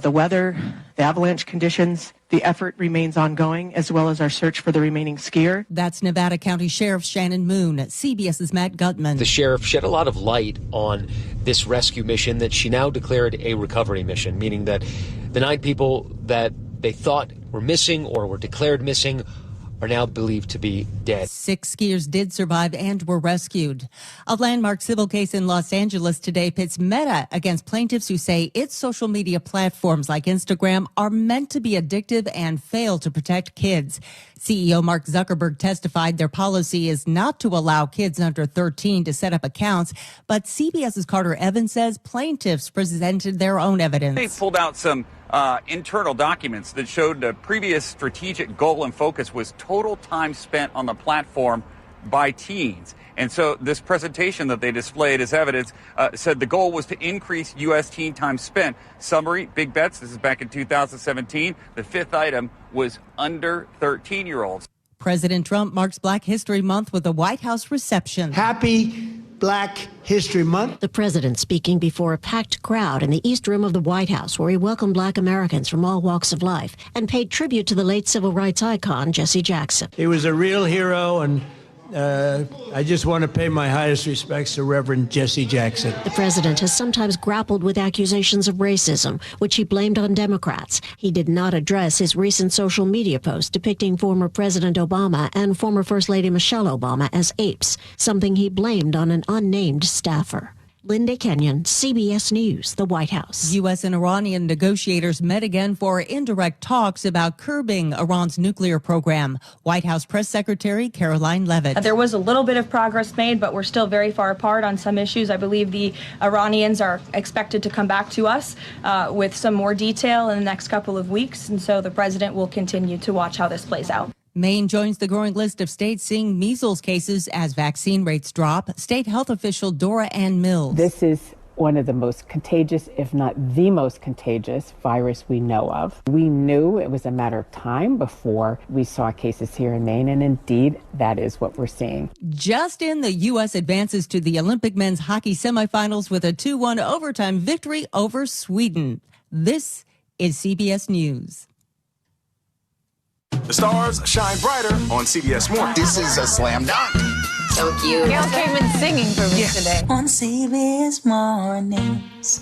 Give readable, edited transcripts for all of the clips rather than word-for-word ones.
the weather, the avalanche conditions. The effort remains ongoing, as well as our search for the remaining skier. That's Nevada County Sheriff Shannon Moon. CBS's Matt Gutman. The sheriff shed a lot of light on this rescue mission that she now declared a recovery mission, meaning that the 9 people that they thought were missing or were declared missing are now believed to be dead. 6 skiers did survive and were rescued. A landmark civil case in Los Angeles today pits Meta against plaintiffs who say its social media platforms like Instagram are meant to be addictive and fail to protect kids. CEO Mark Zuckerberg testified their policy is not to allow kids under 13 to set up accounts, but CBS's Carter Evans says plaintiffs presented their own evidence. They pulled out some internal documents that showed the previous strategic goal and focus was total time spent on the platform by teens. And so this presentation that they displayed as evidence said the goal was to increase U.S. teen time spent. Summary, big bets, this is back in 2017. The 5th item was under 13-year-olds. President Trump marks Black History Month with a White House reception. Happy Black History Month. The president speaking before a packed crowd in the East Room of the White House, where he welcomed Black Americans from all walks of life and paid tribute to the late civil rights icon, Jesse Jackson. He was a real hero, and I just want to pay my highest respects to Reverend Jesse Jackson. The president has sometimes grappled with accusations of racism, which he blamed on Democrats. He did not address his recent social media post depicting former President Obama and former First Lady Michelle Obama as apes, something he blamed on an unnamed staffer. Linda Kenyon, CBS News, the White House. U.S. and Iranian negotiators met again for indirect talks about curbing Iran's nuclear program. White House Press Secretary Caroline Leavitt. There was a little bit of progress made, but we're still very far apart on some issues. I believe the Iranians are expected to come back to us with some more detail in the next couple of weeks, and so the president will continue to watch how this plays out. Maine joins the growing list of states seeing measles cases as vaccine rates drop. State health official Dora Ann Mills. This is one of the most contagious, if not the most contagious virus we know of. We knew it was a matter of time before we saw cases here in Maine, and indeed, that is what we're seeing. Just in, the U.S. advances to the Olympic men's hockey semifinals with a 2-1 overtime victory over Sweden. This is CBS News. The stars shine brighter on CBS Mornings. This is a slam dunk. So cute. Gail came in singing for me today. On CBS Mornings.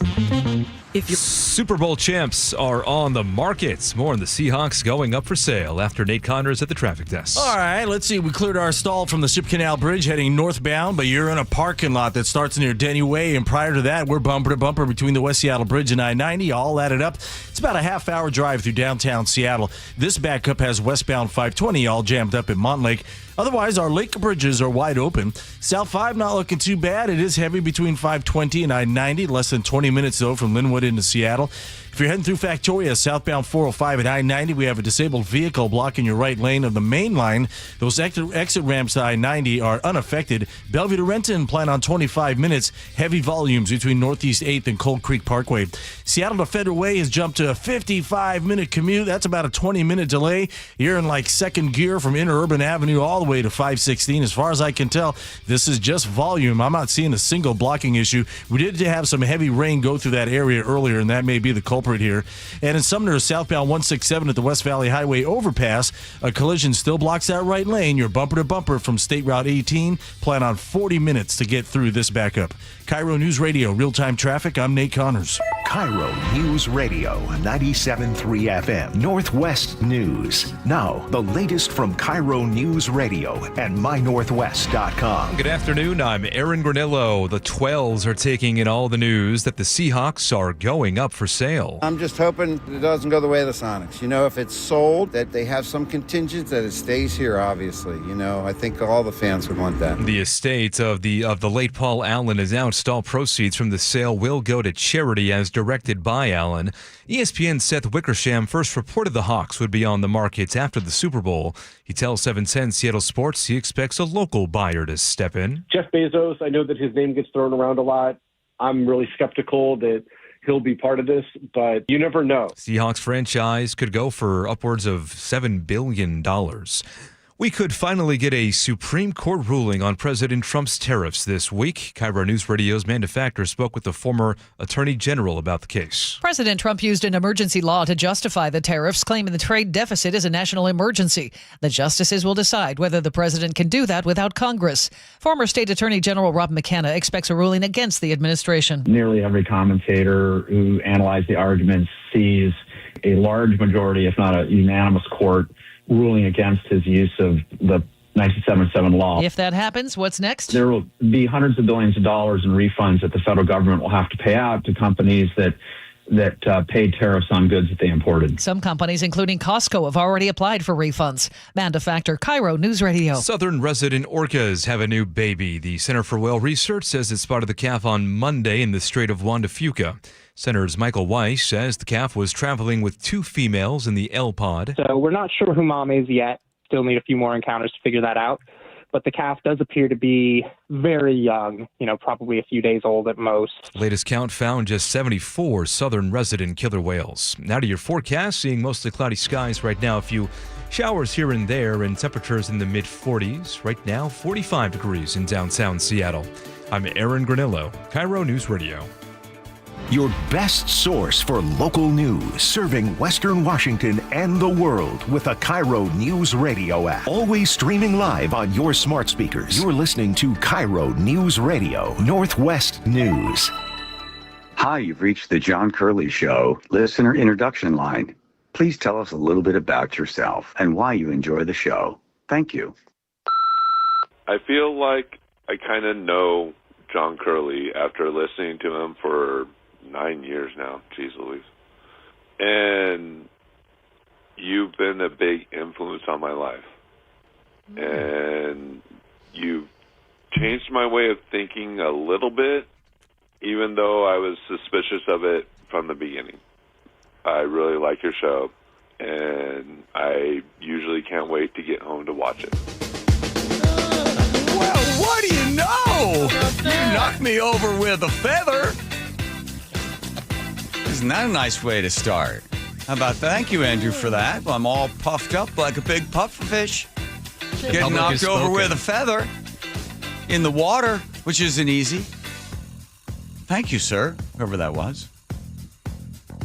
If Super Bowl champs are on the markets. More on the Seahawks going up for sale after Nate Connors at the traffic desk. All right, let's see. We cleared our stall from the Ship Canal Bridge heading northbound, but you're in a parking lot that starts near Denny Way, and prior to that, we're bumper to bumper between the West Seattle Bridge and I-90. All added up, it's about a half-hour drive through downtown Seattle. This backup has westbound 520 all jammed up at Montlake. Otherwise, our lake bridges are wide open. South 5 not looking too bad. It is heavy between 520 and I-90. Less than 20 minutes, though, from Linwood into Seattle. If you're heading through Factoria, southbound 405 at I-90, we have a disabled vehicle blocking your right lane of the main line. Those exit ramps to I-90 are unaffected. Bellevue to Renton, plan on 25 minutes. Heavy volumes between Northeast 8th and Cold Creek Parkway. Seattle to Federal Way has jumped to a 55-minute commute. That's about a 20-minute delay. You're in like second gear from Interurban Avenue all the way to 516. As far as I can tell, this is just volume. I'm not seeing a single blocking issue. We did have some heavy rain go through that area earlier, and that may be the culprit here. And in Sumner, southbound 167 at the West Valley Highway overpass, a collision still blocks that right lane. You're bumper to bumper from State Route 18. Plan on 40 minutes to get through this backup. KIRO News Radio, real-time traffic. I'm Nate Connors. KIRO News Radio, 97.3 FM, Northwest News. Now, the latest from KIRO News Radio and mynorthwest.com. Good afternoon, I'm Aaron Granillo. The 12s are taking in all the news that the Seahawks are going up for sale. I'm just hoping it doesn't go the way of the Sonics. You know, if it's sold, that they have some contingent, that it stays here, obviously. You know, I think all the fans would want that. The estate of the late Paul Allen is out. All proceeds from the sale will go to charity as directed by Allen. ESPN's Seth Wickersham first reported the Hawks would be on the markets after the Super Bowl. He tells 710 Seattle Sports he expects a local buyer to step in. Jeff Bezos, I know that his name gets thrown around a lot. I'm really skeptical that he'll be part of this, but you never know. Seahawks franchise could go for upwards of $7 billion. We could finally get a Supreme Court ruling on President Trump's tariffs this week. KIRO Newsradio's Amanda Factor spoke with the former Attorney General about the case. President Trump used an emergency law to justify the tariffs, claiming the trade deficit is a national emergency. The justices will decide whether the president can do that without Congress. Former State Attorney General Rob McCann expects a ruling against the administration. Nearly every commentator who analyzed the arguments sees a large majority, if not a unanimous court, ruling against his use of the 1977 law. If that happens, what's next? There will be hundreds of billions of dollars in refunds that the federal government will have to pay out to companies that paid tariffs on goods that they imported. Some companies, including Costco, have already applied for refunds. Amanda Factor, KIRO News Radio. Southern resident orcas have a new baby. The Center for Whale Research says it spotted the calf on Monday in the Strait of Juan de Fuca. Center's Michael Weiss says the calf was traveling with two females in the L pod. So we're not sure who mom is yet. Still need a few more encounters to figure that out. But the calf does appear to be very young, probably a few days old at most. Latest count found just 74 southern resident killer whales. Now to your forecast, seeing mostly cloudy skies right now, a few showers here and there, and temperatures in the mid-40s. Right now, 45 degrees in downtown Seattle. I'm Aaron Granillo, KIRO News Radio. Your best source for local news, serving Western Washington and the world with a KIRO Newsradio app. Always streaming live on your smart speakers. You're listening to KIRO News Radio, Northwest News. Hi, you've reached the John Curley Show listener introduction line. Please tell us a little bit about yourself and why you enjoy the show. Thank you. I feel like I kind of know John Curley after listening to him for 9 years now. Jeez Louise. And you've been a big influence on my life. And you've changed my way of thinking a little bit, even though I was suspicious of it from the beginning. I really like your show, and I usually can't wait to get home to watch it. Well, what do you know? You knocked me over with a feather. Isn't that a nice way to start? How about thank you, Andrew, for that? Well, I'm all puffed up like a big pufferfish. Getting knocked over with a feather in the water, which isn't easy. Thank you, sir, whoever that was.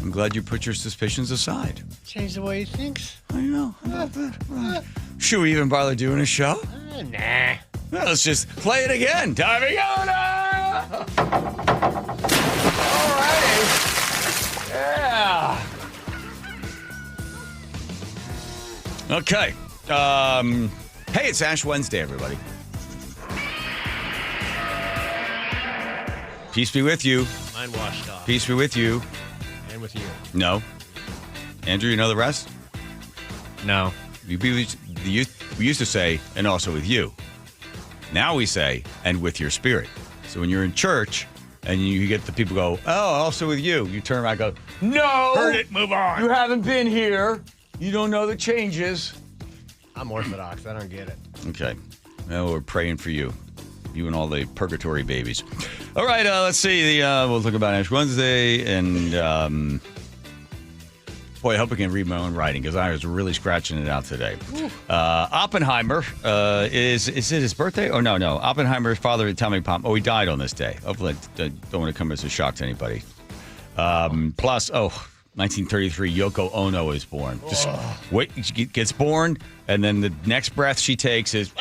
I'm glad you put your suspicions aside. Change the way he thinks. I know. Should we even bother doing a show? Nah. Well, let's just play it again. Diving Yoda! All righty. Yeah. Okay. Hey, it's Ash Wednesday, everybody. Peace be with you. Mine washed off. Peace be with you. And with you. No. Andrew, you know the rest? No. We used to say, and also with you. Now we say, and with your spirit. So when you're in church and you get the people go, oh, also with you, you turn around and go, no. Heard it, move on. You haven't been here. You don't know the changes. I'm Orthodox. I don't get it. Okay. Well, we're praying for you. You and all the purgatory babies. All right, let's see. We'll talk about Ash Wednesday. And, boy, I hope I can read my own writing because I was really scratching it out today. Oppenheimer, is it his birthday? Oh, no. Oppenheimer's father, atomic bomb. Oh, he died on this day. Hopefully, I don't want to come as a shock to anybody. Plus, 1933, Yoko Ono is born. Just wait, she gets born, and then the next breath she takes is,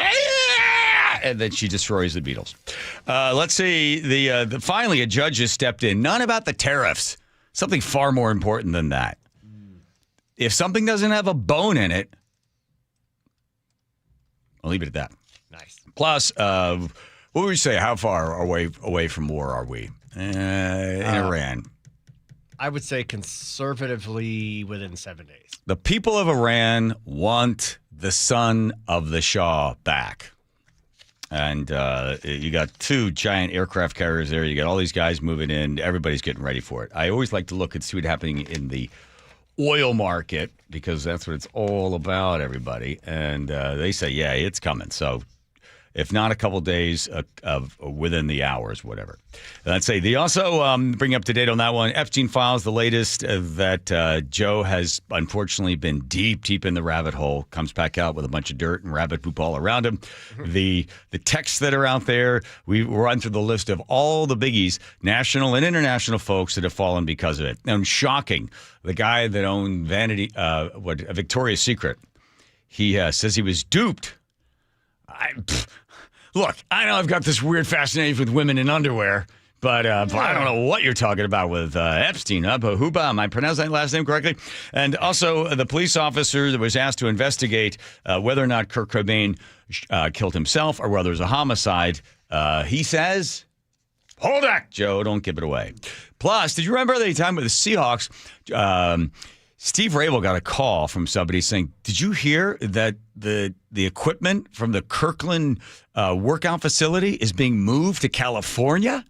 and then she destroys the Beatles. Let's see. Finally, a judge has stepped in. None about the tariffs. Something far more important than that. If something doesn't have a bone in it, I'll leave it at that. Nice. Plus, what would we say? How far away from war are we in Iran? I would say conservatively within 7 days. The people of Iran want the son of the Shah back. And you got two giant aircraft carriers there. You got all these guys moving in. Everybody's getting ready for it. I always like to look and see what's happening in the oil market because that's what it's all about, everybody. And they say, yeah, it's coming. So if not a couple days of within the hours, whatever. Let's say they also bring up to date on that one. Epstein files, the latest that Joe has unfortunately been deep in the rabbit hole, comes back out with a bunch of dirt and rabbit poop all around him. The texts that are out there, we run through the list of all the biggies, national and international folks that have fallen because of it. And shocking, the guy that owned Victoria's Secret, he says he was duped. Look, I know I've got this weird fascination with women in underwear, but I don't know what you're talking about with Epstein. Huba, am I pronouncing that last name correctly? And also, the police officer that was asked to investigate whether or not Kurt Cobain killed himself or whether it was a homicide, he says, hold back, Joe, don't give it away. Plus, did you remember the time with the Seahawks? Steve Rabel got a call from somebody saying, did you hear that the equipment from the Kirkland workout facility is being moved to California?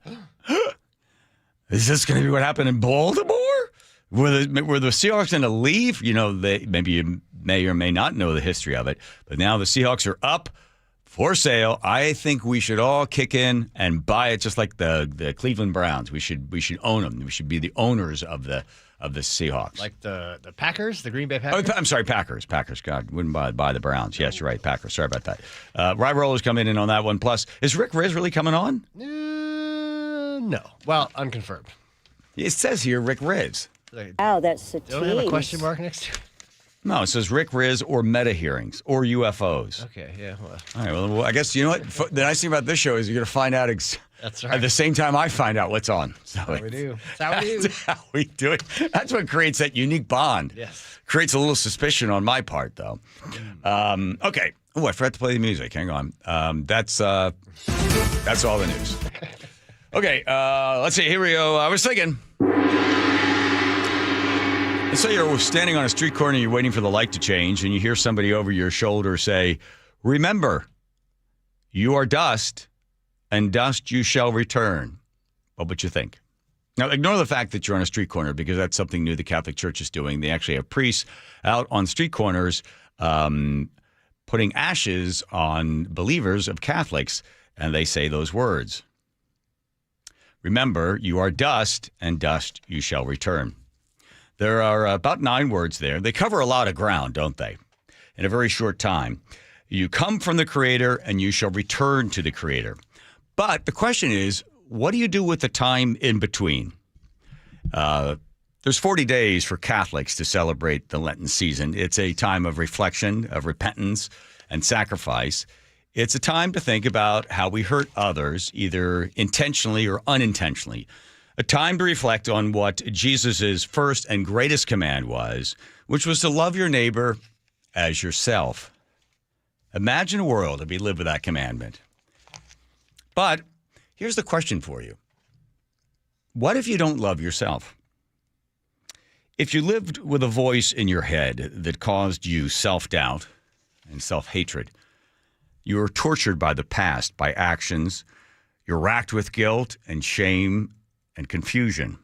Is this going to be what happened in Baltimore? Were the Seahawks going to leave? You know, maybe you may or may not know the history of it, but now the Seahawks are up for sale. I think we should all kick in and buy it, just like the Cleveland Browns. We should own them. We should be the owners of the Seahawks. Like the Packers, the Green Bay Packers? Oh, I'm sorry, Packers. God, wouldn't buy the Browns. Yes, you're right, Packers. Sorry about that. Rye Roller's coming in on that one. Plus, is Rick Riz really coming on? No. Well, unconfirmed. It says here Rick Riz. Oh, that's a tease. Don't have a question mark next to it? No, it says Rick Riz or meta hearings or UFOs. Okay, yeah. Well. All right, well, I guess, you know what? The nice thing about this show is you're going to find out That's right. at the same time I find out what's on. So That's how we do. That's how we do it. That's what creates that unique bond. Yes. Creates a little suspicion on my part, though. Okay. Oh, I forgot to play the music. Hang on. That's all the news. Okay, let's see. Here we go. I was thinking. Let's say you're standing on a street corner, you're waiting for the light to change, and you hear somebody over your shoulder say, remember, you are dust, and dust you shall return. What would you think? Now, ignore the fact that you're on a street corner, because that's something new the Catholic Church is doing. They actually have priests out on street corners putting ashes on believers of Catholics, and they say those words. Remember, you are dust, and dust you shall return. There are about 9 words there. They cover a lot of ground, don't they? In a very short time. You come from the Creator, and you shall return to the Creator. But the question is, what do you do with the time in between? There's 40 days for Catholics to celebrate the Lenten season. It's a time of reflection, of repentance, and sacrifice. It's a time to think about how we hurt others, either intentionally or unintentionally. A time to reflect on what Jesus' first and greatest command was, which was to love your neighbor as yourself. Imagine a world if we lived with that commandment. But here's the question for you. What if you don't love yourself? If you lived with a voice in your head that caused you self-doubt and self-hatred, you were tortured by the past, by actions, you're racked with guilt and shame and confusion.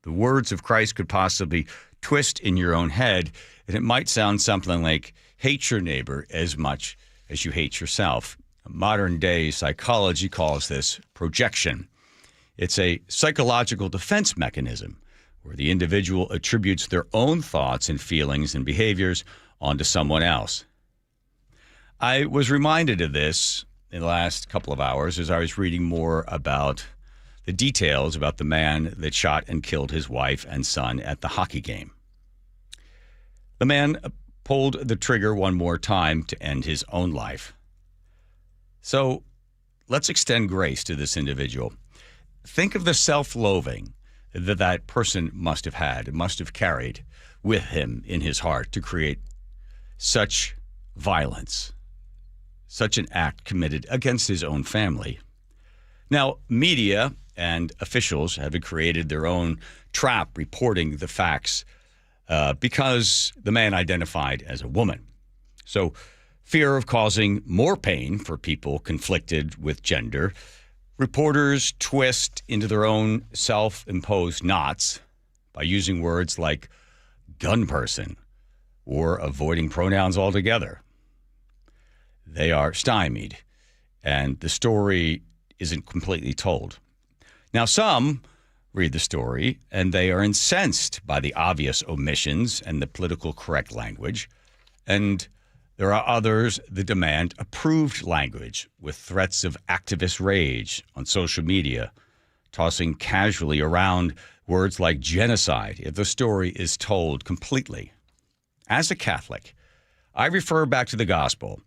The words of Christ could possibly twist in your own head, and it might sound something like, hate your neighbor as much as you hate yourself. Modern day psychology calls this projection. It's a psychological defense mechanism where the individual attributes their own thoughts and feelings and behaviors onto someone else. I was reminded of this in the last couple of hours as I was reading more about the details about the man that shot and killed his wife and son at the hockey game. The man pulled the trigger one more time to end his own life. So let's extend grace to this individual. Think of the self-loathing that that person must have had, must have carried with him in his heart to create such violence, such an act committed against his own family. Now, media and officials have created their own trap reporting the facts because the man identified as a woman. So fear of causing more pain for people conflicted with gender, reporters twist into their own self-imposed knots by using words like gun person or avoiding pronouns altogether. They are stymied and the story isn't completely told. Now, some read the story and they are incensed by the obvious omissions and the political correct language, and there are others that demand approved language with threats of activist rage on social media, tossing casually around words like genocide if the story is told completely. As a Catholic, I refer back to the gospel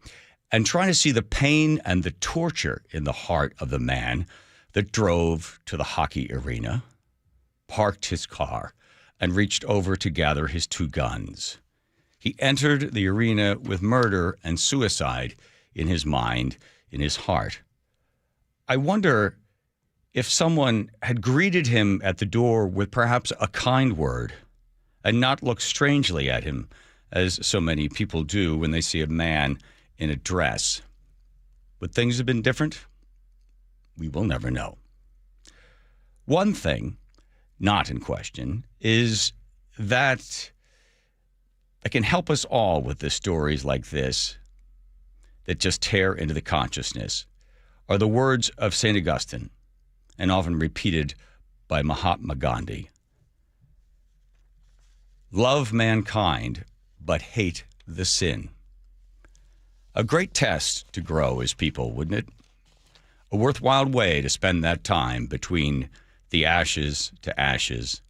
and try to see the pain and the torture in the heart of the man that drove to the hockey arena, parked his car, and reached over to gather his 2 guns. He entered the arena with murder and suicide in his mind, in his heart. I wonder if someone had greeted him at the door with perhaps a kind word and not looked strangely at him, as so many people do when they see a man in a dress. Would things have been different? We will never know. One thing not in question is that can help us all with the stories like this that just tear into the consciousness are the words of St. Augustine, and often repeated by Mahatma Gandhi. Love mankind, but hate the sin. A great test to grow as people, wouldn't it? A worthwhile way to spend that time between the ashes to ashes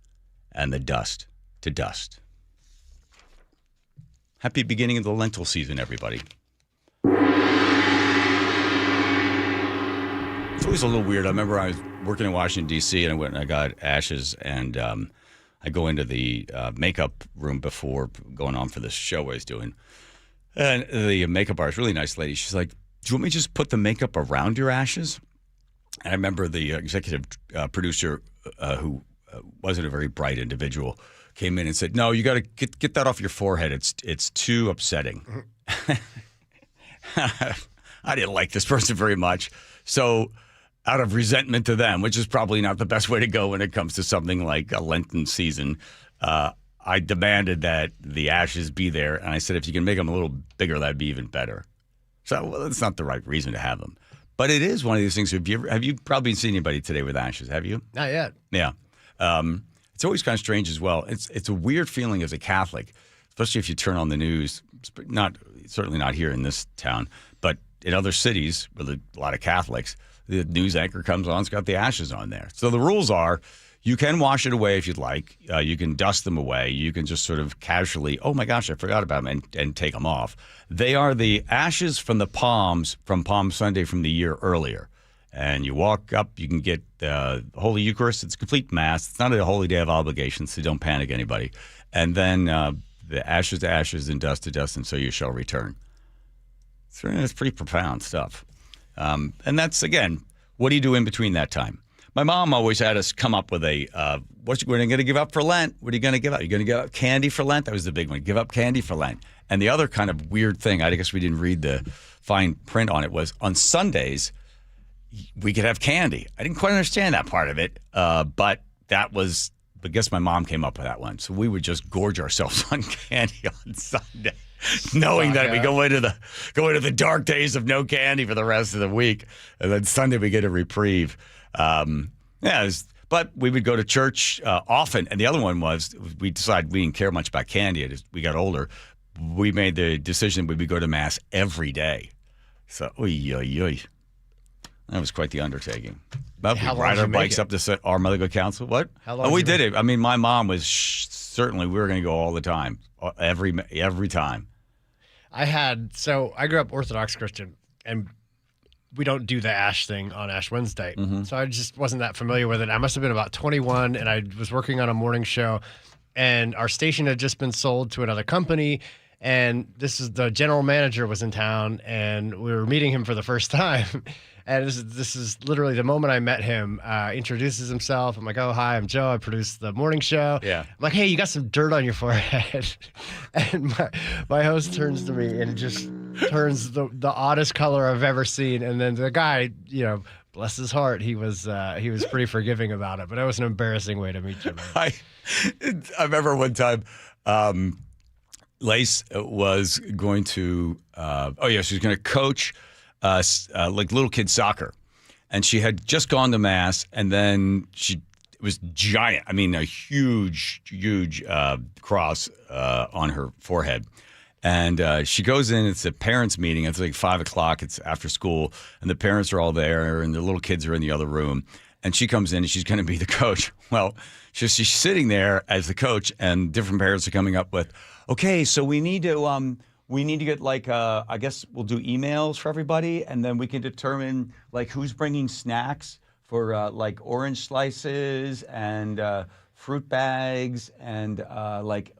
and the dust to dust. Happy beginning of the lentil season, everybody. It's always a little weird. I remember I was working in Washington, D.C., and I went and I got ashes, and I go into the makeup room before going on for this show I was doing. And the makeup artist, really nice lady, she's like, do you want me to just put the makeup around your ashes? And I remember the executive producer, who wasn't a very bright individual, came in and said, no, you got to get that off your forehead. It's too upsetting. I didn't like this person very much. So out of resentment to them, which is probably not the best way to go when it comes to something like a Lenten season, I demanded that the ashes be there. And I said, if you can make them a little bigger, that'd be even better. So well, that's not the right reason to have them. But it is one of these things. Have you probably seen anybody today with ashes? Have you? Not yet. Yeah. It's always kind of strange as well. It's a weird feeling as a Catholic, especially if you turn on the news. Certainly not here in this town, but in other cities with a lot of Catholics, the news anchor comes on, it's got the ashes on there. So the rules are, you can wash it away if you'd like. You can dust them away. You can just sort of casually, oh my gosh, I forgot about them, and take them off. They are the ashes from the palms from Palm Sunday from the year earlier. And you walk up, you can get the Holy Eucharist. It's a complete Mass. It's not a holy day of obligation, so don't panic anybody. And then the ashes to ashes and dust to dust, and so you shall return. It's pretty profound stuff. And that's, again, what do you do in between that time? My mom always had us come up with what are you going to give up for Lent? What are you going to give up? You're going to give up candy for Lent? That was the big one. Give up candy for Lent. And the other kind of weird thing, I guess we didn't read the fine print on it, was on Sundays, we could have candy. I didn't quite understand that part of it, but I guess my mom came up with that one. So we would just gorge ourselves on candy on Sunday, knowing that we go into the dark days of no candy for the rest of the week, and then Sunday we get a reprieve. But we would go to church often, and the other one was we decided we didn't care much about candy as we got older. We made the decision we would go to Mass every day. So, that was quite the undertaking. But we ride our bikes up to our Mother Council. What? How long we did it. I mean, my mom was certainly, we were going to go all the time, every time. I grew up Orthodox Christian, and we don't do the ash thing on Ash Wednesday. Mm-hmm. So I just wasn't that familiar with it. I must have been about 21, and I was working on a morning show, and our station had just been sold to another company. And the general manager was in town, and we were meeting him for the first time. And this is literally the moment I met him. Introduces himself. I'm like, oh, hi, I'm Joe. I produce the morning show. Yeah. I'm like, hey, you got some dirt on your forehead. And my host turns to me and just turns the oddest color I've ever seen. And then the guy, bless his heart, he was pretty forgiving about it. But it was an embarrassing way to meet you. I remember one time, Lace was going to, she was going to coach like little kid soccer. And she had just gone to mass, and then it was giant. I mean, a huge cross on her forehead. And she goes in, it's a parents' meeting. It's like 5 o'clock. It's after school, and the parents are all there, and the little kids are in the other room. And she comes in, and she's going to be the coach. Well, she's sitting there as the coach, and different parents are coming up with, okay, so we need to get like, I guess we'll do emails for everybody, and then we can determine like who's bringing snacks for like orange slices and fruit bags, and like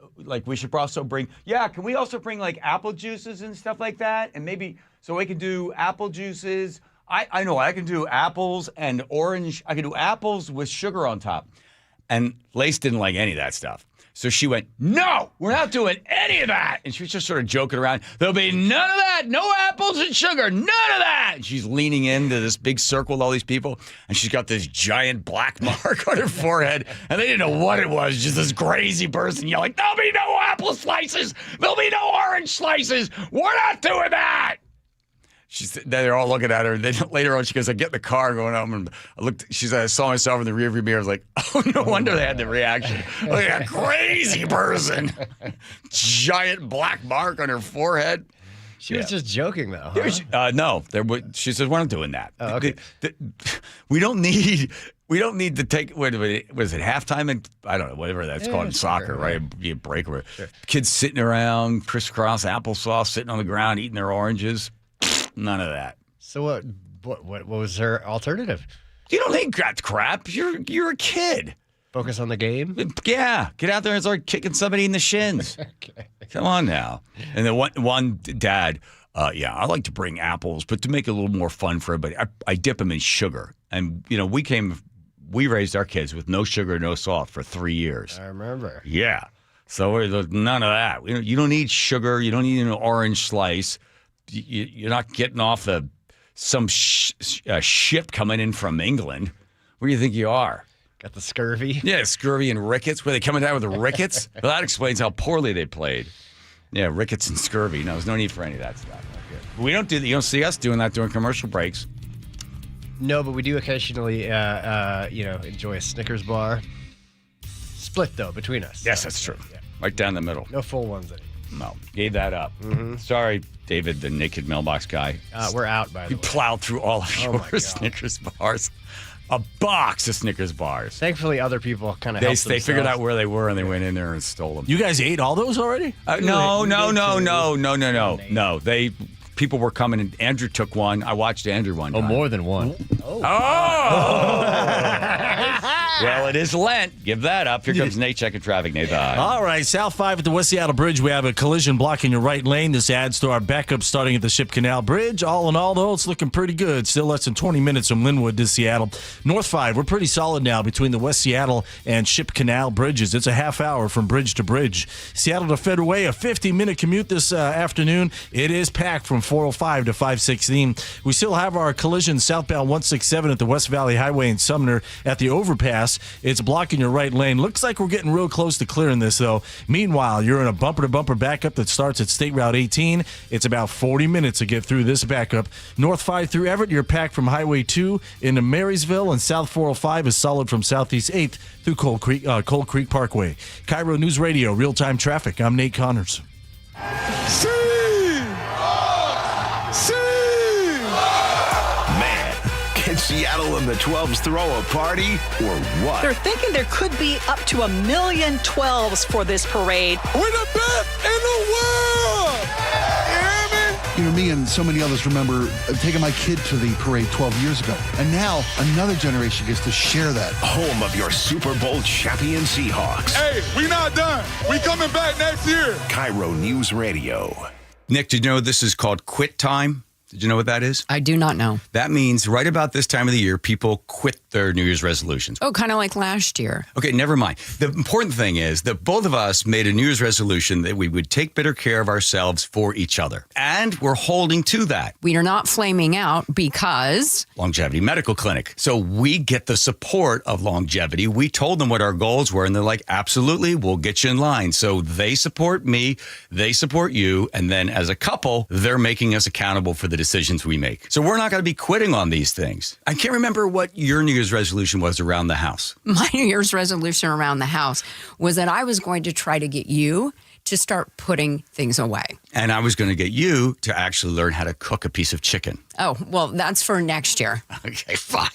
we should also bring. Yeah, can we also bring like apple juices and stuff like that, and maybe so we can do apple juices. I know I can do apples and orange. I can do apples with sugar on top, and Lace didn't like any of that stuff. So she went, no, we're not doing any of that. And she was just sort of joking around. There'll be none of that. No apples and sugar. None of that. And she's leaning into this big circle with all these people. And she's got this giant black mark on her forehead. And they didn't know what it was. Just this crazy person yelling, there'll be no apple slices. There'll be no orange slices. We're not doing that. They're all looking at her. Then later on, she goes, I get in the car going home, and I saw myself in the rearview mirror. I was like, oh, no wonder they had the reaction. Look at that crazy person. Giant black mark on her forehead. She was just joking, though. Huh? No, she says, we're not doing that. Oh, okay. We don't need to take, was it halftime? And I don't know, whatever that's called in soccer, right? Be a break where kids sitting around, crisscross applesauce, sitting on the ground, eating their oranges. None of that. So what was her alternative? You don't think that crap. You're a kid. Focus on the game? Yeah. Get out there and start kicking somebody in the shins. Okay. Come on now. And then one dad, I like to bring apples, but to make it a little more fun for everybody, I dip them in sugar. And, we raised our kids with no sugar, no salt for 3 years. I remember. Yeah. So none of that. You don't need sugar. You don't need an orange slice. You're not getting off some ship coming in from England. Where do you think you are? Got the scurvy? Yeah, scurvy and rickets. Were they coming down with the rickets? Well, that explains how poorly they played. Yeah, rickets and scurvy. No, there's no need for any of that stuff. We don't do that. You don't see us doing that during commercial breaks. No, but we do occasionally, enjoy a Snickers bar. Split, though, between us. Yes, that's true. Yeah. Right down the middle. No full ones anymore. No, gave that up. Mm-hmm. Sorry, David, the naked mailbox guy. We're out, by the way. We plowed through all of your Snickers bars. A box of Snickers bars. Thankfully, other people kind of helped They figured out where they were, and they went in there and stole them. You guys ate all those already? No. People were coming, and Andrew took one. I watched Andrew one time. Oh, more than one. Oh! Well, it is Lent. Give that up. Here comes Nate checking traffic. Nate, all right, South 5 at the West Seattle Bridge. We have a collision blocking your right lane. This adds to our backup starting at the Ship Canal Bridge. All in all, though, it's looking pretty good. Still less than 20 minutes from Linwood to Seattle. North 5, we're pretty solid now between the West Seattle and Ship Canal bridges. It's a half hour from bridge to bridge. Seattle to Federal Way, a 50-minute commute this afternoon. It is packed from 405 to 516. We still have our collision southbound 167 at the West Valley Highway in Sumner at the overpass. It's blocking your right lane. Looks like we're getting real close to clearing this, though. Meanwhile, you're in a bumper-to-bumper backup that starts at State Route 18. It's about 40 minutes to get through this backup. North 5 through Everett, you're packed from Highway 2 into Marysville, and South 405 is solid from Southeast 8th through Cold Creek Parkway. KIRO News Radio, real-time traffic. I'm Nate Connors. Can Seattle and the 12s throw a party or what? They're thinking there could be up to 1 million 12s for this parade. We're the best in the world! You hear me? You know, me and so many others remember taking my kid to the parade 12 years ago. And now another generation gets to share that. Home of your Super Bowl champion Seahawks. Hey, we not done. We coming back next year. KIRO News Radio. Nick, did you know this is called quit time? Did you know what that is? I do not know. That means right about this time of the year, people quit their New Year's resolutions. Oh, kind of like last year. Okay, never mind. The important thing is that both of us made a New Year's resolution that we would take better care of ourselves for each other. And we're holding to that. We are not flaming out because... Longevity Medical Clinic. So we get the support of Longevity. We told them what our goals were, and they're like, absolutely, we'll get you in line. So they support me, they support you, and then as a couple, they're making us accountable for the decisions we make. So we're not going to be quitting on these things. I can't remember what your New Year's resolution was around the house. My New Year's resolution around the house was that I was going to try to get you to start putting things away. And I was going to get you to actually learn how to cook a piece of chicken. Oh, well, that's for next year. Okay, fine.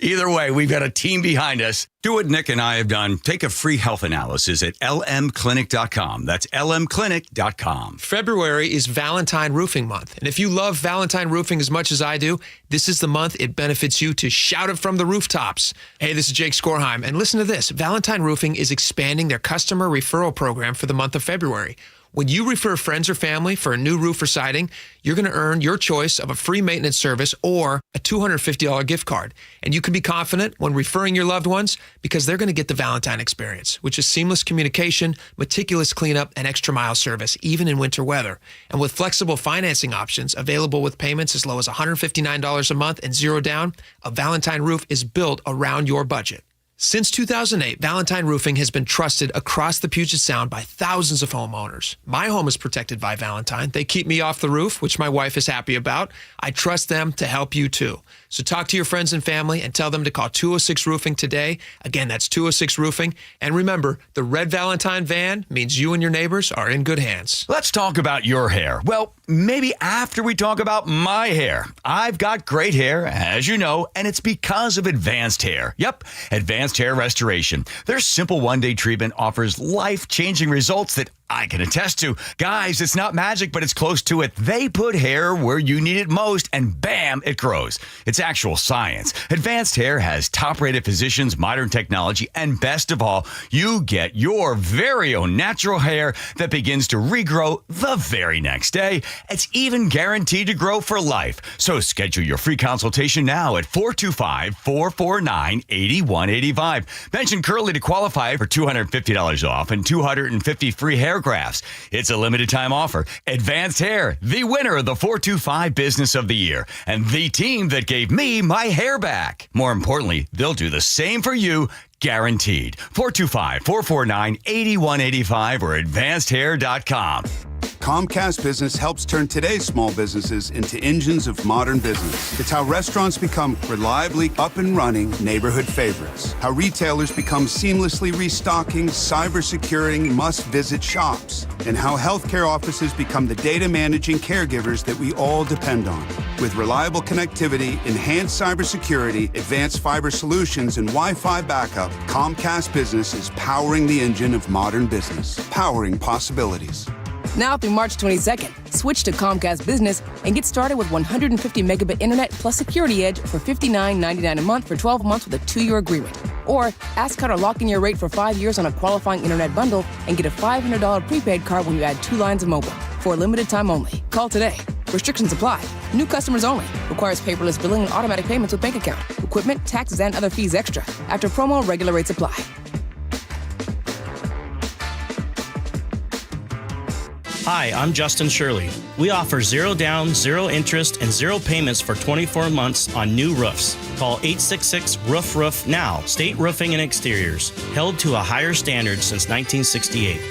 Either way, we've got a team behind us. Do what Nick and I have done. Take a free health analysis at lmclinic.com. That's lmclinic.com. February is Valentine Roofing Month. And if you love Valentine Roofing as much as I do, this is the month it benefits you to shout it from the rooftops. Hey, this is Jake Skorheim. And listen to this. Valentine Roofing is expanding their customer referral program for the month of February. When you refer friends or family for a new roof or siding, you're going to earn your choice of a free maintenance service or a $250 gift card. And you can be confident when referring your loved ones because they're going to get the Valentine experience, which is seamless communication, meticulous cleanup, and extra mile service, even in winter weather. And with flexible financing options available with payments as low as $159 a month and zero down, a Valentine roof is built around your budget. Since 2008, Valentine Roofing has been trusted across the Puget Sound by thousands of homeowners. My home is protected by Valentine. They keep me off the roof, which my wife is happy about. I trust them to help you too. So talk to your friends and family and tell them to call 206 Roofing today. Again, that's 206 Roofing. And remember, the red Valentine van means you and your neighbors are in good hands. Let's talk about your hair. Well, maybe after we talk about my hair. I've got great hair, as you know, and it's because of Advanced Hair. Yep, Advanced Hair Restoration. Their simple one-day treatment offers life-changing results that I can attest to. Guys, it's not magic, but it's close to it. They put hair where you need it most, and bam, it grows. It's actual science. Advanced Hair has top-rated physicians, modern technology, and best of all, you get your very own natural hair that begins to regrow the very next day. It's even guaranteed to grow for life. So schedule your free consultation now at 425-449-8185. Mention Curly to qualify for $250 off and 250 free hair grafts. It's a limited time offer. Advanced Hair, the winner of the 425 Business of the Year, and the team that gave me my hair back. More importantly, they'll do the same for you, guaranteed. 425-449-8185 or advancedhair.com. Comcast Business helps turn today's small businesses into engines of modern business. It's how restaurants become reliably up and running neighborhood favorites. How retailers become seamlessly restocking, cyber-securing, must-visit shops. And how healthcare offices become the data managing caregivers that we all depend on. With reliable connectivity, enhanced cybersecurity, advanced fiber solutions, and Wi-Fi backup, Comcast Business is powering the engine of modern business. Powering possibilities. Now through March 22nd, switch to Comcast Business and get started with 150 megabit internet plus Security Edge for $59.99 a month for 12 months with a 2-year agreement. Or ask how to lock in your rate for 5 years on a qualifying internet bundle and get a $500 prepaid card when you add 2 lines of mobile. For a limited time only. Call today. Restrictions apply. New customers only. Requires paperless billing and automatic payments with bank account. Equipment, taxes, and other fees extra. After promo, regular rates apply. Hi, I'm Justin Shirley. We offer 0 down, 0 interest, and 0 payments for 24 months on new roofs. Call 866-ROOF-ROOF now. State Roofing and Exteriors, held to a higher standard since 1968.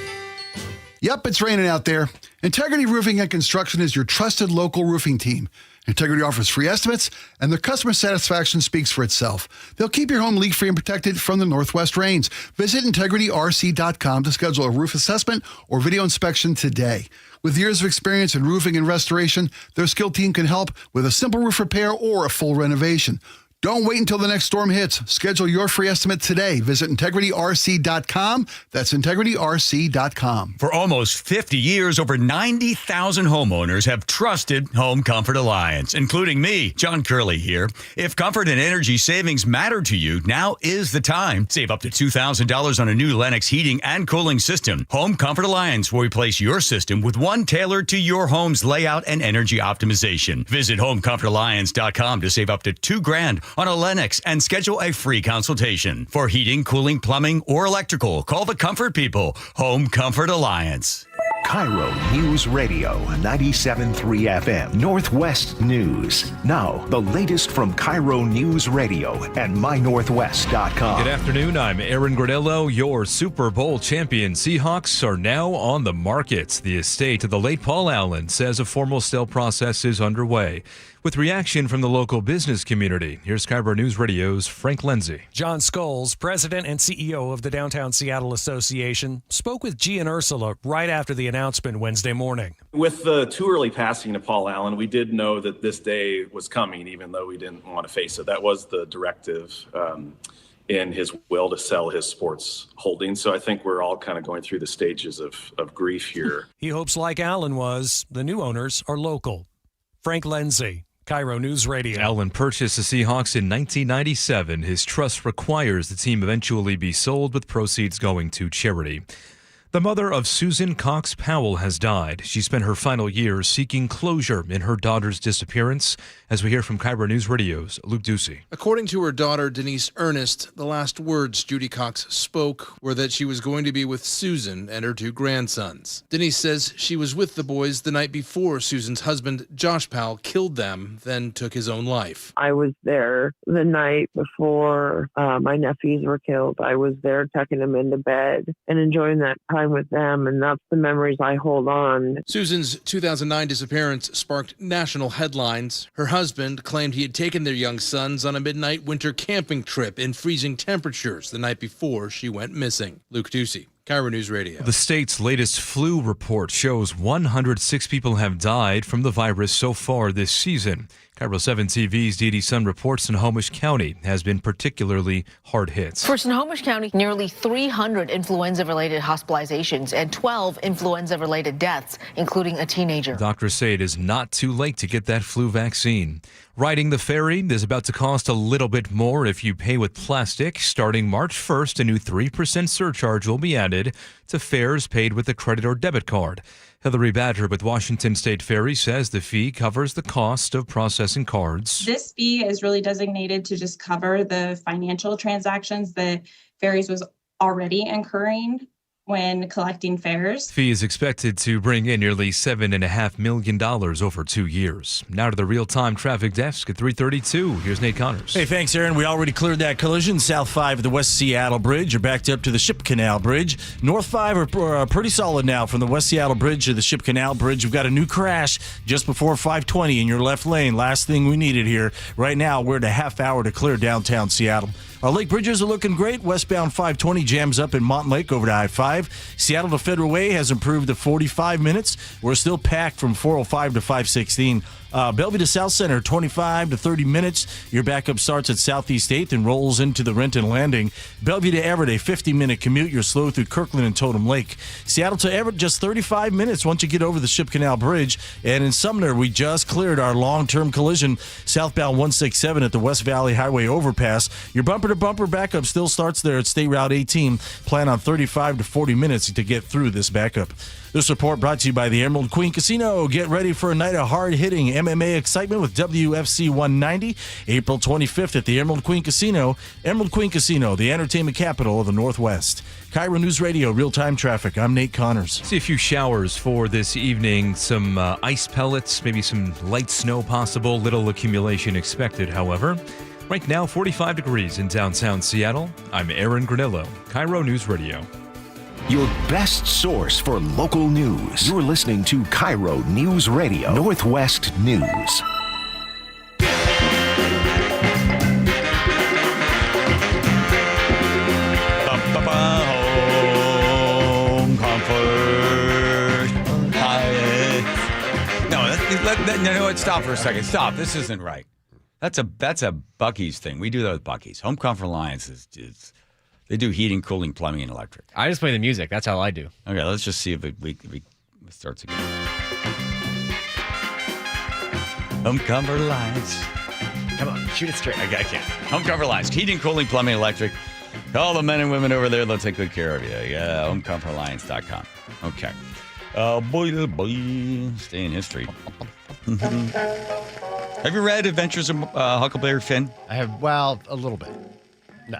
Yep, it's raining out there. Integrity Roofing and Construction is your trusted local roofing team. Integrity offers free estimates, and their customer satisfaction speaks for itself. They'll keep your home leak-free and protected from the northwest rains. Visit integrityrc.com to schedule a roof assessment or video inspection today. With years of experience in roofing and restoration, their skilled team can help with a simple roof repair or a full renovation. Don't wait until the next storm hits. Schedule your free estimate today. Visit integrityrc.com. That's integrityrc.com. For almost 50 years, over 90,000 homeowners have trusted Home Comfort Alliance, including me, John Curley here. If comfort and energy savings matter to you, now is the time. Save up to $2,000 on a new Lennox heating and cooling system. Home Comfort Alliance will replace your system with one tailored to your home's layout and energy optimization. Visit homecomfortalliance.com to save up to $2,000 on a Lennox and schedule a free consultation. For heating, cooling, plumbing, or electrical, call the comfort people. Home Comfort Alliance. KIRO Newsradio 97.3 FM Northwest News. Now, the latest from KIRO Newsradio and mynorthwest.com. Good afternoon. I'm Aaron Granillo. Your Super Bowl champion Seahawks are now on the market. The estate of the late Paul Allen says a formal sale process is underway. With reaction from the local business community, here's KIRO News Radio's Frank Lindsay. John Scholes, president and CEO of the Downtown Seattle Association, spoke with G and Ursula right after the announcement Wednesday morning. With the too early passing of Paul Allen, we did know that this day was coming, even though we didn't want to face it. That was the directive in his will to sell his sports holdings. So I think we're all kind of going through the stages of grief here. He hopes, like Allen was, the new owners are local. Frank Lindsay, KIRO News Radio. Allen purchased the Seahawks in 1997. His trust requires the team eventually be sold, with proceeds going to charity. The mother of Susan Cox Powell has died. She spent her final years seeking closure in her daughter's disappearance, as we hear from KIRO News Radio's Luke Ducey. According to her daughter, Denise Ernest, the last words Judy Cox spoke were that she was going to be with Susan and her two grandsons. Denise says she was with the boys the night before Susan's husband, Josh Powell, killed them, then took his own life. I was there the night before my nephews were killed. I was there tucking them into bed and enjoying that time with them, and that's the memories I hold on. Susan's 2009 disappearance sparked national headlines. Her husband claimed he had taken their young sons on a midnight winter camping trip in freezing temperatures the night before she went missing. Luke Ducey, KIRO News Radio. The state's latest flu report shows 106 people have died from the virus so far this season. KIRO 7 TV's Dee Dee Sun reports Snohomish County has been particularly hard hit. For Snohomish County, nearly 300 influenza-related hospitalizations and 12 influenza-related deaths, including a teenager. Doctors say it is not too late to get that flu vaccine. Riding the ferry is about to cost a little bit more if you pay with plastic. Starting March 1st, a new 3% surcharge will be added to fares paid with a credit or debit card. Hillary Badger with Washington State Ferry says the fee covers the cost of processing cards. This fee is really designated to just cover the financial transactions that ferries was already incurring when collecting fares. Fee is expected to bring in nearly $7.5 million over 2 years. Now to the real-time traffic desk at 3:32. Here's Nate Connors. Hey, thanks, Aaron. We already cleared that collision. South 5 at the West Seattle Bridge. You're backed up to the Ship Canal Bridge. North 5 are pretty solid now from the West Seattle Bridge to the Ship Canal Bridge. We've got a new crash just before 520 in your left lane. Last thing we needed here. Right now, we're at a half hour to clear downtown Seattle. Our lake bridges are looking great. Westbound 520 jams up in Montlake over to I-5. Seattle to Federal Way has improved to 45 minutes. We're still packed from 405 to 516. Bellevue to South Center, 25 to 30 minutes. Your backup starts at Southeast 8th and rolls into the Renton Landing. Bellevue to Everett, a 50-minute commute. You're slow through Kirkland and Totem Lake. Seattle to Everett, just 35 minutes once you get over the Ship Canal Bridge. And in Sumner, we just cleared our long-term collision. Southbound 167 at the West Valley Highway overpass. Your bumper-to-bumper backup still starts there at State Route 18. Plan on 35 to 40 minutes to get through this backup. This report brought to you by the Emerald Queen Casino. Get ready for a night of hard-hitting MMA excitement with WFC 190, April 25th at the Emerald Queen Casino. Emerald Queen Casino, the entertainment capital of the Northwest. KIRO News Radio, real-time traffic. I'm Nate Connors. See a few showers for this evening. Some ice pellets, maybe some light snow possible. Little accumulation expected, however. Right now, 45 degrees in downtown Seattle. I'm Aaron Granillo, KIRO News Radio. Your best source for local news. You're listening to KIRO News Radio, Northwest News. Home comfort. No, you know what? Stop for a second. Stop. This isn't right. That's a Buc-ee's thing. We do that with Buc-ee's. Home Comfort Alliance is they do heating, cooling, plumbing, and electric. I just play the music. That's all I do. Okay, let's just see if it starts again. Home Comfort Alliance. Come on, shoot it straight. I can't. Home Comfort Alliance. Heating, cooling, plumbing, electric. All the men and women over there, they'll take good care of you. Yeah, homecomfortalliance.com. Okay. Boy, stay in history. Have you read Adventures of Huckleberry Finn? I have, well, a little bit.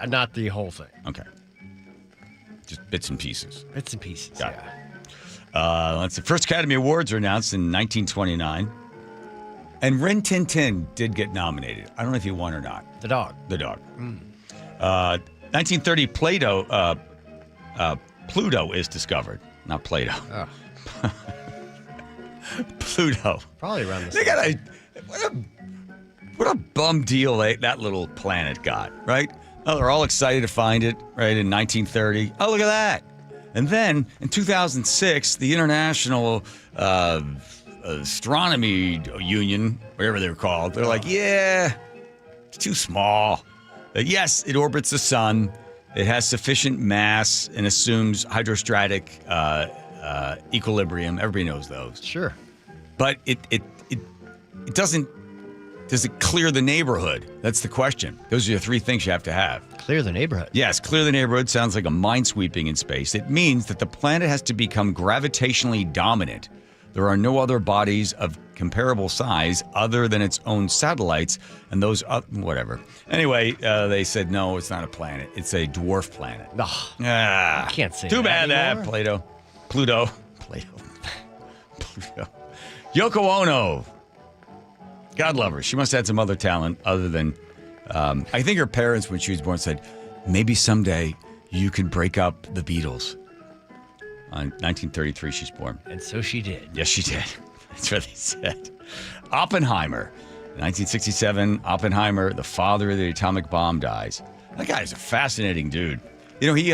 Not the whole thing. Okay. Just bits and pieces. Bits and pieces, Got That's the first Academy Awards were announced in 1929. And Rin Tin Tin did get nominated. I don't know if he won or not. The dog. 1930, Pluto is discovered. Not Plato. Oh. Pluto. Probably around the They got what a bum deal that little planet got, right? Oh, they're all excited to find it, right, in 1930. Oh, look at that. And then in 2006, the International Astronomy Union, whatever they're called, they're like, yeah, it's too small. Yes, it orbits the sun. It has sufficient mass and assumes hydrostatic equilibrium. Everybody knows those. Sure. But it doesn't. Does it clear the neighborhood? That's the question. Those are the three things you have to have. Clear the neighborhood. Yes, clear the neighborhood sounds like a minesweeping in space. It means that the planet has to become gravitationally dominant. There are no other bodies of comparable size other than its own satellites, and those whatever. Anyway, they said no, it's not a planet. It's a dwarf planet. I can't say too that bad anymore. Pluto. Yoko Ono. God love her. She must have had some other talent other than, I think her parents, when she was born, said, maybe someday you can break up the Beatles. On 1933, she's born. And so she did. Yes, she did. That's what they said. Oppenheimer. 1967, Oppenheimer, the father of the atomic bomb, dies. That guy is a fascinating dude. You know, he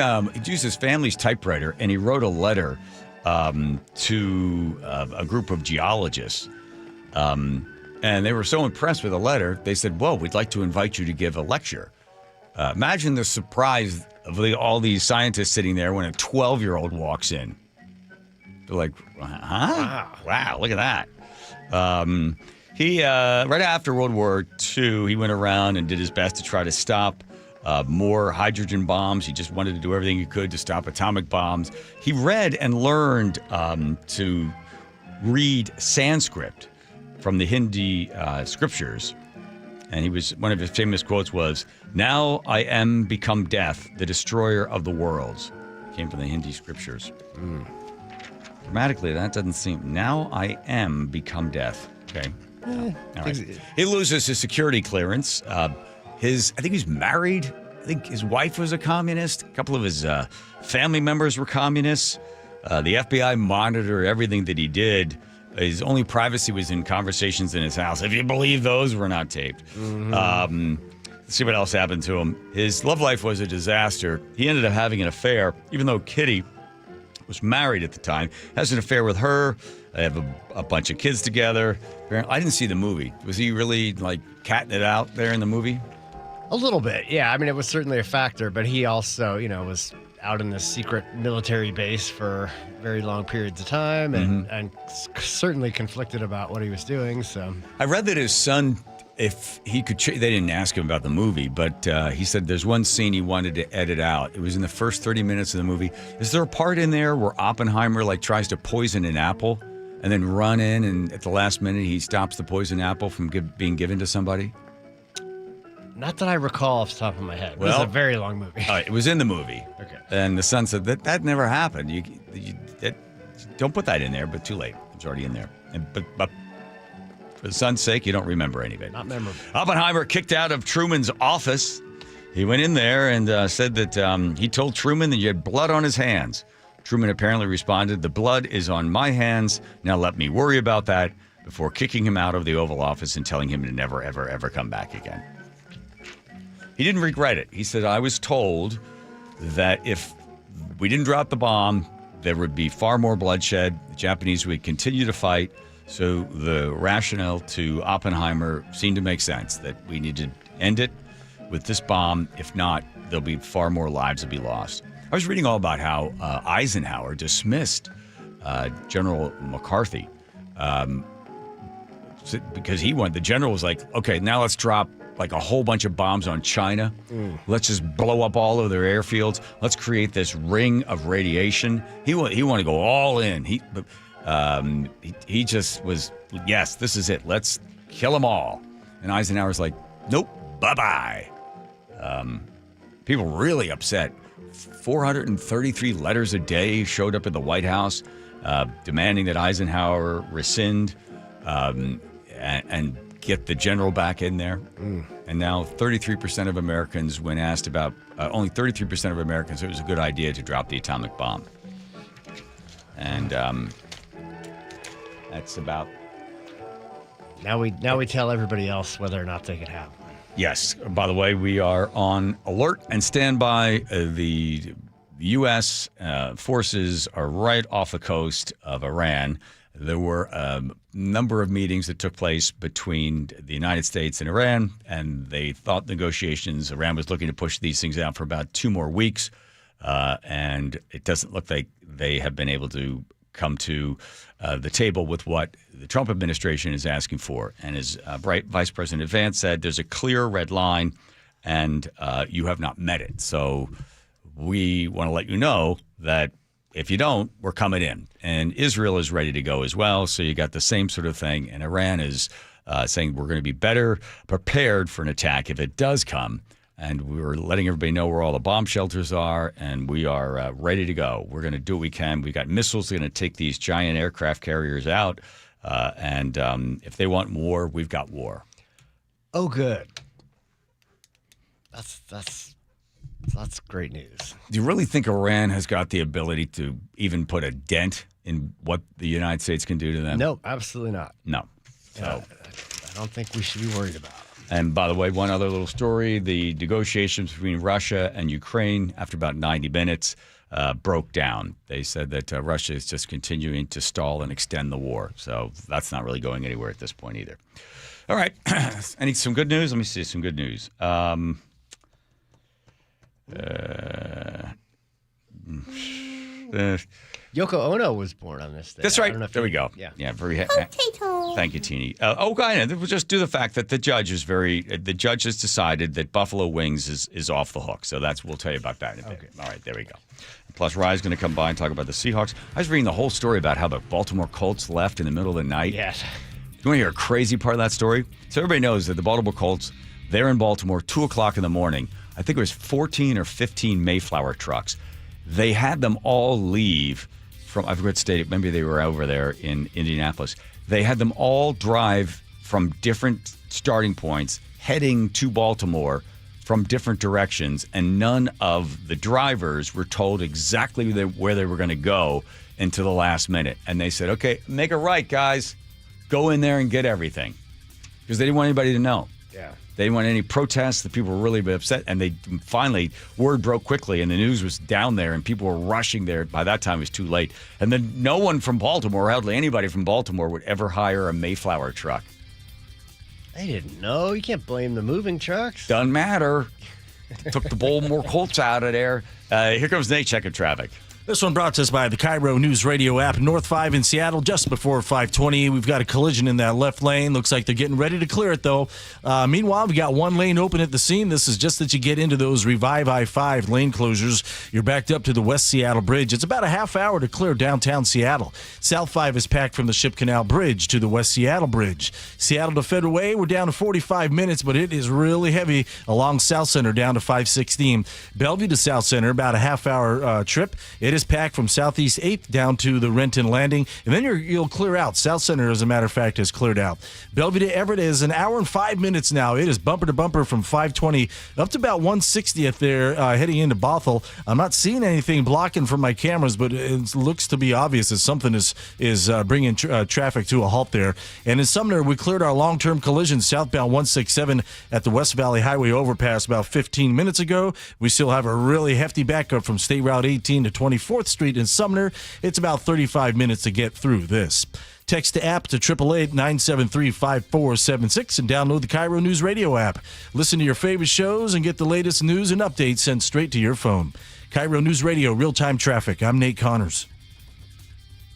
used his family's typewriter, and he wrote a letter to a group of geologists. And they were so impressed with the letter, they said, whoa, we'd like to invite you to give a lecture. Imagine the surprise of all these scientists sitting there when a 12-year-old walks in. They're like, huh? Wow, look at that. He right after World War II, he went around and did his best to try to stop more hydrogen bombs. He just wanted to do everything he could to stop atomic bombs. He read and learned to read Sanskrit from the Hindi scriptures. And one of his famous quotes was, "Now I am become death, the destroyer of the worlds." It came from the Hindi scriptures. Grammatically, that doesn't seem. Now I am become death. Okay. All right. He loses his security clearance. I think he's married. I think his wife was a communist. A couple of his family members were communists. The FBI monitored everything that he did. His only privacy was in conversations in his house. If you believe those were not taped. Let's see what else happened to him. His love life was a disaster. He ended up having an affair, even though Kitty was married at the time. Has an affair with her. They have a bunch of kids together. I didn't see the movie. Was he really like catting it out there in the movie? A little bit, yeah. I mean, it was certainly a factor, but he also, was out in this secret military base for very long periods of time and certainly conflicted about what he was doing. So I read that his son, if he could, they didn't ask him about the movie, but he said there's one scene he wanted to edit out. It was in the first 30 minutes of the movie. Is there a part in there where Oppenheimer tries to poison an apple and then run in, and at the last minute he stops the poison apple from being given to somebody? Not that I recall off the top of my head. It was a very long movie. It was in the movie. Okay. And the son said that never happened. You don't put that in there, but too late. It's already in there. But for the son's sake, you don't remember any of it. Not memorable. Oppenheimer kicked out of Truman's office. He went in there and said that he told Truman that he had blood on his hands. Truman apparently responded, "The blood is on my hands. Now let me worry about that," before kicking him out of the Oval Office and telling him to never, ever, ever come back again. He didn't regret it. He said, "I was told that if we didn't drop the bomb, there would be far more bloodshed. The Japanese would continue to fight. So the rationale to Oppenheimer seemed to make sense, that we need to end it with this bomb. If not, there'll be far more lives will be lost." I was reading all about how Eisenhower dismissed General McCarthy because the general was like, "Okay, now let's drop a whole bunch of bombs on China. Let's just blow up all of their airfields. Let's create this ring of radiation." He wanted to go all in. He just was, yes, this is it. Let's kill them all. And Eisenhower's like, nope, bye-bye. People were really upset. 433 letters a day showed up at the White House. demanding that Eisenhower rescind and get the general back in there. And now 33% of Americans, when asked about, only 33% of Americans, it was a good idea to drop the atomic bomb. And that's about... Now we tell everybody else whether or not they could have one. Yes. By the way, we are on alert and standby. The U.S. Forces are right off the coast of Iran. There were a number of meetings that took place between the United States and Iran, and they thought negotiations, Iran was looking to push these things out for about 2 more weeks, and it doesn't look like they have been able to come to the table with what the Trump administration is asking for. And as Vice President Vance said, there's a clear red line, and you have not met it. So we want to let you know that if you don't, we're coming in. And Israel is ready to go as well. So you got the same sort of thing. And Iran is saying we're going to be better prepared for an attack if it does come. And we're letting everybody know where all the bomb shelters are. And we are ready to go. We're going to do what we can. We've got missiles that are going to take these giant aircraft carriers out. And if they want war, we've got war. Oh, good. That's great news. Do you really think Iran has got the ability to even put a dent in what the United States can do to them? No, absolutely not. No. So I don't think we should be worried about it. And by the way, one other little story, the negotiations between Russia and Ukraine after about 90 minutes broke down. They said that Russia is just continuing to stall and extend the war. So that's not really going anywhere at this point either. All right. I need some good news. Let me see some good news. Yoko Ono was born on this day. That's right. There we go. Yeah. Very thank you, Teeny. We'll just do the fact that the judge has decided that Buffalo Wings is off the hook. So we'll tell you about that in a bit. Okay. All right, there we go. Plus, Rye's going to come by and talk about the Seahawks. I was reading the whole story about how the Baltimore Colts left in the middle of the night. Yes. You want to hear a crazy part of that story? So everybody knows that the Baltimore Colts, they're in Baltimore, 2 o'clock in the morning. I think it was 14 or 15 Mayflower trucks. They had them all leave from, I forget state, maybe they were over there in Indianapolis. They had them all drive from different starting points, heading to Baltimore from different directions, and none of the drivers were told exactly where they were going to go until the last minute. And they said, okay, make a right, guys. Go in there and get everything. Because they didn't want anybody to know. Yeah. They didn't want any protests. The people were really upset. And they finally, word broke quickly, and the news was down there, and people were rushing there. By that time, it was too late. And then no one from Baltimore, hardly anybody from Baltimore, would ever hire a Mayflower truck. They didn't know. You can't blame the moving trucks. Doesn't matter. Took the Baltimore Colts out of there. Here comes Nate checking traffic. This one brought to us by the KIRO Newsradio App. North 5 in Seattle, just before 520. We've got a collision in that left lane. Looks like they're getting ready to clear it, though. Meanwhile, we've got one lane open at the scene. This is just that you get into those Revive I-5 lane closures. You're backed up to the West Seattle Bridge. It's about a half hour to clear downtown Seattle. South 5 is packed from the Ship Canal Bridge to the West Seattle Bridge. Seattle to Federal Way, we're down to 45 minutes, but it is really heavy along South Center down to 516. Bellevue to South Center, about a half hour trip. It is packed from Southeast 8th down to the Renton Landing, and then you'll clear out. South Center, as a matter of fact, has cleared out. Bellevue to Everett is an hour and 5 minutes now. It is bumper to bumper from 520 up to about 160th there, heading into Bothell. I'm not seeing anything blocking from my cameras, but it looks to be obvious that something is bringing traffic to a halt there. And in Sumner, we cleared our long-term collision southbound 167 at the West Valley Highway overpass about 15 minutes ago. We still have a really hefty backup from State Route 18 to 24th Street in Sumner. It's about 35 minutes to get through this. Text the app to 888-973-5476 and download the KIRO News Radio app. Listen to your favorite shows and get the latest news and updates sent straight to your phone. KIRO News Radio, real-time traffic. I'm Nate Connors.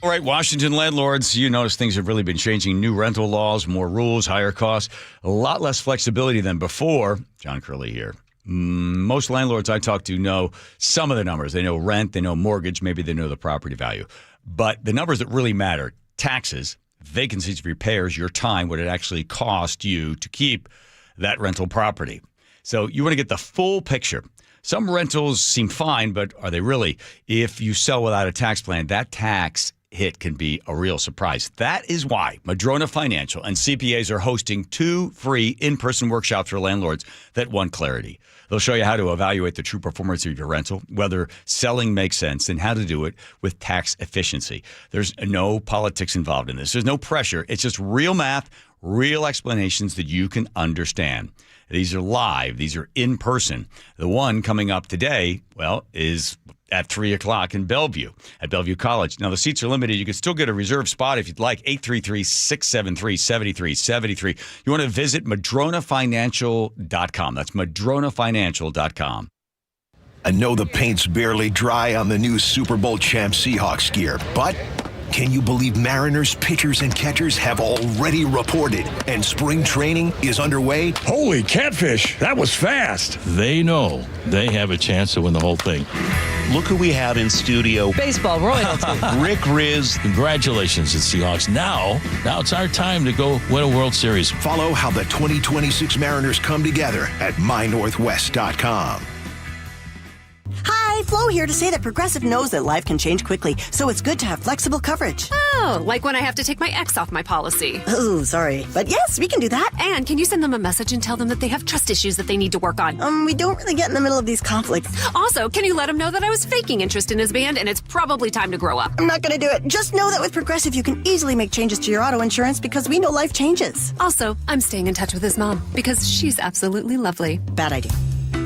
All right, Washington landlords, you notice things have really been changing. New rental laws, more rules, higher costs, a lot less flexibility than before. John Curley here. Most landlords I talk to know some of the numbers. They know rent, they know mortgage, maybe they know the property value. But the numbers that really matter, taxes, vacancies, repairs, your time, what it actually cost you to keep that rental property. So you want to get the full picture. Some rentals seem fine, but are they really? If you sell without a tax plan, that tax hit can be a real surprise. That is why Madrona Financial and CPAs are hosting 2 free in-person workshops for landlords that want clarity. They'll show you how to evaluate the true performance of your rental, whether selling makes sense, and how to do it with tax efficiency. There's no politics involved in this. There's no pressure. It's just real math, real explanations that you can understand. These are live. These are in person. The one coming up today, well, is at 3 o'clock in Bellevue, at Bellevue College. Now, the seats are limited. You can still get a reserved spot if you'd like. 833-673-7373. You want to visit madronafinancial.com. That's madronafinancial.com. I know the paint's barely dry on the new Super Bowl champ Seahawks gear, but can you believe Mariners pitchers and catchers have already reported and spring training is underway? Holy catfish, that was fast. They know they have a chance to win the whole thing. Look who we have in studio. Baseball royalty. Rick Riz. Congratulations, it's Seahawks. Now it's our time to go win a World Series. Follow how the 2026 Mariners come together at mynorthwest.com. Hi, Flo here to say that Progressive knows that life can change quickly, so it's good to have flexible coverage. Oh, like when I have to take my ex off my policy. Oh, sorry. But yes, we can do that. And can you send them a message and tell them that they have trust issues that they need to work on? We don't really get in the middle of these conflicts. Also, can you let him know that I was faking interest in his band and it's probably time to grow up? I'm not going to do it. Just know that with Progressive, you can easily make changes to your auto insurance because we know life changes. Also, I'm staying in touch with his mom because she's absolutely lovely. Bad idea.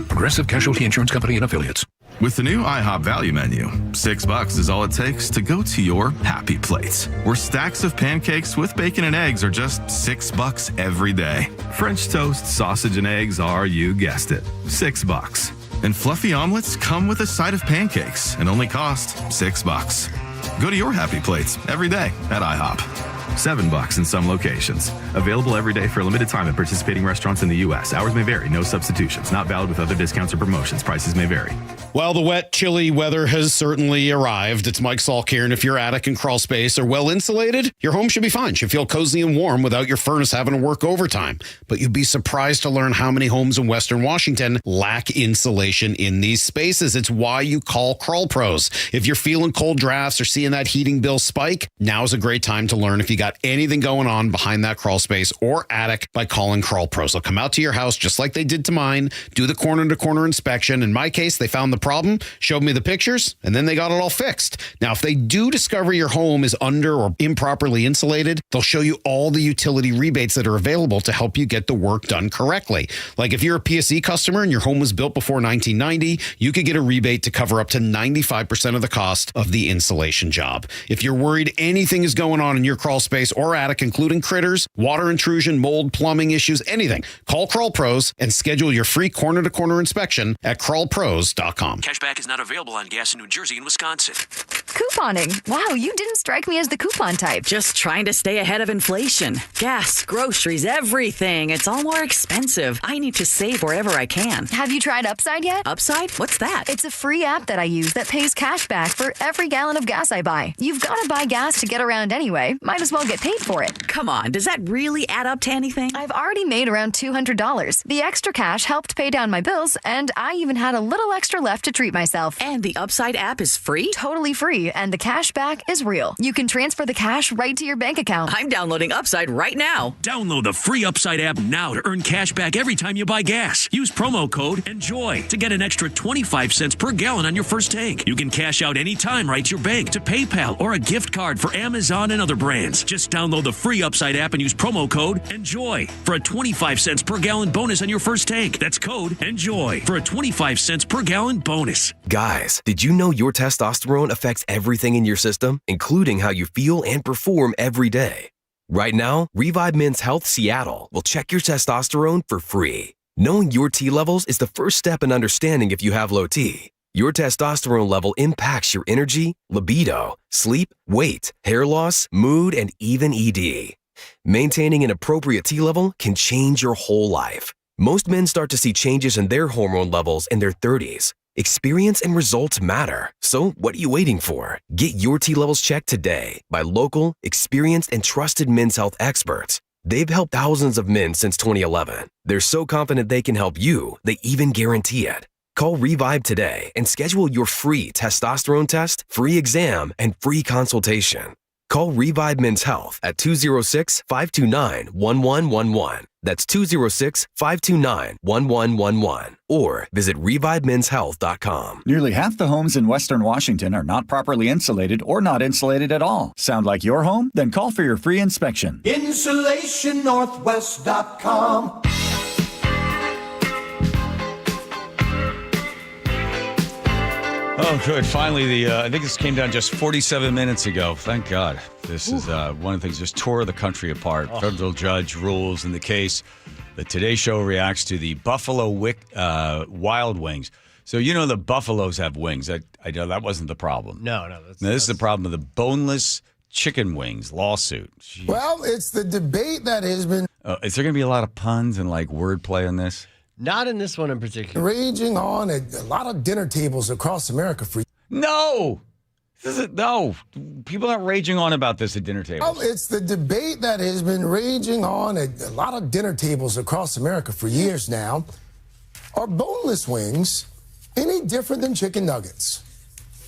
Progressive Casualty Insurance Company and Affiliates. With the new IHOP value menu, $6 is all it takes to go to your happy place, where stacks of pancakes with bacon and eggs are just $6 every day. French toast, sausage, and eggs are, you guessed it, $6. And fluffy omelets come with a side of pancakes and only cost $6. Go to your happy plates every day at IHOP. $7 in some locations. Available every day for a limited time at participating restaurants in the U.S. Hours may vary. No substitutions. Not valid with other discounts or promotions. Prices may vary. Well, the wet, chilly weather has certainly arrived. It's Mike Salk here, and if your attic and crawl space are well insulated, your home should be fine. Should feel cozy and warm without your furnace having to work overtime. But you'd be surprised to learn how many homes in Western Washington lack insulation in these spaces. It's why you call Crawl Pros. If you're feeling cold drafts or seeing that heating bill spike, now's a great time to learn if you got anything going on behind that crawl space or attic by calling Crawl Pros. They'll come out to your house just like they did to mine, do the corner-to-corner inspection. In my case, they found the problem, showed me the pictures, and then they got it all fixed. Now, if they do discover your home is under or improperly insulated, they'll show you all the utility rebates that are available to help you get the work done correctly. Like if you're a PSE customer and your home was built before 1990, you could get a rebate to cover up to 95% of the cost of the insulation job. If you're worried anything is going on in your crawl space or attic, including critters, water intrusion, mold, plumbing issues, anything, call Crawl Pros and schedule your free corner-to-corner inspection at crawlpros.com. Cashback is not available on gas in New Jersey and Wisconsin. Couponing. Wow, you didn't strike me as the coupon type. Just trying to stay ahead of inflation. Gas, groceries, everything. It's all more expensive. I need to save wherever I can. Have you tried Upside yet? Upside? What's that? It's a free app that I use that pays cash back for every gallon of gas I buy. You've got to buy gas to get around anyway. Might as well get paid for it. Come on, does that really add up to anything? I've already made around $200. The extra cash helped pay down my bills, and I even had a little extra left to treat myself. And the Upside app is free? Totally free, and the cash back is real. You can transfer the cash right to your bank account. I'm downloading Upside right now. Download the free Upside app now to earn cash back every time you buy gas. Use promo code ENJOY to get an extra 25 cents per gallon on your first tank. You can cash out anytime right to your bank, to PayPal, or a gift card for Amazon and other brands. Just download the free Upside app and use promo code ENJOY for a 25 cents per gallon bonus on your first tank. That's code ENJOY for a 25 cents per gallon bonus. Guys, did you know your testosterone affects everything in your system, including how you feel and perform every day? Right now, Revive Men's Health Seattle will check your testosterone for free. Knowing your T levels is the first step in understanding if you have low T. Your testosterone level impacts your energy, libido, sleep, weight, hair loss, mood, and even ED. Maintaining an appropriate T level can change your whole life. Most men start to see changes in their hormone levels in their 30s. Experience and results matter. So what are you waiting for? Get your T levels checked today by local, experienced, and trusted men's health experts. They've helped thousands of men since 2011. They're so confident they can help you, they even guarantee it. Call Revive today and schedule your free testosterone test, free exam, and free consultation. Call Revive Men's Health at 206-529-1111. That's 206-529-1111. Or visit revivemenshealth.com. Nearly half the homes in Western Washington are not properly insulated or not insulated at all. Sound like your home? Then call for your free inspection. InsulationNorthwest.com. Oh, good. Finally, I think this came down just 47 minutes ago. Thank God. This is one of the things just tore the country apart. Federal judge rules in the case. The Today Show reacts to the Buffalo Wild Wings. So, the buffaloes have wings. I know that wasn't the problem. No. This is the problem of the boneless chicken wings lawsuit. Jeez. Well, it's the debate that has been... Is there going to be a lot of puns and wordplay on this? Not in this one in particular. Raging on at a lot of dinner tables across America for... No! No. People aren't raging on about this at dinner tables. Well, it's the debate that has been raging on at a lot of dinner tables across America for years now. Are boneless wings any different than chicken nuggets?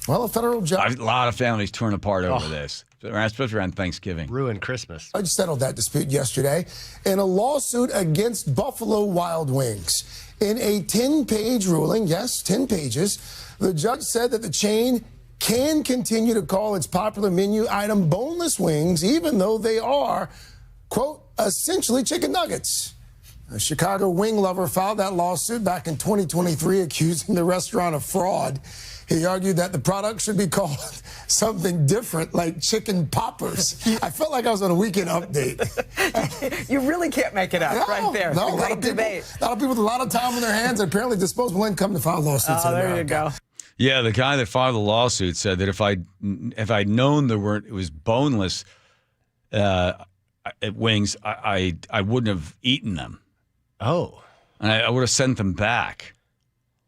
Well, a federal judge... A lot of families torn apart over this. Especially around Thanksgiving. Ruined Christmas. I just settled that dispute yesterday in a lawsuit against Buffalo Wild Wings. In a 10-page ruling, yes, 10 pages, the judge said that the chain can continue to call its popular menu item boneless wings, even though they are, quote, essentially chicken nuggets. A Chicago wing lover filed that lawsuit back in 2023, accusing the restaurant of fraud. He argued that the product should be called something different, like chicken poppers. I felt like I was on a Weekend Update. You really can't make it up right there. No, a lot of people with a lot of time on their hands, and apparently disposable income to file lawsuits in America. There you go. Yeah, the guy that filed the lawsuit said that if I'd known it was boneless wings, I wouldn't have eaten them. Oh. And I would have sent them back.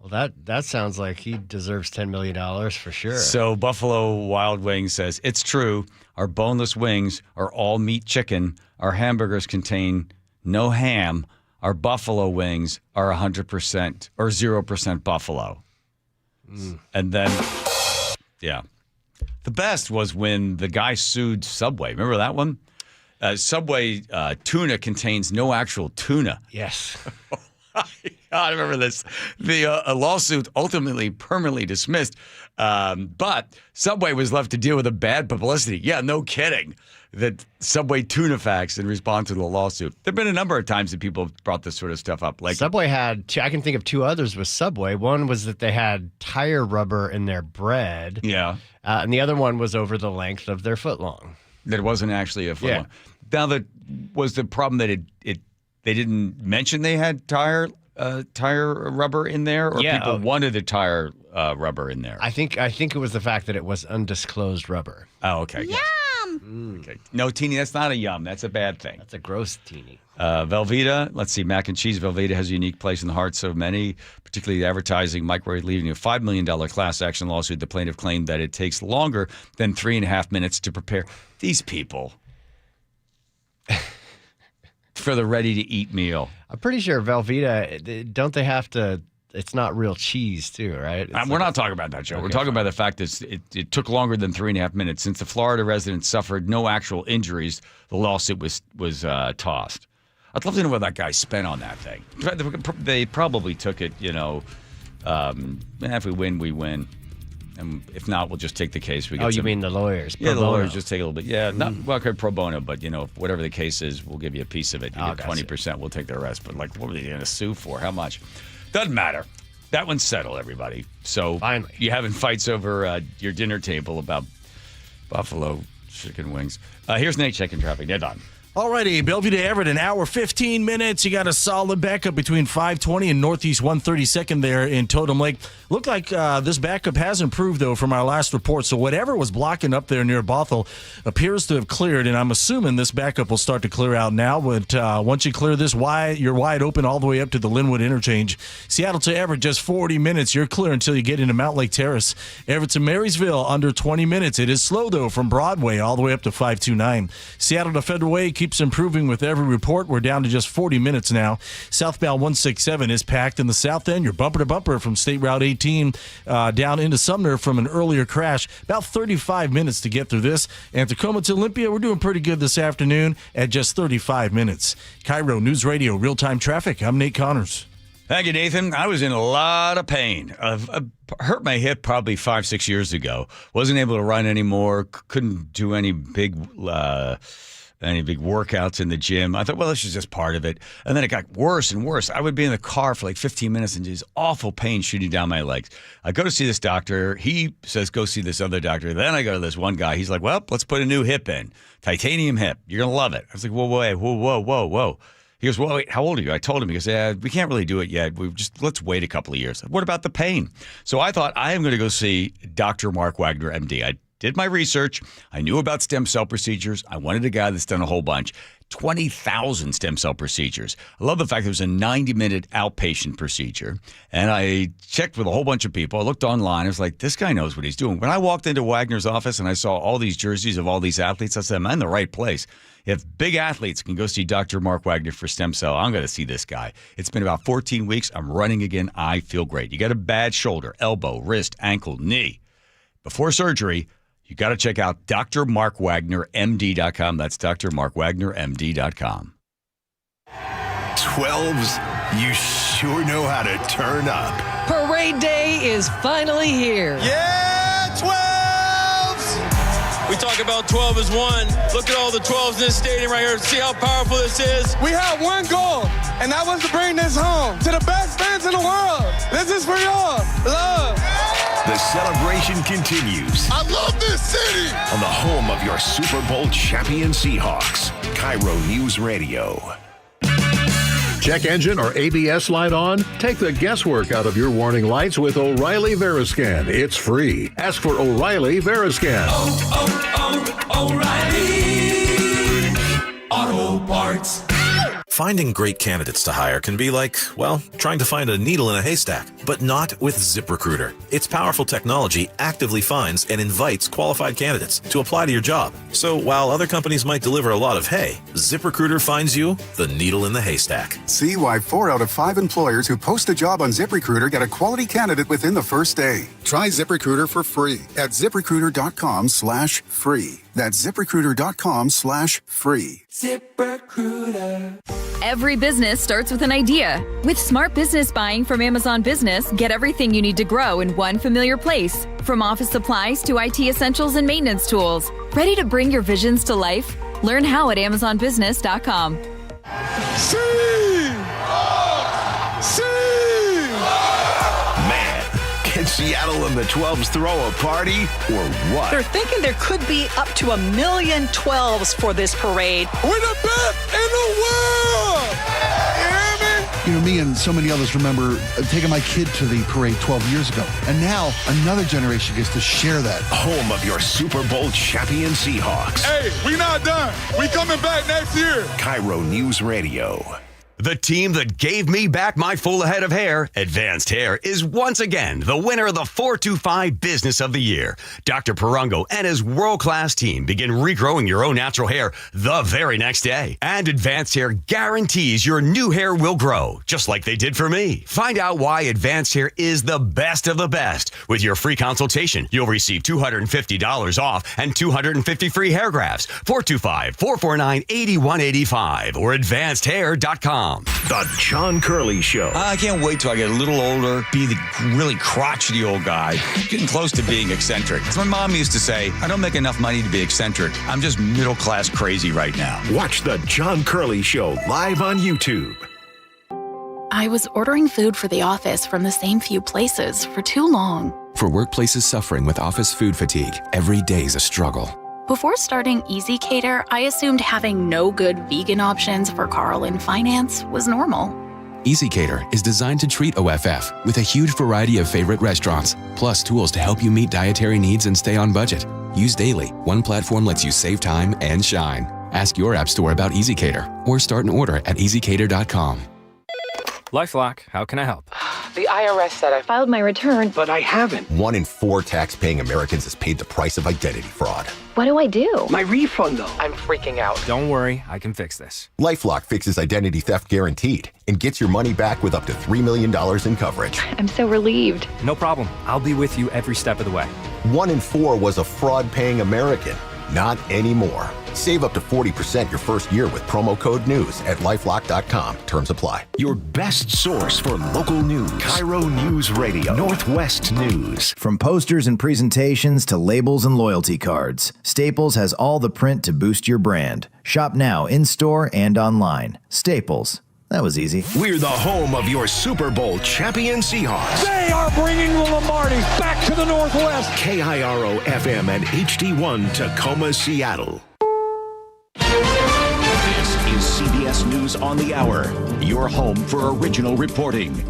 Well, that sounds like he deserves $10 million for sure. So Buffalo Wild Wings says, it's true. Our boneless wings are all meat chicken. Our hamburgers contain no ham. Our buffalo wings are 100% or 0% buffalo. And then, yeah. The best was when the guy sued Subway. Remember that one? Subway tuna contains no actual tuna. Yes. I remember this. The lawsuit ultimately permanently dismissed, but Subway was left to deal with the bad publicity. Yeah, no kidding. That Subway tuna facts in response to the lawsuit. There have been a number of times that people have brought this sort of stuff up. Like Subway had, I can think of two others with Subway. One was that they had tire rubber in their bread. Yeah. And the other one was over the length of their footlong. That it wasn't actually a footlong. Now, that was the problem that they didn't mention they had tire rubber in there, or people wanted the tire rubber in there. I think it was the fact that it was undisclosed rubber. Oh, okay. Yum. Okay. No, teeny, that's not a yum. That's a bad thing. That's a gross teeny. Velveeta, let's see, mac and cheese. Velveeta has a unique place in the hearts of many, particularly the advertising. microwave leading a $5 million class action lawsuit. The plaintiff claimed that it takes longer than 3.5 minutes to prepare. These people. For the ready-to-eat meal. I'm pretty sure Velveeta, don't they have to, it's not real cheese too, right? We're not talking about that, Joe. Okay, we're talking about the fact that it took longer than 3.5 minutes. Since the Florida resident suffered no actual injuries, the lawsuit was tossed. I'd love to know what that guy spent on that thing. They probably took it, if we win, we win. And if not, we'll just take the case. You mean the lawyers? Yeah, the lawyers just take a little bit. Yeah, not pro bono, but whatever the case is, we'll give you a piece of it. You get 20%. We'll take the rest. But what are they going to sue for? How much? Doesn't matter. That one's settled, everybody. So finally, you having fights over your dinner table about buffalo chicken wings. Here's Nate checking traffic. They're done. Alrighty, Bellevue to Everett, an hour, 15 minutes. You got a solid backup between 520 and Northeast 132nd there in Totem Lake. Looked like this backup has improved, though, from our last report. So whatever was blocking up there near Bothell appears to have cleared, and I'm assuming this backup will start to clear out now. But once you clear this, you're wide open all the way up to the Linwood interchange. Seattle to Everett, just 40 minutes. You're clear until you get into Mount Lake Terrace. Everett to Marysville, under 20 minutes. It is slow, though, from Broadway all the way up to 529. Seattle to Federal Way, keeps improving with every report. We're down to just 40 minutes now. Southbound 167 is packed in the south end. You're bumper to bumper from State Route 18 down into Sumner from an earlier crash. About 35 minutes to get through this. And Tacoma to Olympia, we're doing pretty good this afternoon at just 35 minutes. KIRO News Radio, real-time traffic. I'm Nate Connors. Thank you, Nathan. I was in a lot of pain. I hurt my hip probably 5-6 years ago. Wasn't able to run anymore. Couldn't do any big workouts in the gym. I thought, well, this is just part of it. And then it got worse and worse. I would be in the car for like 15 minutes and just awful pain shooting down my legs. I go to see this doctor. He says, go see this other doctor. Then I go to this one guy. He's like, well, let's put a new hip in. Titanium hip. You're going to love it. I was like, whoa. He goes, well, wait, how old are you? I told him. He goes, yeah, we can't really do it yet. Let's wait a couple of years. What about the pain? So I thought, I am going to go see Dr. Mark Wagner, MD. I did my research. I knew about stem cell procedures. I wanted a guy that's done a whole bunch. 20,000 stem cell procedures. I love the fact it was a 90-minute outpatient procedure. And I checked with a whole bunch of people. I looked online. I was like, this guy knows what he's doing. When I walked into Wagner's office and I saw all these jerseys of all these athletes, I said, I'm in the right place. If big athletes can go see Dr. Mark Wagner for stem cell, I'm going to see this guy. It's been about 14 weeks. I'm running again. I feel great. You got a bad shoulder, elbow, wrist, ankle, knee. Before surgery, you got to check out drmarkwagnermd.com. That's drmarkwagnermd.com. 12s, you sure know how to turn up. Parade day is finally here. Yeah, 12s! We talk about 12 as one. Look at all the 12s in this stadium right here. See how powerful this is? We have one goal, and that was to bring this home to the best fans in the world. This is for y'all. Love. The celebration continues. I love this city. On the home of your Super Bowl champion Seahawks, KIRO News Radio. Check engine or ABS light on? Take the guesswork out of your warning lights with O'Reilly Veriscan. It's free. Ask for O'Reilly Veriscan. O'Reilly Auto Parts. Finding great candidates to hire can be like, well, trying to find a needle in a haystack, but not with ZipRecruiter. Its powerful technology actively finds and invites qualified candidates to apply to your job. So while other companies might deliver a lot of hay, ZipRecruiter finds you the needle in the haystack. See why 4 out of 5 employers who post a job on ZipRecruiter get a quality candidate within the first day. Try ZipRecruiter for free at ZipRecruiter.com/free. That's ZipRecruiter.com/free. ZipRecruiter. Every business starts with an idea. With smart business buying from Amazon Business, get everything you need to grow in one familiar place. From office supplies to IT essentials and maintenance tools. Ready to bring your visions to life? Learn how at AmazonBusiness.com. Can Seattle and the 12s throw a party or what? They're thinking there could be up to 1 million 12s for this parade. We're the best in the world! You hear me? You know, me and so many others remember taking my kid to the parade 12 years ago. And now another generation gets to share that. Home of your Super Bowl champion Seahawks. Hey, we not done. We coming back next year. KIRO News Radio. The team that gave me back my full head of hair, Advanced Hair, is once again the winner of the 425 Business of the Year. Dr. Parango and his world-class team begin regrowing your own natural hair the very next day. And Advanced Hair guarantees your new hair will grow, just like they did for me. Find out why Advanced Hair is the best of the best. With your free consultation, you'll receive $250 off and 250 free hair grafts. 425-449-8185 or advancedhair.com. The John Curley Show. I can't wait till I get a little older, be the really crotchety old guy, getting close to being eccentric. As my mom used to say, I don't make enough money to be eccentric. I'm just middle-class crazy right now. Watch The John Curley Show live on YouTube. I was ordering food for the office from the same few places for too long. For workplaces suffering with office food fatigue, every day's a struggle. Before starting Easy Cater, I assumed having no good vegan options for Carl in finance was normal. Easy Cater is designed to treat OFF with a huge variety of favorite restaurants, plus tools to help you meet dietary needs and stay on budget. Used daily, one platform lets you save time and shine. Ask your app store about Easy Cater or start an order at easycater.com. LifeLock, how can I help? The IRS said I filed my return, but I haven't. 1 in 4 tax-paying Americans has paid the price of identity fraud. What do I do? My refund, though. I'm freaking out. Don't worry, I can fix this. LifeLock fixes identity theft guaranteed and gets your money back with up to $3 million in coverage. I'm so relieved. No problem. I'll be with you every step of the way. 1 in 4 was a fraud-paying American. Not anymore. Save up to 40% your first year with promo code NEWS at LifeLock.com. Terms apply. Your best source for local news. KIRO Newsradio. Northwest News. From posters and presentations to labels and loyalty cards, Staples has all the print to boost your brand. Shop now in-store and online. Staples. That was easy. We're the home of your Super Bowl champion Seahawks. They are bringing the Lombardi back to the Northwest. KIRO FM and HD1 Tacoma, Seattle. This is CBS News on the Hour, your home for original reporting.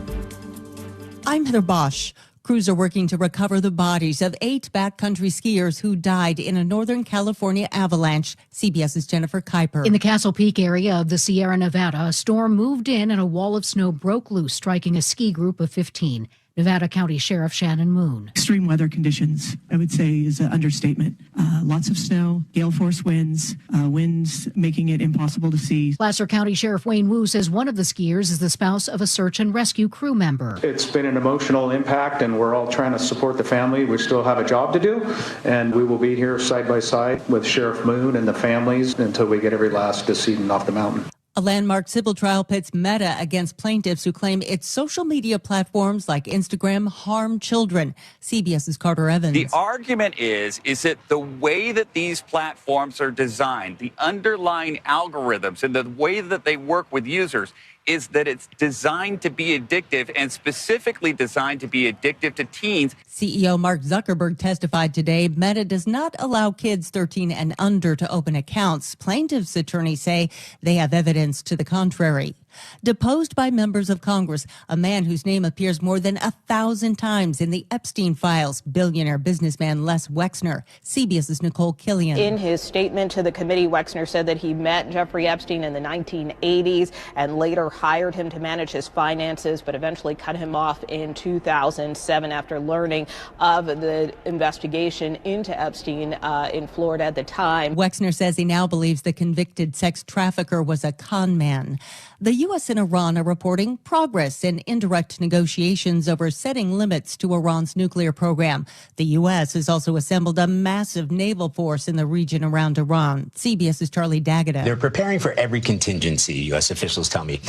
I'm Heather Bosch. Crews are working to recover the bodies of 8 backcountry skiers who died in a Northern California avalanche. CBS's Jennifer Kuiper. In the Castle Peak area of the Sierra Nevada, a storm moved in and a wall of snow broke loose, striking a ski group of 15. Nevada County Sheriff Shannon Moon. Extreme weather conditions, I would say, is an understatement. Lots of snow, gale force winds, winds making it impossible to see. Placer County Sheriff Wayne Wu says one of the skiers is the spouse of a search and rescue crew member. It's been an emotional impact, and we're all trying to support the family. We still have a job to do, and we will be here side by side with Sheriff Moon and the families until we get every last decedent off the mountain. A landmark civil trial pits Meta against plaintiffs who claim its social media platforms like Instagram harm children. CBS's Carter Evans. The argument is that the way that these platforms are designed, the underlying algorithms and the way that they work with users, is that it's designed to be addictive and specifically designed to be addictive to teens. CEO Mark Zuckerberg testified today Meta does not allow kids 13 and under to open accounts. Plaintiffs' attorneys say they have evidence to the contrary. Deposed by members of Congress, a man whose name appears more than 1,000 times in the Epstein files, billionaire businessman Les Wexner. CBS's Nicole Killian. In his statement to the committee, Wexner said that he met Jeffrey Epstein in the 1980s and later hired him to manage his finances, but eventually cut him off in 2007 after learning of the investigation into Epstein in Florida at the time. Wexner says he now believes the convicted sex trafficker was a con man. The U.S. and Iran are reporting progress in indirect negotiations over setting limits to Iran's nuclear program. The U.S. has also assembled a massive naval force in the region around Iran. CBS's Charlie D'Agata. They're preparing for every contingency, U.S. officials tell me.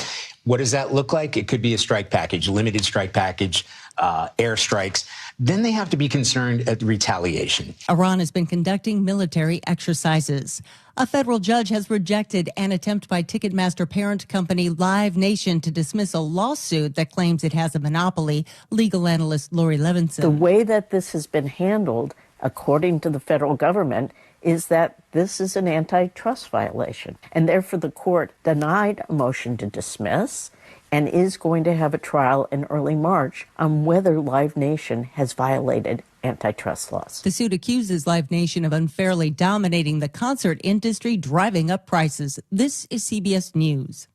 What does that look like? It could be a strike package, limited strike package, airstrikes. Then they have to be concerned at retaliation. Iran has been conducting military exercises. A federal judge has rejected an attempt by Ticketmaster parent company Live Nation to dismiss a lawsuit that claims it has a monopoly. Legal analyst Lori Levinson. The way that this has been handled, according to the federal government, is that this is an antitrust violation. And therefore, the court denied a motion to dismiss and is going to have a trial in early March on whether Live Nation has violated antitrust laws. The suit accuses Live Nation of unfairly dominating the concert industry, driving up prices. This is CBS News.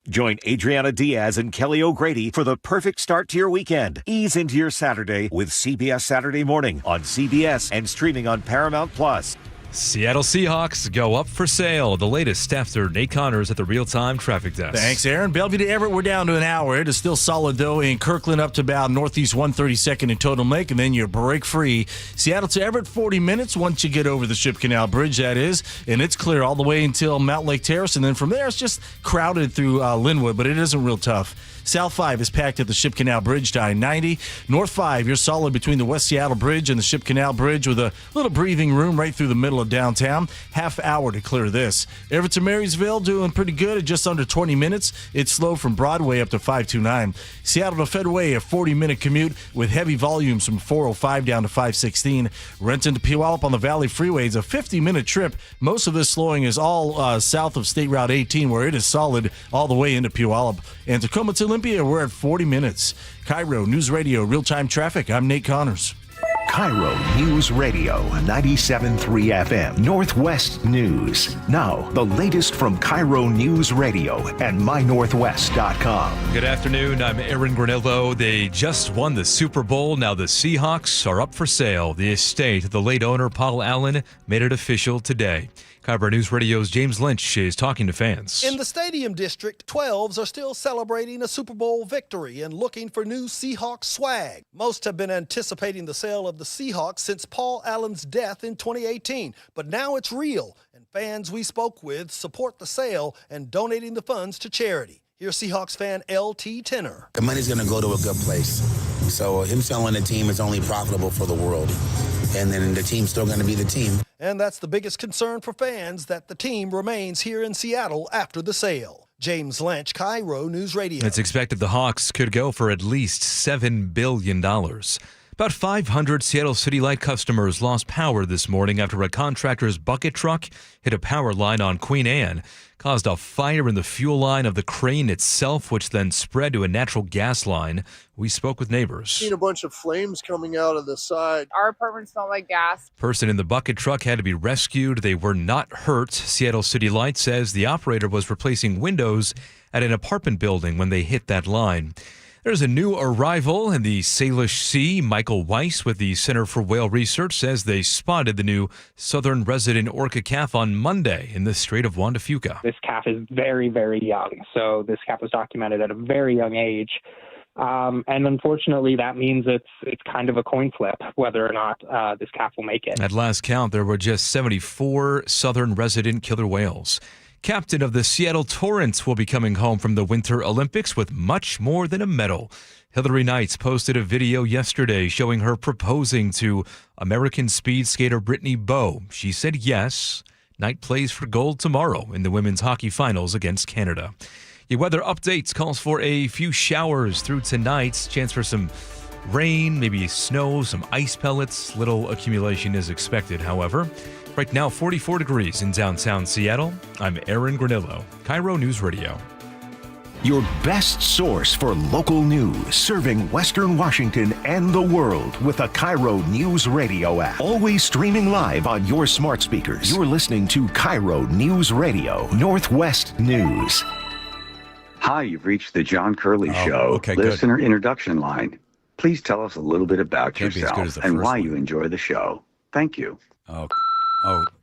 Join Adriana Diaz and Kelly O'Grady for the perfect start to your weekend. Ease into your Saturday with CBS Saturday Morning on CBS and streaming on Paramount Plus. Seattle Seahawks go up for sale. The latest after Nate Connors at the real-time traffic desk. Thanks, Aaron. Bellevue to Everett, we're down to an hour. It is still solid, though, in Kirkland up to about Northeast 132nd and Totem Lake, and then you're break-free. Seattle to Everett, 40 minutes once you get over the Ship Canal Bridge, that is, and it's clear all the way until Mount Lake Terrace, and then from there it's just crowded through Linwood, but it isn't real tough. South 5 is packed at the Ship Canal Bridge to I-90. North 5, you're solid between the West Seattle Bridge and the Ship Canal Bridge with a little breathing room right through the middle of downtown. Half hour to clear this. Everett to Marysville doing pretty good at just under 20 minutes. It's slow from Broadway up to 529. Seattle to Fedway, a 40-minute commute with heavy volumes from 405 down to 516. Renton to Puyallup on the Valley Freeway is a 50-minute trip. Most of this slowing is all south of State Route 18, where it is solid all the way into Puyallup. And Tacoma to Olympia, we're at 40 minutes. KIRO Newsradio real-time traffic. I'm Nate Connors. KIRO News Radio 97.3 FM Northwest News. Now, the latest from KIRO News Radio and mynorthwest.com. Good afternoon. I'm Aaron Granillo. They just won the Super Bowl. Now the Seahawks are up for sale. The estate of the late owner, Paul Allen, made it official today. KIRO News Radio's James Lynch is talking to fans. In the Stadium District, 12s are still celebrating a Super Bowl victory and looking for new Seahawks swag. Most have been anticipating the sale of the Seahawks since Paul Allen's death in 2018, but now it's real, and fans we spoke with support the sale and donating the funds to charity. Here's Seahawks fan L.T. Tenner. The money's going to go to a good place, so him selling the team is only profitable for the world, and then the team's still going to be the team. And that's the biggest concern for fans, that the team remains here in Seattle after the sale. James Lynch, KIRO News Radio. It's expected the Hawks could go for at least $7 billion. About 500 Seattle City Light customers lost power this morning after a contractor's bucket truck hit a power line on Queen Anne, caused a fire in the fuel line of the crane itself, which then spread to a natural gas line. We spoke with neighbors. Seen a bunch of flames coming out of the side. Our apartment smelled like gas. Person in the bucket truck had to be rescued. They were not hurt. Seattle City Light says the operator was replacing windows at an apartment building when they hit that line. There's a new arrival in the Salish Sea. Michael Weiss with the Center for Whale Research says they spotted the new southern resident orca calf on Monday in the Strait of Juan de Fuca. This calf is very, very young. So this calf was documented at a very young age. And unfortunately, that means it's kind of a coin flip whether or not this calf will make it. At last count, there were just 74 southern resident killer whales. Captain of the Seattle Torrents will be coming home from the Winter Olympics with much more than a medal. Hillary Knights posted a video yesterday showing her proposing to American speed skater Brittany Bowe. She said yes. Knight plays for gold tomorrow in the women's hockey finals against Canada. Your weather updates calls for a few showers through tonight. Chance for some rain, maybe snow, some ice pellets. Little accumulation is expected, however. Right now, 44 degrees in downtown Seattle. I'm Aaron Granillo, KIRO News Radio. Your best source for local news, serving Western Washington and the world with a KIRO News Radio app. Always streaming live on your smart speakers. You're listening to KIRO News Radio, Northwest News. Hi, you've reached the John Curley Show. Okay, listener good. introduction line. Please tell us a little bit about Can't be as good as yourself the and first why one. you enjoy the show. Thank you. Oh,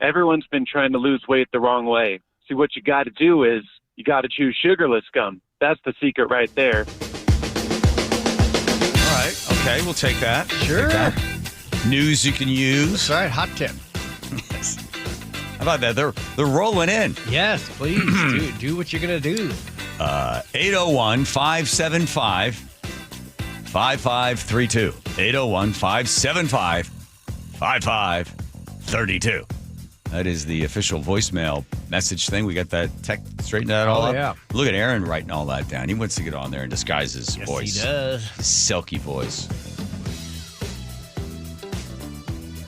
Everyone's been trying to lose weight the wrong way. See, what you got to do is you got to choose sugarless gum. That's the secret right there. all right. Okay, we'll take that. Sure. Take that. News you can use. That's right. Hot tip. Yes. How about that? They're rolling in. Yes, please do what you're gonna do. 801-575-5532. 801-575-5532. That is the official voicemail message thing. We got that tech straightened that all up. Yeah. Look at Aaron writing all that down. He wants to get on there and disguise his voice. He does. His silky voice.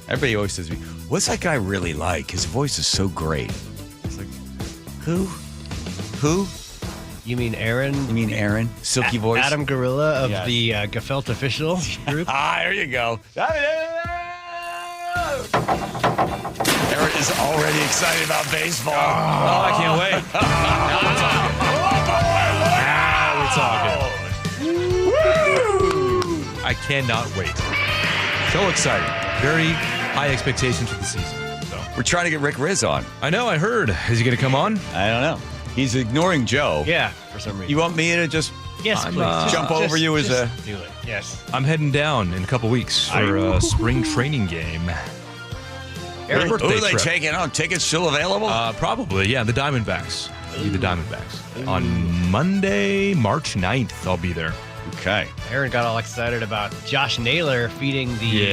Everybody always says to me, what's that guy really like? His voice is so great. It's like, who? You mean Aaron? You mean Aaron? Silky voice? Adam Gorilla of Yes. the Gefelt Official group. There you go. Aaron is already excited about baseball. Oh, I can't wait. Now we're talking. I cannot wait. So excited. Very high expectations for the season. So We're trying to get Rick Riz on. I know, I heard. Is he going to come on? I don't know. He's ignoring Joe. Yeah, for some reason. You want me to just Yes, please. jump over you as a... Do it. Yes. I'm heading down in a couple weeks for a spring training game. Who are they taking on? Tickets still available? Probably, yeah. The Diamondbacks. Be the Diamondbacks. On Monday, March 9th, I'll be there. Okay. Aaron got all excited about Josh Naylor feeding the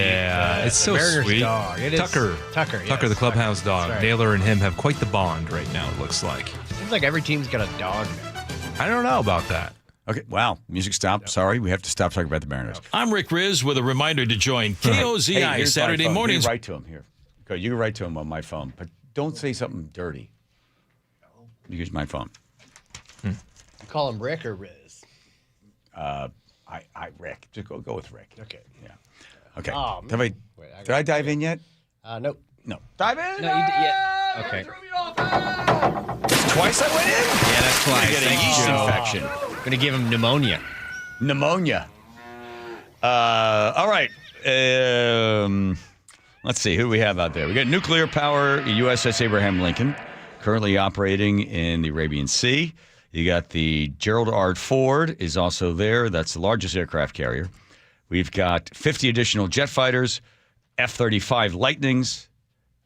it's so Mariners sweet. dog. It is Tucker, yes, the clubhouse dog. That's right. Naylor and him have quite the bond right now, it looks like. Seems like every team's got a dog now. I don't know about that. Okay. Wow. Music stop. Sorry. We have to stop talking about the Mariners. I'm Rick Riz with a reminder to join KOZI Hey, here's my Saturday phone. mornings. You write to him here. Okay, you can write to him on my phone, but don't say something dirty. Use my phone. You call him Rick or Riz? Rick. Just go with Rick. Okay. Yeah. Okay. Oh, Did I dive in yet? Nope. No. Dive in? No, you did. Yeah. Okay. Twice I went in? Yeah, that's twice. Get a yeast infection. I'm going to give him pneumonia. Pneumonia. All right. Let's see. Who do we have out there? We got nuclear power USS Abraham Lincoln, currently operating in the Arabian Sea. You got the Gerald R. Ford is also there. That's the largest aircraft carrier. We've got 50 additional jet fighters, F-35 Lightnings,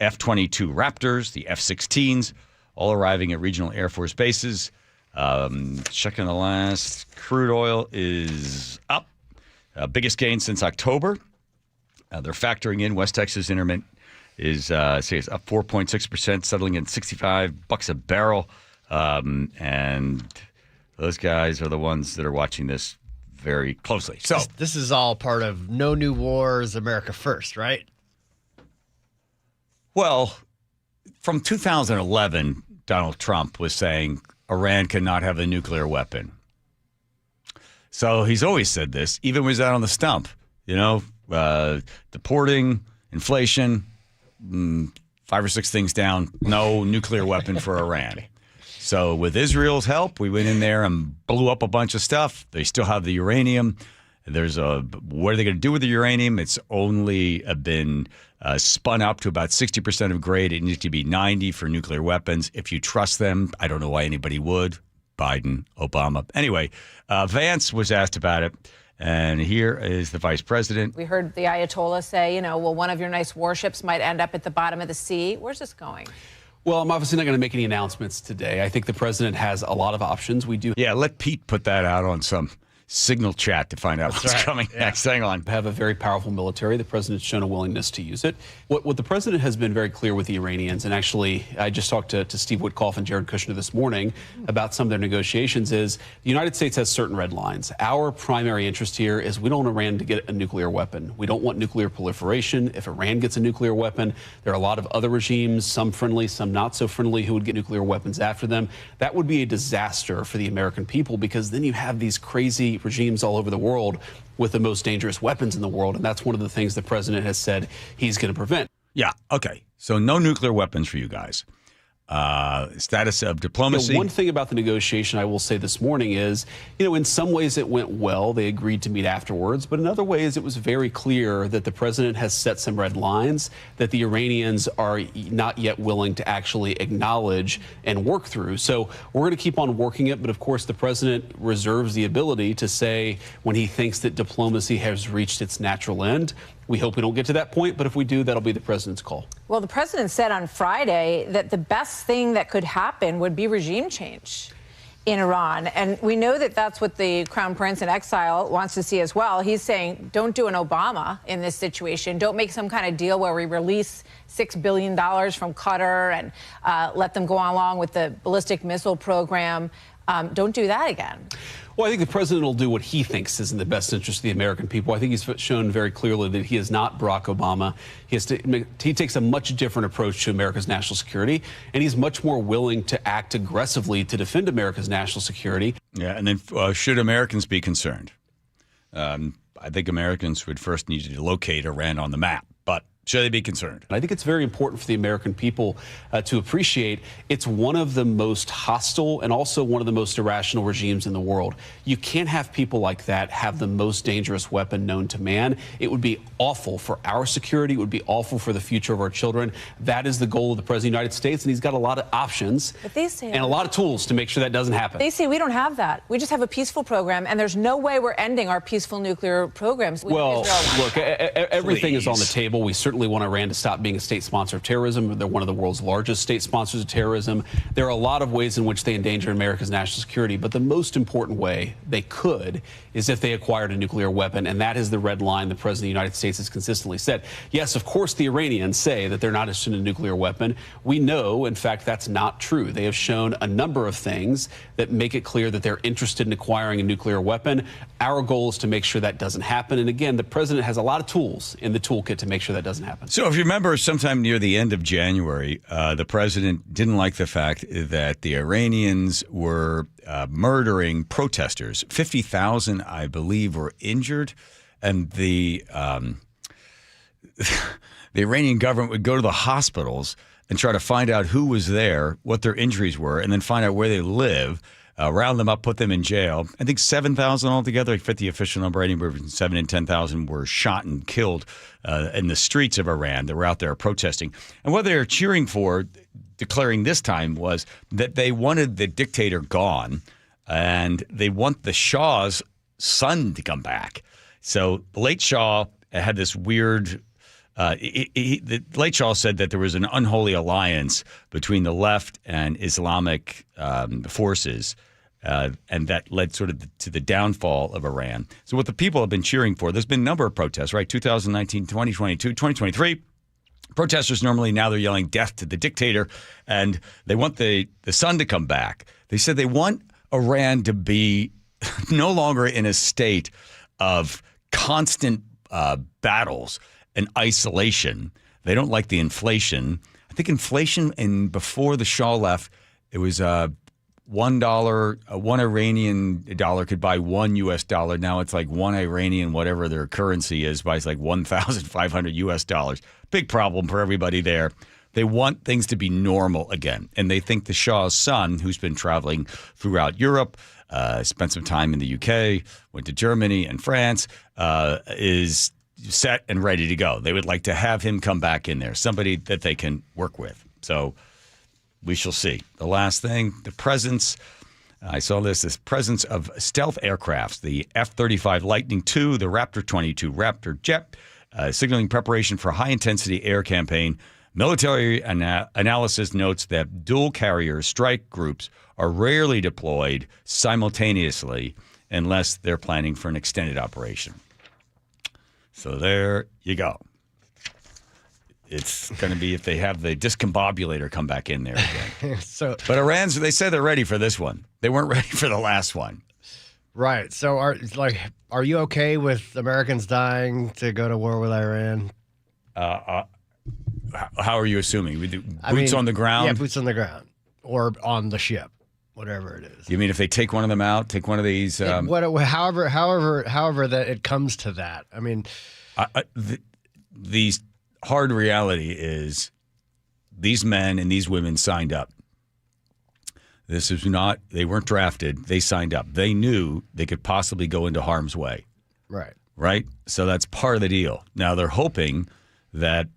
F-22 Raptors, the F-16s, all arriving at regional Air Force bases. Checking the last, crude oil is up. Biggest gain since October. They're factoring in West Texas Intermediate is up 4.6%, settling at $65 a barrel. And those guys are the ones that are watching this very closely. So this is all part of No New Wars, America First, right? Well, from 2011, Donald Trump was saying Iran cannot have a nuclear weapon. So he's always said this, even when he was out on the stump. Deporting, inflation, 5 or 6 things down, no nuclear weapon for Iran. So with Israel's help, we went in there and blew up a bunch of stuff. They still have the uranium. What are they going to do with the uranium? It's only been spun up to about 60% of grade. It needs to be 90 for nuclear weapons. If you trust them, I don't know why anybody would. Biden, Obama. Anyway, Vance was asked about it. And here is the vice president. We heard the Ayatollah say, one of your nice warships might end up at the bottom of the sea. Where's this going? Well, I'm obviously not going to make any announcements today. I think the president has a lot of options. We do. Yeah, let Pete put that out on some signal chat to find out what's coming next. Hang on. We have a very powerful military. The president's shown a willingness to use it. What the president has been very clear with the Iranians, and actually I just talked to Steve Witkoff and Jared Kushner this morning about some of their negotiations, is the United States has certain red lines. Our primary interest here is we don't want Iran to get a nuclear weapon. We don't want nuclear proliferation. If Iran gets a nuclear weapon, there are a lot of other regimes, some friendly, some not so friendly, who would get nuclear weapons after them. That would be a disaster for the American people, because then you have these crazy regimes all over the world with the most dangerous weapons in the world. And that's one of the things the president has said he's going to prevent. Yeah. Okay. So no nuclear weapons for you guys. Status of diplomacy. One thing about the negotiation I will say this morning is, in some ways it went well. They agreed to meet afterwards. But in other ways, it was very clear that the president has set some red lines that the Iranians are not yet willing to actually acknowledge and work through. So we're going to keep on working it. But of course, the president reserves the ability to say when he thinks that diplomacy has reached its natural end. We hope we don't get to that point, but if we do, that'll be the president's call. Well, the president said on Friday that the best thing that could happen would be regime change in Iran. And we know that that's what the Crown Prince in exile wants to see as well. He's saying, don't do an Obama in this situation. Don't make some kind of deal where we release $6 billion from Qatar and let them go along with the ballistic missile program. Don't do that again. Well, I think the president will do what he thinks is in the best interest of the American people. I think he's shown very clearly that he is not Barack Obama. He takes a much different approach to America's national security, and he's much more willing to act aggressively to defend America's national security. Yeah, and then should Americans be concerned? I think Americans would first need to locate Iran on the map, but should they be concerned? I think it's very important for the American people to appreciate it's one of the most hostile and also one of the most irrational regimes in the world. You can't have people like that have the most dangerous weapon known to man. It would be awful for our security. It would be awful for the future of our children. That is the goal of the President of the United States, and he's got a lot of options and a lot of tools to make sure that doesn't happen. They say we don't have that. We just have a peaceful program, and there's no way we're ending our peaceful nuclear programs. Well, look, everything is on the table. We certainly want Iran to stop being a state sponsor of terrorism. They're one of the world's largest state sponsors of terrorism. There are a lot of ways in which they endanger America's national security, but the most important way they could is if they acquired a nuclear weapon, and that is the red line the President of the United States has consistently said. Yes, of course, the Iranians say that they're not interested in a nuclear weapon. We know, in fact, that's not true. They have shown a number of things that make it clear that they're interested in acquiring a nuclear weapon. Our goal is to make sure that doesn't happen. And again, the president has a lot of tools in the toolkit to make sure that doesn't happen. So if you remember, sometime near the end of January, the president didn't like the fact that the Iranians were murdering protesters. 50,000, I believe, were injured. And the the Iranian government would go to the hospitals and try to find out who was there, what their injuries were, and then find out where they live, round them up, put them in jail. I think 7,000 altogether. I fit the official number. Anywhere between 7,000 and 10,000 were shot and killed in the streets of Iran. They were out there protesting. And what they were cheering for, declaring this time, was that they wanted the dictator gone, and they want the Shah's son to come back. So the late Shah had this weird. The late Shah said that there was an unholy alliance between the left and Islamic forces, and that led sort of to the downfall of Iran. So what the people have been cheering for, there's been a number of protests, right? 2019, 2022, 2023. Protesters normally, now they're yelling death to the dictator, and they want the son to come back. They said they want Iran to be no longer in a state of constant battles and isolation. They don't like the inflation. I think inflation before the Shah left, it was $1, one Iranian dollar could buy $1 US. Now it's like one Iranian, whatever their currency is, buys like 1,500 US dollars. Big problem for everybody there. They want things to be normal again. And they think the Shah's son, who's been traveling throughout Europe, spent some time in the UK, went to Germany and France, is set and ready to go. They would like to have him come back in there, somebody that they can work with. So we shall see. The last thing, the presence, I saw this presence of stealth aircrafts, the F-35 Lightning II, the Raptor 22 Raptor jet, signaling preparation for a high-intensity air campaign. Military analysis notes that dual carrier strike groups are rarely deployed simultaneously unless they're planning for an extended operation. So there you go. It's going to be if they have the discombobulator come back in there again. But Iran's, they said they're ready for this one. They weren't ready for the last one. Right. So are you okay with Americans dying to go to war with Iran? How are you assuming? We do boots on the ground? Yeah, boots on the ground or on the ship, whatever it is. You mean if they take one of them out, take one of these? However that it comes to that. I mean, the hard reality is these men and these women signed up. This is not, they weren't drafted. They signed up. They knew they could possibly go into harm's way. Right. Right? So that's part of the deal. Now they're hoping that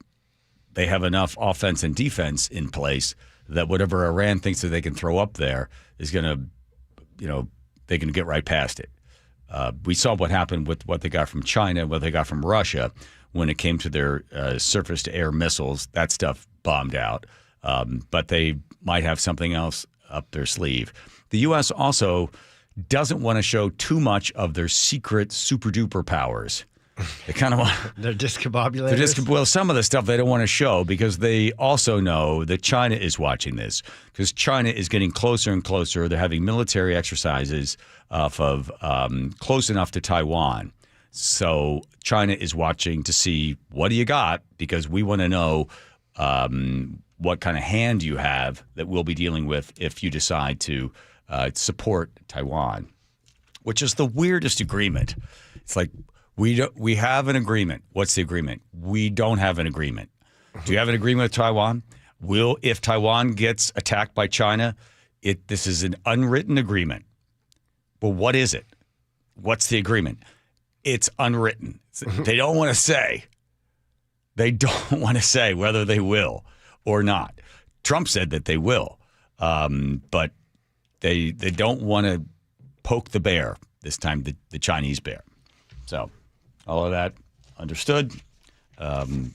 they have enough offense and defense in place that whatever Iran thinks that they can throw up there is going to, they can get right past it. We saw what happened with what they got from China, what they got from Russia when it came to their surface-to-air missiles. That stuff bombed out. But they might have something else up their sleeve. The U.S. also doesn't want to show too much of their secret super-duper powers. They kind of want they're discombobulators. Well, some of the stuff they don't want to show because they also know that China is watching this because China is getting closer and closer. They're having military exercises off of close enough to Taiwan. So China is watching to see what do you got because we want to know what kind of hand you have that we'll be dealing with if you decide to support Taiwan, which is the weirdest agreement. It's like, we have an agreement. What's the agreement? We don't have an agreement. Do you have an agreement with Taiwan? If Taiwan gets attacked by China, this is an unwritten agreement. Well, what is it? What's the agreement? It's unwritten. They don't want to say. They don't want to say whether they will or not. Trump said that they will, but they don't want to poke the bear this time, the Chinese bear. So all of that understood. And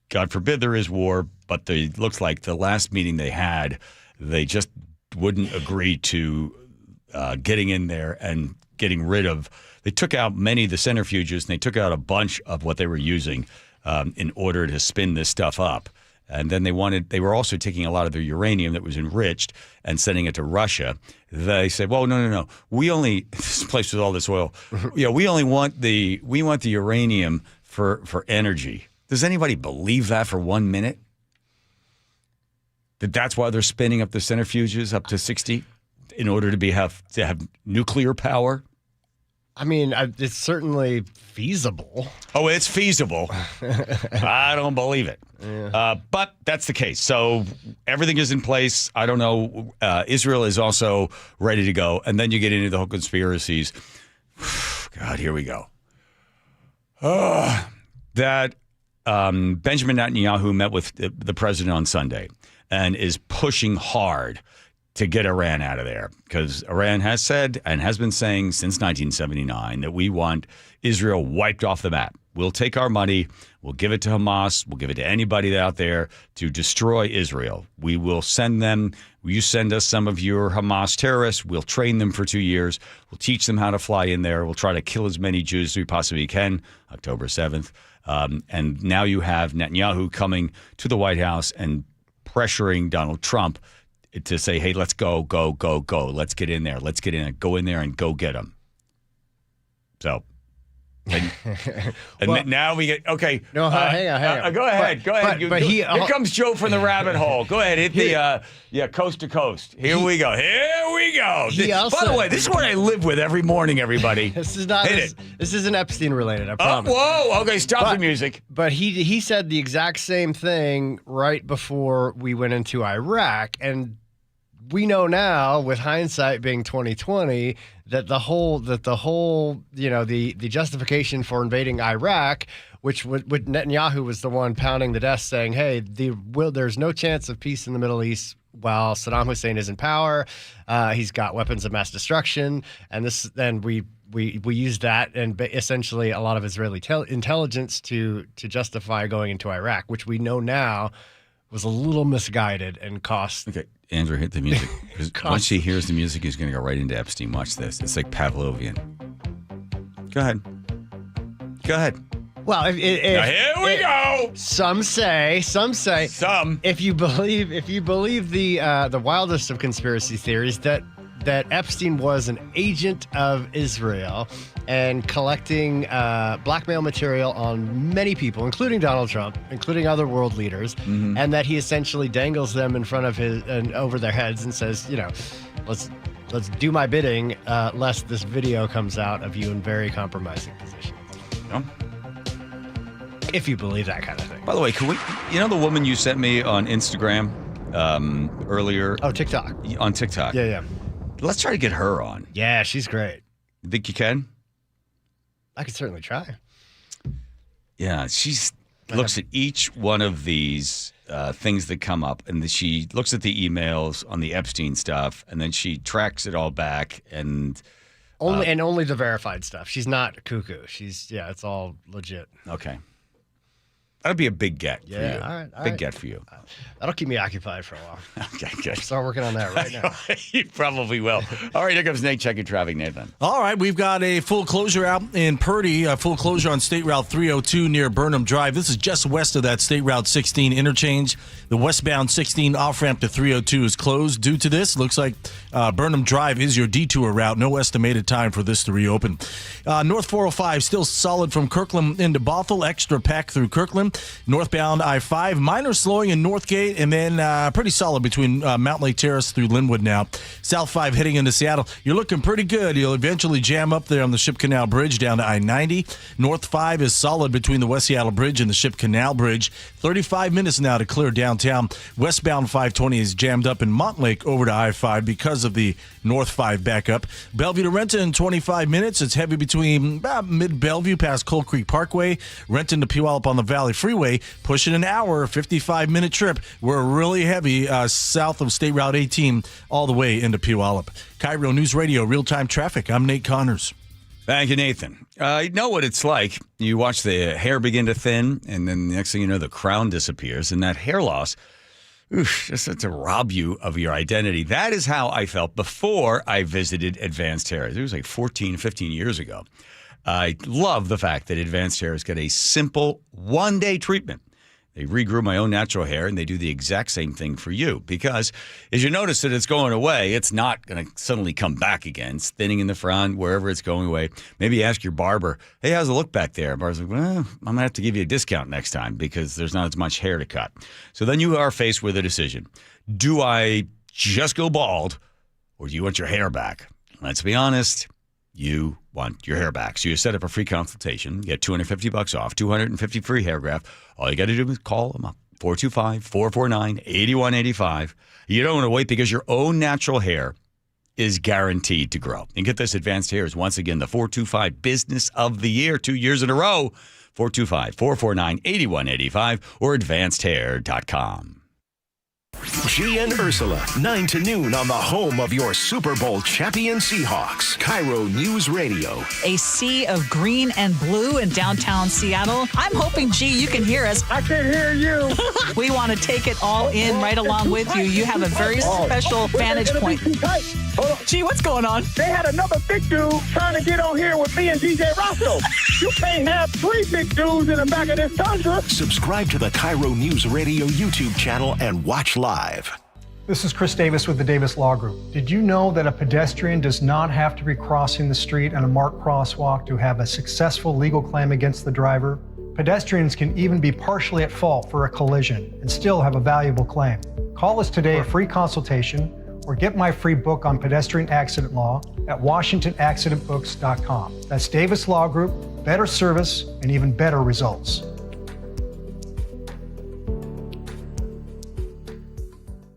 God forbid there is war, but it looks like the last meeting they had, they just wouldn't agree to getting in there and getting rid of. They took out many of the centrifuges, and they took out a bunch of what they were using in order to spin this stuff up. And then they were also taking a lot of the uranium that was enriched and sending it to Russia. They said, well, no. This place with all this oil. Yeah, we want the uranium for energy. Does anybody believe that for 1 minute? That's why they're spinning up the centrifuges up to 60 in order to have nuclear power? I mean, it's certainly feasible. Oh, it's feasible. I don't believe it. Yeah. But that's the case. So everything is in place. I don't know. Israel is also ready to go. And then you get into the whole conspiracies. God, here we go. That Benjamin Netanyahu met with the president on Sunday and is pushing hard to get Iran out of there, because Iran has said and has been saying since 1979 that we want Israel wiped off the map. We'll take our money, we'll give it to Hamas, we'll give it to anybody out there to destroy Israel. We will send them, you send us some of your Hamas terrorists, we'll train them for 2 years, we'll teach them how to fly in there, we'll try to kill as many Jews as we possibly can, October 7th. And now you have Netanyahu coming to the White House and pressuring Donald Trump to say, hey, let's go. Let's get in there. Let's get in there. Go in there and go get them. So, and now we get, okay. No, hang on. Go ahead. But here comes Joe from the rabbit hole. Go ahead. Hit the coast to coast. Here we go. By the way, this is what I live with every morning, everybody. This isn't Epstein related, I promise. Whoa. Okay, stop the music. But he said the exact same thing right before we went into Iraq, and we know now, with hindsight being 2020, that the whole the justification for invading Iraq, which Netanyahu was the one pounding the desk saying, hey, there's no chance of peace in the Middle East while Saddam Hussein is in power. He's got weapons of mass destruction, and we use that and essentially a lot of Israeli intelligence to justify going into Iraq, which we know now was a little misguided and cost. Okay, Andrew, hit the music. Once he hears the music, he's going to go right into Epstein. Watch this. It's like Pavlovian. Go ahead. Well, now here we go. Some say. If you believe the wildest of conspiracy theories, that Epstein was an agent of Israel and collecting blackmail material on many people, including Donald Trump, including other world leaders, and that he essentially dangles them in front of over their heads and says, let's do my bidding, lest this video comes out of you in very compromising positions. No. If you believe that kind of thing. By the way, can we? The woman you sent me on Instagram earlier? Oh, TikTok. On TikTok. Yeah. Let's try to get her on. Yeah, she's great. You think you can? I could certainly try. Yeah, looks at each one of these things that come up, and she looks at the emails on the Epstein stuff, and then she tracks it all back and only the verified stuff. She's not cuckoo. It's all legit. Okay. That'd be a big get for you. All right. Big get for you. That'll keep me occupied for a while. Okay, good. Start working on that right now. You probably will. All right, here comes Nate checking traffic. Nathan. All right, we've got a full closure out in Purdy, a full closure on State Route 302 near Burnham Drive. This is just west of that State Route 16 interchange. The westbound 16 off-ramp to 302 is closed due to this. Looks like Burnham Drive is your detour route. No estimated time for this to reopen. North 405 still solid from Kirkland into Bothell. Extra pack through Kirkland. Northbound I-5, minor slowing in Northgate, and then pretty solid between Mountain Lake Terrace through Linwood now. South 5 heading into Seattle. You're looking pretty good. You'll eventually jam up there on the Ship Canal Bridge down to I-90. North 5 is solid between the West Seattle Bridge and the Ship Canal Bridge. 35 minutes now to clear downtown. Westbound 520 is jammed up in Montlake over to I-5 because of the North 5 backup. Bellevue to Renton, 25 minutes. It's heavy between mid-Bellevue past Coal Creek Parkway. Renton to Puyallup on the Valley Freeway, pushing an hour, 55-minute trip. We're really heavy south of State Route 18 all the way into Puyallup. KIRO News Radio, real-time traffic. I'm Nate Connors. Thank you, Nathan. You know what it's like. You watch the hair begin to thin, and then the next thing you know, the crown disappears, and that hair loss, just to rob you of your identity. That is how I felt before I visited Advanced Hair. It was like 14, 15 years ago. I love the fact that Advanced Hair has got a simple one-day treatment. They regrew my own natural hair, and they do the exact same thing for you. Because as you notice that it's going away, it's not going to suddenly come back again. It's thinning in the front, wherever it's going away. Maybe ask your barber, hey, how's the look back there? Barber's like, well, I'm going to have to give you a discount next time because there's not as much hair to cut. So then you are faced with a decision. Do I just go bald, or do you want your hair back? Let's be honest. you want your hair back. So you set up a free consultation, get $250 off, 250 free hair graft. All you got to do is call them up, 425-449-8185. You don't want to wait because your own natural hair is guaranteed to grow. And get this, Advanced Hair is once again the 425 Business of the Year, 2 years in a row. 425-449-8185 or advancedhair.com. G and Ursula, 9 to noon on the home of your Super Bowl champion Seahawks. KIRO News Radio. A sea of green and blue in downtown Seattle. I'm hoping, G, you can hear us. I can hear you. We want to take it all in right along with you. You have a very special vantage point. Gee, what's going on? They had another big dude trying to get on here with me and DJ Roscoe. You can't have 3 big dudes in the back of this Tundra. Subscribe to the KIRO News Radio YouTube channel and watch live. This is Chris Davis with the Davis Law Group. Did you know that a pedestrian does not have to be crossing the street on a marked crosswalk to have a successful legal claim against the driver? Pedestrians can even be partially at fault for a collision and still have a valuable claim. Call us today for a free consultation or get my free book on pedestrian accident law at WashingtonAccidentBooks.com. That's Davis Law Group, better service and even better results.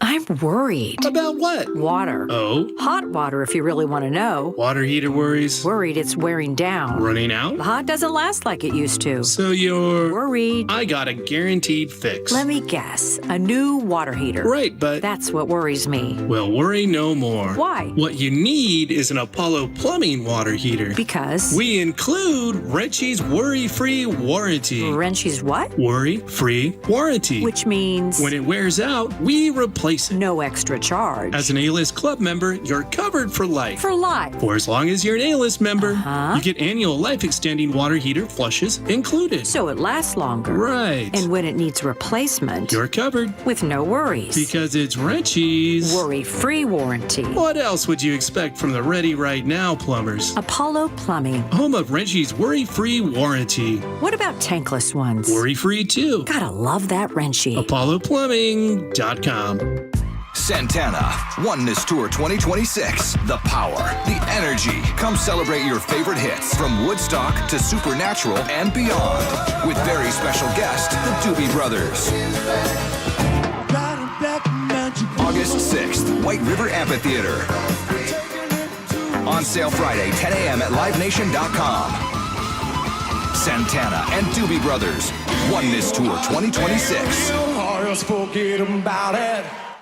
I'm worried. About what? Water. Oh? Hot water, if you really want to know. Water heater worries? Worried it's wearing down. Running out? The hot doesn't last like it used to. So you're... Worried. I got a guaranteed fix. Let me guess. A new water heater. Right, but... That's what worries me. Well, worry no more. Why? What you need is an Apollo Plumbing water heater. Because? We include Wrenchie's worry-free warranty. Wrenchie's what? Worry-free warranty. Which means? When it wears out, we replace it. No extra charge. As an A-List Club member, you're covered for life. For life? For as long as you're an A-List member. You get annual life-extending water heater flushes included. So it lasts longer. Right. And when it needs replacement, you're covered. With no worries. Because it's Wrenchie's worry-free warranty. What else would you expect from the Ready Right Now plumbers? Apollo Plumbing. Home of Wrenchie's worry-free warranty. What about tankless ones? Worry-free too. Gotta love that Wrenchie. ApolloPlumbing.com. Santana, Oneness Tour 2026. The power, the energy. Come celebrate your favorite hits from Woodstock to Supernatural and beyond. With very special guest, the Doobie Brothers. August 6th, White River Amphitheater. On sale Friday, 10 a.m. at livenation.com. Santana and Doobie Brothers, Oneness Tour 2026.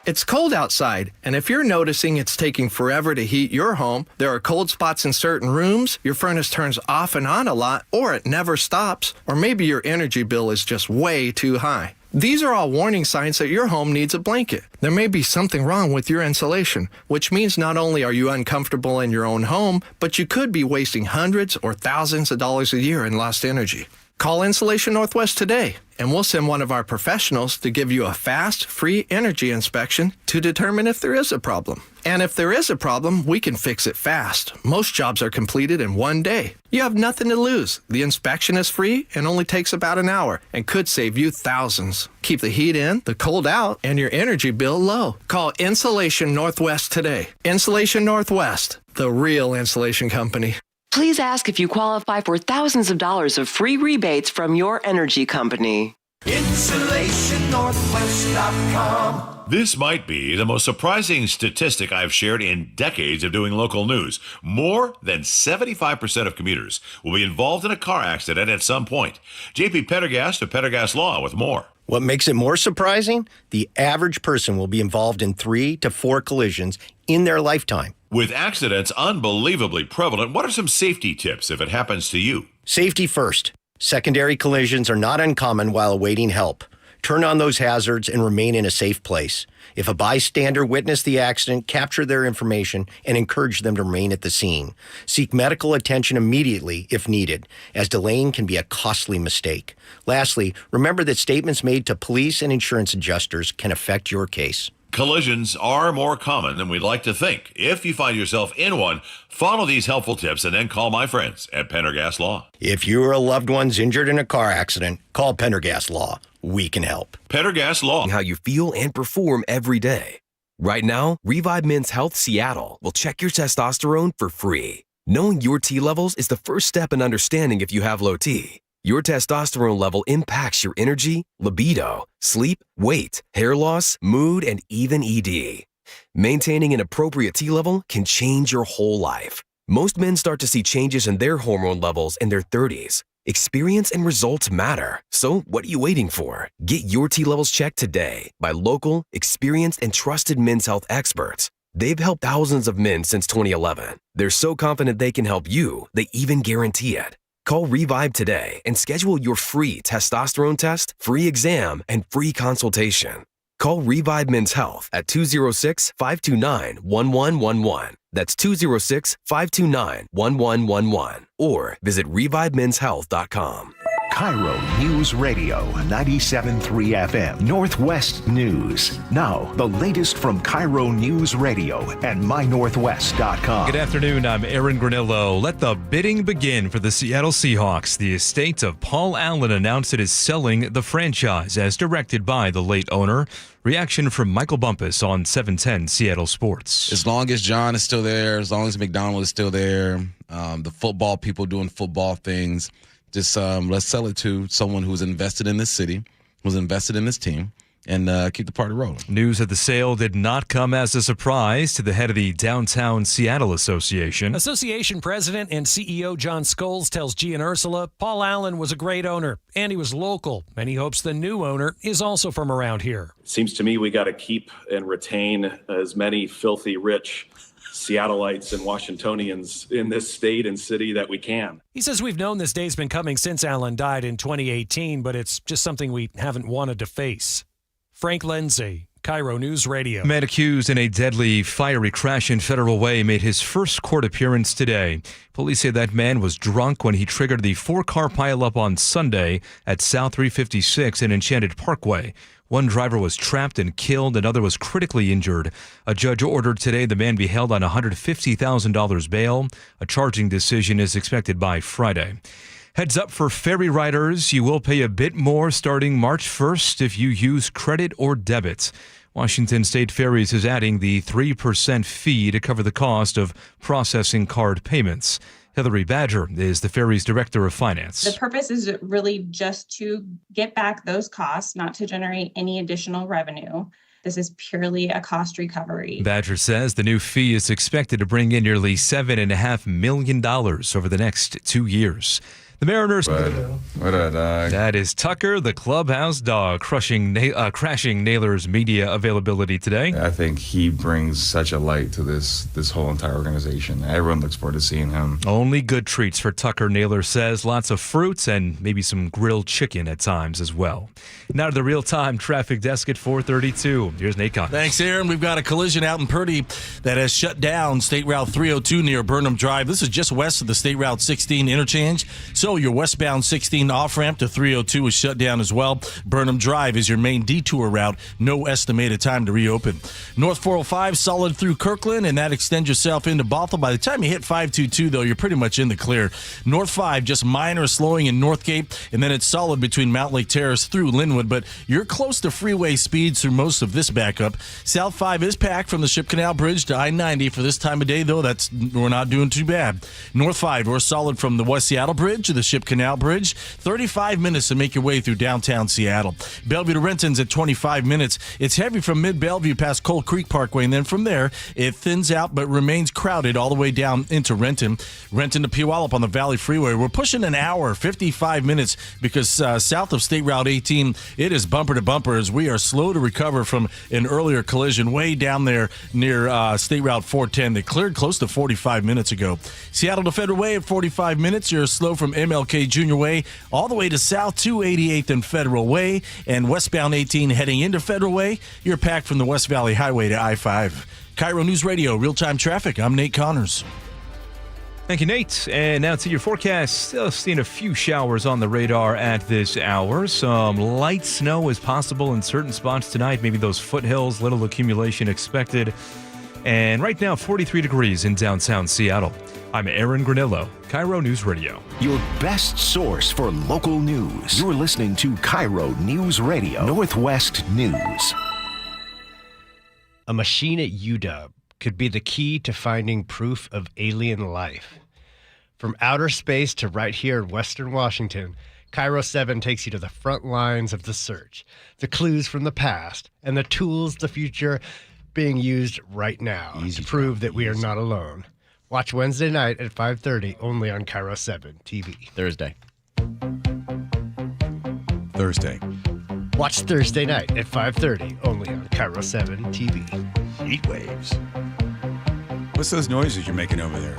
It's cold outside, and if you're noticing it's taking forever to heat your home, there are cold spots in certain rooms, your furnace turns off and on a lot, or it never stops, or maybe your energy bill is just way too high. These are all warning signs that your home needs a blanket. There may be something wrong with your insulation, which means not only are you uncomfortable in your own home, but you could be wasting hundreds or thousands of dollars a year in lost energy. Call Insulation Northwest today, and we'll send one of our professionals to give you a fast, free energy inspection to determine if there is a problem. And if there is a problem, we can fix it fast. Most jobs are completed in 1 day. You have nothing to lose. The inspection is free and only takes about an hour and could save you thousands. Keep the heat in, the cold out, and your energy bill low. Call Insulation Northwest today. Insulation Northwest, the real insulation company. Please ask if you qualify for thousands of dollars of free rebates from your energy company. InsulationNorthwest.com. This might be the most surprising statistic I've shared in decades of doing local news. More than 75% of commuters will be involved in a car accident at some point. JP Pendergast of Pendergast Law with more. What makes it more surprising? The average person will be involved in 3 to 4 collisions in their lifetime. With accidents unbelievably prevalent, what are some safety tips if it happens to you? Safety first. Secondary collisions are not uncommon while awaiting help. Turn on those hazards and remain in a safe place. If a bystander witnessed the accident, capture their information and encourage them to remain at the scene. Seek medical attention immediately if needed, as delaying can be a costly mistake. Lastly, remember that statements made to police and insurance adjusters can affect your case. Collisions are more common than we'd like to think. If you find yourself in one, follow these helpful tips and then call my friends at Pendergast Law. If you or a loved one's injured in a car accident, call Pendergast Law. We can help. Pendergast Law. How you feel and perform every day. Right now, Revive Men's Health Seattle will check your testosterone for free. Knowing your T levels is the first step in understanding if you have low T. Your testosterone level impacts your energy, libido, sleep, weight, hair loss, mood, and even ED. Maintaining an appropriate T level can change your whole life. Most men start to see changes in their hormone levels in their 30s. Experience and results matter. So what are you waiting for? Get your T levels checked today by local, experienced, and trusted men's health experts. They've helped thousands of men since 2011. They're so confident they can help you, they even guarantee it. Call Revive today and schedule your free testosterone test, free exam, and free consultation. Call Revive Men's Health at 206-529-1111. That's 206-529-1111. Or visit revivemenshealth.com. KIRO News Radio 97.3 FM Northwest News. Now, the latest from KIRO News Radio and mynorthwest.com. Good afternoon. I'm Aaron Granillo. Let the bidding begin for the Seattle Seahawks. The estate of Paul Allen announced it is selling the franchise as directed by the late owner. Reaction from Michael Bumpus on 710 Seattle Sports. As long as John is still there, as long as McDonald is still there, the football people doing football things, just let's sell it to someone who's invested in this city, who's invested in this team, and keep the party rolling. News of the sale did not come as a surprise to the head of the Downtown Seattle Association. Association president and CEO John Scholes tells G and Ursula Paul Allen was a great owner, and he was local, and he hopes the new owner is also from around here. It seems to me we got to keep and retain as many filthy rich Seattleites and Washingtonians in this state and city that we can. He says we've known this day's been coming since Allen died in 2018, but it's just something we haven't wanted to face. Frank Lindsay, KIRO News Radio. Man accused in a deadly fiery crash in Federal Way made his first court appearance today. Police say that man was drunk when he triggered the 4-car pileup on Sunday at South 356 and Enchanted Parkway. One driver was trapped and killed, another was critically injured. A judge ordered today the man be held on $150,000 bail. A charging decision is expected by Friday. Heads up for ferry riders. You will pay a bit more starting March 1st if you use credit or debit. Washington State Ferries is adding the 3% fee to cover the cost of processing card payments. Hillary Badger is the ferry's director of finance. The purpose is really just to get back those costs, not to generate any additional revenue. This is purely a cost recovery. Badger says the new fee is expected to bring in nearly $7.5 million over the next 2 years. The Mariners. What a dog. That is Tucker, the clubhouse dog, crashing Naylor's media availability today. I think he brings such a light to this whole entire organization. Everyone looks forward to seeing him. Only good treats for Tucker, Naylor says. Lots of fruits and maybe some grilled chicken at times as well. Now to the real-time traffic desk at 432. Here's Nate Connors. Thanks, Aaron. We've got a collision out in Purdy that has shut down State Route 302 near Burnham Drive. This is just west of the State Route 16 interchange. So your westbound 16 off-ramp to 302 is shut down as well. Burnham Drive is your main detour route. No estimated time to reopen. North 405 solid through Kirkland, and that extends yourself into Bothell. By the time you hit 522, though, you're pretty much in the clear. North 5, just minor slowing in Northgate, and then it's solid between Mount Lake Terrace through Linwood, but you're close to freeway speeds through most of this backup. South 5 is packed from the Ship Canal Bridge to I-90 for this time of day, though. We're not doing too bad. North 5, we're solid from the West Seattle Bridge to the Ship Canal Bridge. 35 minutes to make your way through downtown Seattle. Bellevue to Renton's at 25 minutes. It's heavy from mid-Bellevue past Coal Creek Parkway, and then from there, it thins out but remains crowded all the way down into Renton. Renton to Puyallup on the Valley Freeway. We're pushing an hour, 55 minutes, because south of State Route 18, it is bumper to bumper as we are slow to recover from an earlier collision way down there near State Route 410 that cleared close to 45 minutes ago. Seattle to Federal Way at 45 minutes. You're slow from MLK Junior Way all the way to south to 88th and Federal Way, and westbound 18 heading into Federal Way. You're packed from the West Valley Highway to I-5. KIRO News Radio, real-time traffic. I'm Nate Connors. Thank you, Nate. And now to your forecast. Still seeing a few showers on the radar at this hour. Some light snow is possible in certain spots tonight. Maybe those foothills, little accumulation expected. And right now, 43 degrees in downtown Seattle. I'm Aaron Granillo, KIRO News Radio. Your best source for local news. You're listening to KIRO News Radio, Northwest News. A machine at UW could be the key to finding proof of alien life. From outer space to right here in Western Washington, KIRO 7 takes you to the front lines of the search, the clues from the past, and the tools of the future being used right now to prove that we are not alone. Watch Wednesday night at 5:30 only on KIRO 7 TV. Thursday. Watch Thursday night at 5:30 only on KIRO 7 TV. Heat waves. What's those noises you're making over there?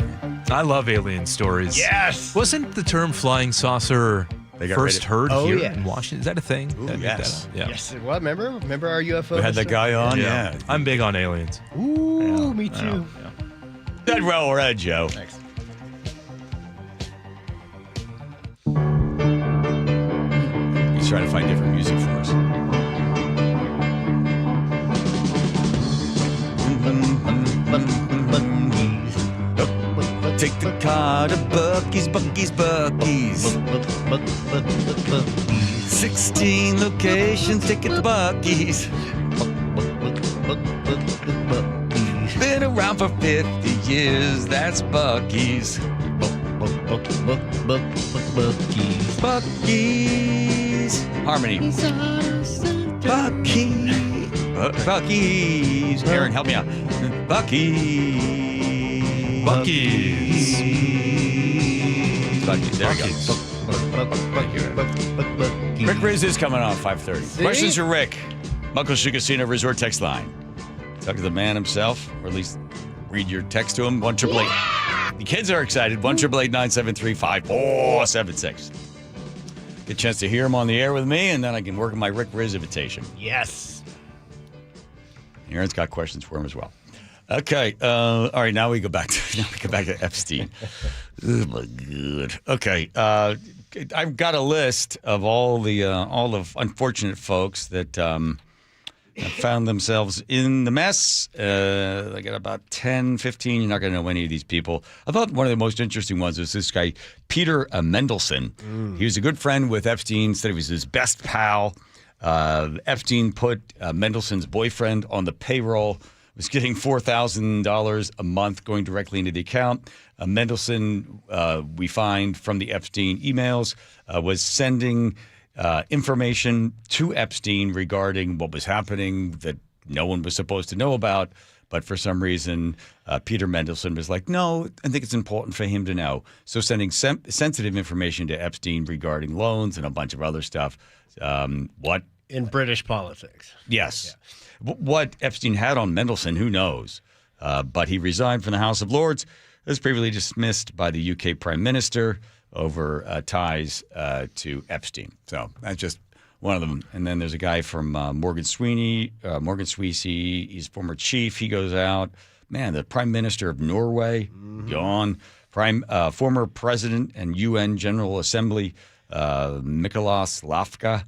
I love alien stories. Yes. Wasn't the term flying saucer first heard here in Washington? Is that a thing? Ooh, Did I make yes. that up? Yeah. Yes. What? Remember our UFO? We had that guy on. Yeah. I'm big on aliens. Ooh, me too. Dead well read, Joe. Thanks. He's trying to find different music for us. Take the car to Buc-ee's. 16 locations, take it to Buc-ee's. Been around for 50 years, that's Buc-ee's. Buc-ee's. Harmony. Buc-ee's. Aaron, help me out. Buc-ee's. There we go. Rick Riz is coming on 5:30. Questions for Rick. Muckleshoot Casino Resort text line. Talk to the man himself, or at least read your text to him. 1-888. The kids are excited. 1-888-973-5476. Get a chance to hear him on the air with me, and then I can work on my Rick Riz invitation. Yes. Aaron's got questions for him as well. Okay. All right. Now we go back to Epstein. Oh my God. Okay. I've got a list of all the unfortunate folks that found themselves in the mess. I got about 10, 15. You're not going to know any of these people. I thought one of the most interesting ones was this guy, Peter Mendelsohn. He was a good friend with Epstein. Said he was his best pal. Epstein put Mendelsohn's boyfriend on the payroll. Was getting $4,000 a month going directly into the account. Mendelsohn, we find from the Epstein emails, was sending information to Epstein regarding what was happening that no one was supposed to know about. But for some reason, Peter Mendelsohn was like, no, I think it's important for him to know. So sending sensitive information to Epstein regarding loans and a bunch of other stuff. What? In British politics. Yes. Yeah. What Epstein had on Mendelsohn, who knows? But he resigned from the House of Lords, was previously dismissed by the UK Prime Minister over ties to Epstein. So that's just one of them. And then there's a guy from Morgan Sweecy. He's former chief. He goes out. Man, the Prime Minister of Norway, gone. Former President and UN General Assembly, Nicolas Lafka,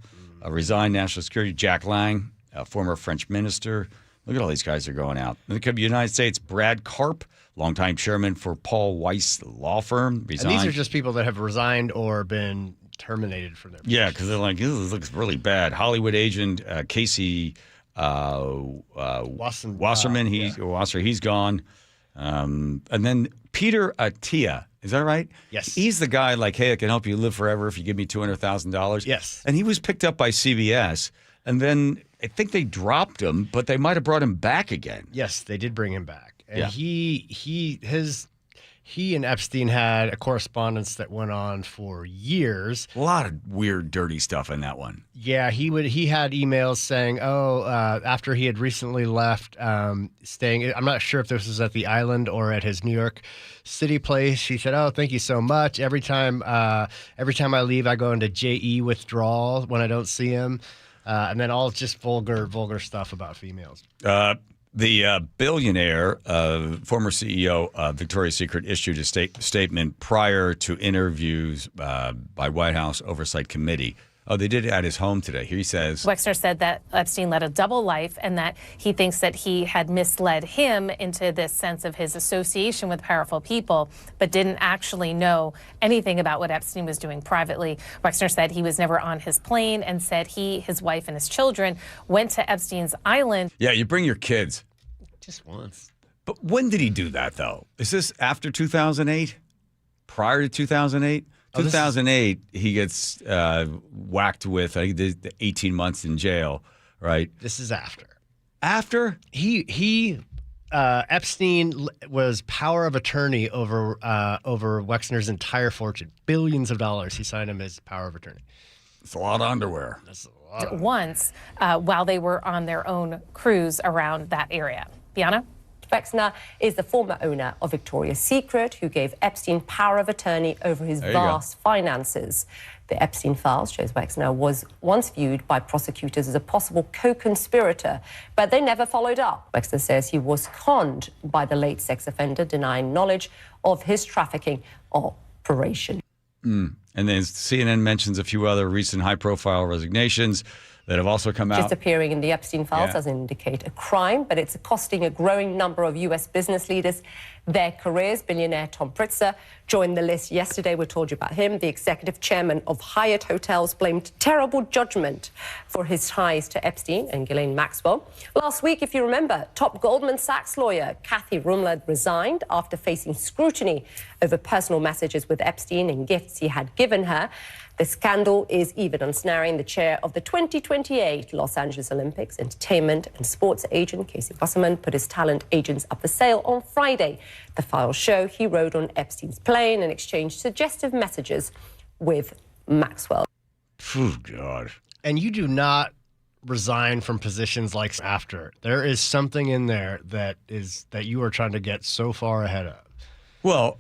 resigned. National Security, Jack Lang. Former French minister. Look at all these guys that are going out. In the United States, Brad Karp, longtime chairman for Paul Weiss law firm, resigned. And these are just people that have resigned or been terminated from their positions. Yeah, because they're like, this looks really bad. Hollywood agent Casey Wasserman, he's gone. And then Peter Attia, is that right? Yes. He's the guy like, hey, I can help you live forever if you give me $200,000. Yes. And he was picked up by CBS, and then I think they dropped him, but they might have brought him back again. Yes, they did bring him back. And Yeah. he and Epstein had a correspondence that went on for years. A lot of weird, dirty stuff in that one. Yeah, he had emails saying, after he had recently left, staying. I'm not sure if this was at the island or at his New York City place. He said, "Oh, thank you so much. Every time I leave, I go into JE withdrawal when I don't see him." And then all just vulgar stuff about females. The billionaire, former CEO of Victoria's Secret, issued a statement prior to interviews by White House Oversight Committee. Oh, they did it at his home today. Here he says, Wexner said that Epstein led a double life and that he thinks that he had misled him into this sense of his association with powerful people, but didn't actually know anything about what Epstein was doing privately. Wexner said he was never on his plane and said he, his wife, and his children went to Epstein's island. Yeah, you bring your kids. Just once. But when did he do that, though? Is this after 2008? prior to 2008? 2008, he gets whacked with, I think, the 18 months in jail, right? This is after. After? Epstein was power of attorney over Wexner's entire fortune. Billions of dollars. He signed him as power of attorney. It's a lot of underwear. That's a lot. Once while they were on their own cruise around that area. Bianna? Wexner is the former owner of Victoria's Secret, who gave Epstein power of attorney over his vast finances. The Epstein files shows Wexner was once viewed by prosecutors as a possible co-conspirator, but they never followed up. Wexner says he was conned by the late sex offender, denying knowledge of his trafficking operation. And then CNN mentions a few other recent high-profile resignations that have also come out. Disappearing in the Epstein files doesn't indicate a crime, but it's costing a growing number of U.S. business leaders their careers. Billionaire Tom Pritzker joined the list yesterday. We told you about him. The executive chairman of Hyatt Hotels blamed terrible judgment for his ties to Epstein and Ghislaine Maxwell. Last week, if you remember, top Goldman Sachs lawyer Kathy Rumler resigned after facing scrutiny over personal messages with Epstein and gifts he had given her. The scandal is even ensnaring the chair of the 2028 Los Angeles Olympics. Entertainment and sports agent Casey Wasserman put his talent agents up for sale on Friday. The files show he rode on Epstein's plane and exchanged suggestive messages with Maxwell. Oh, God. And you do not resign from positions like after. There is something in there that you are trying to get so far ahead of. Well,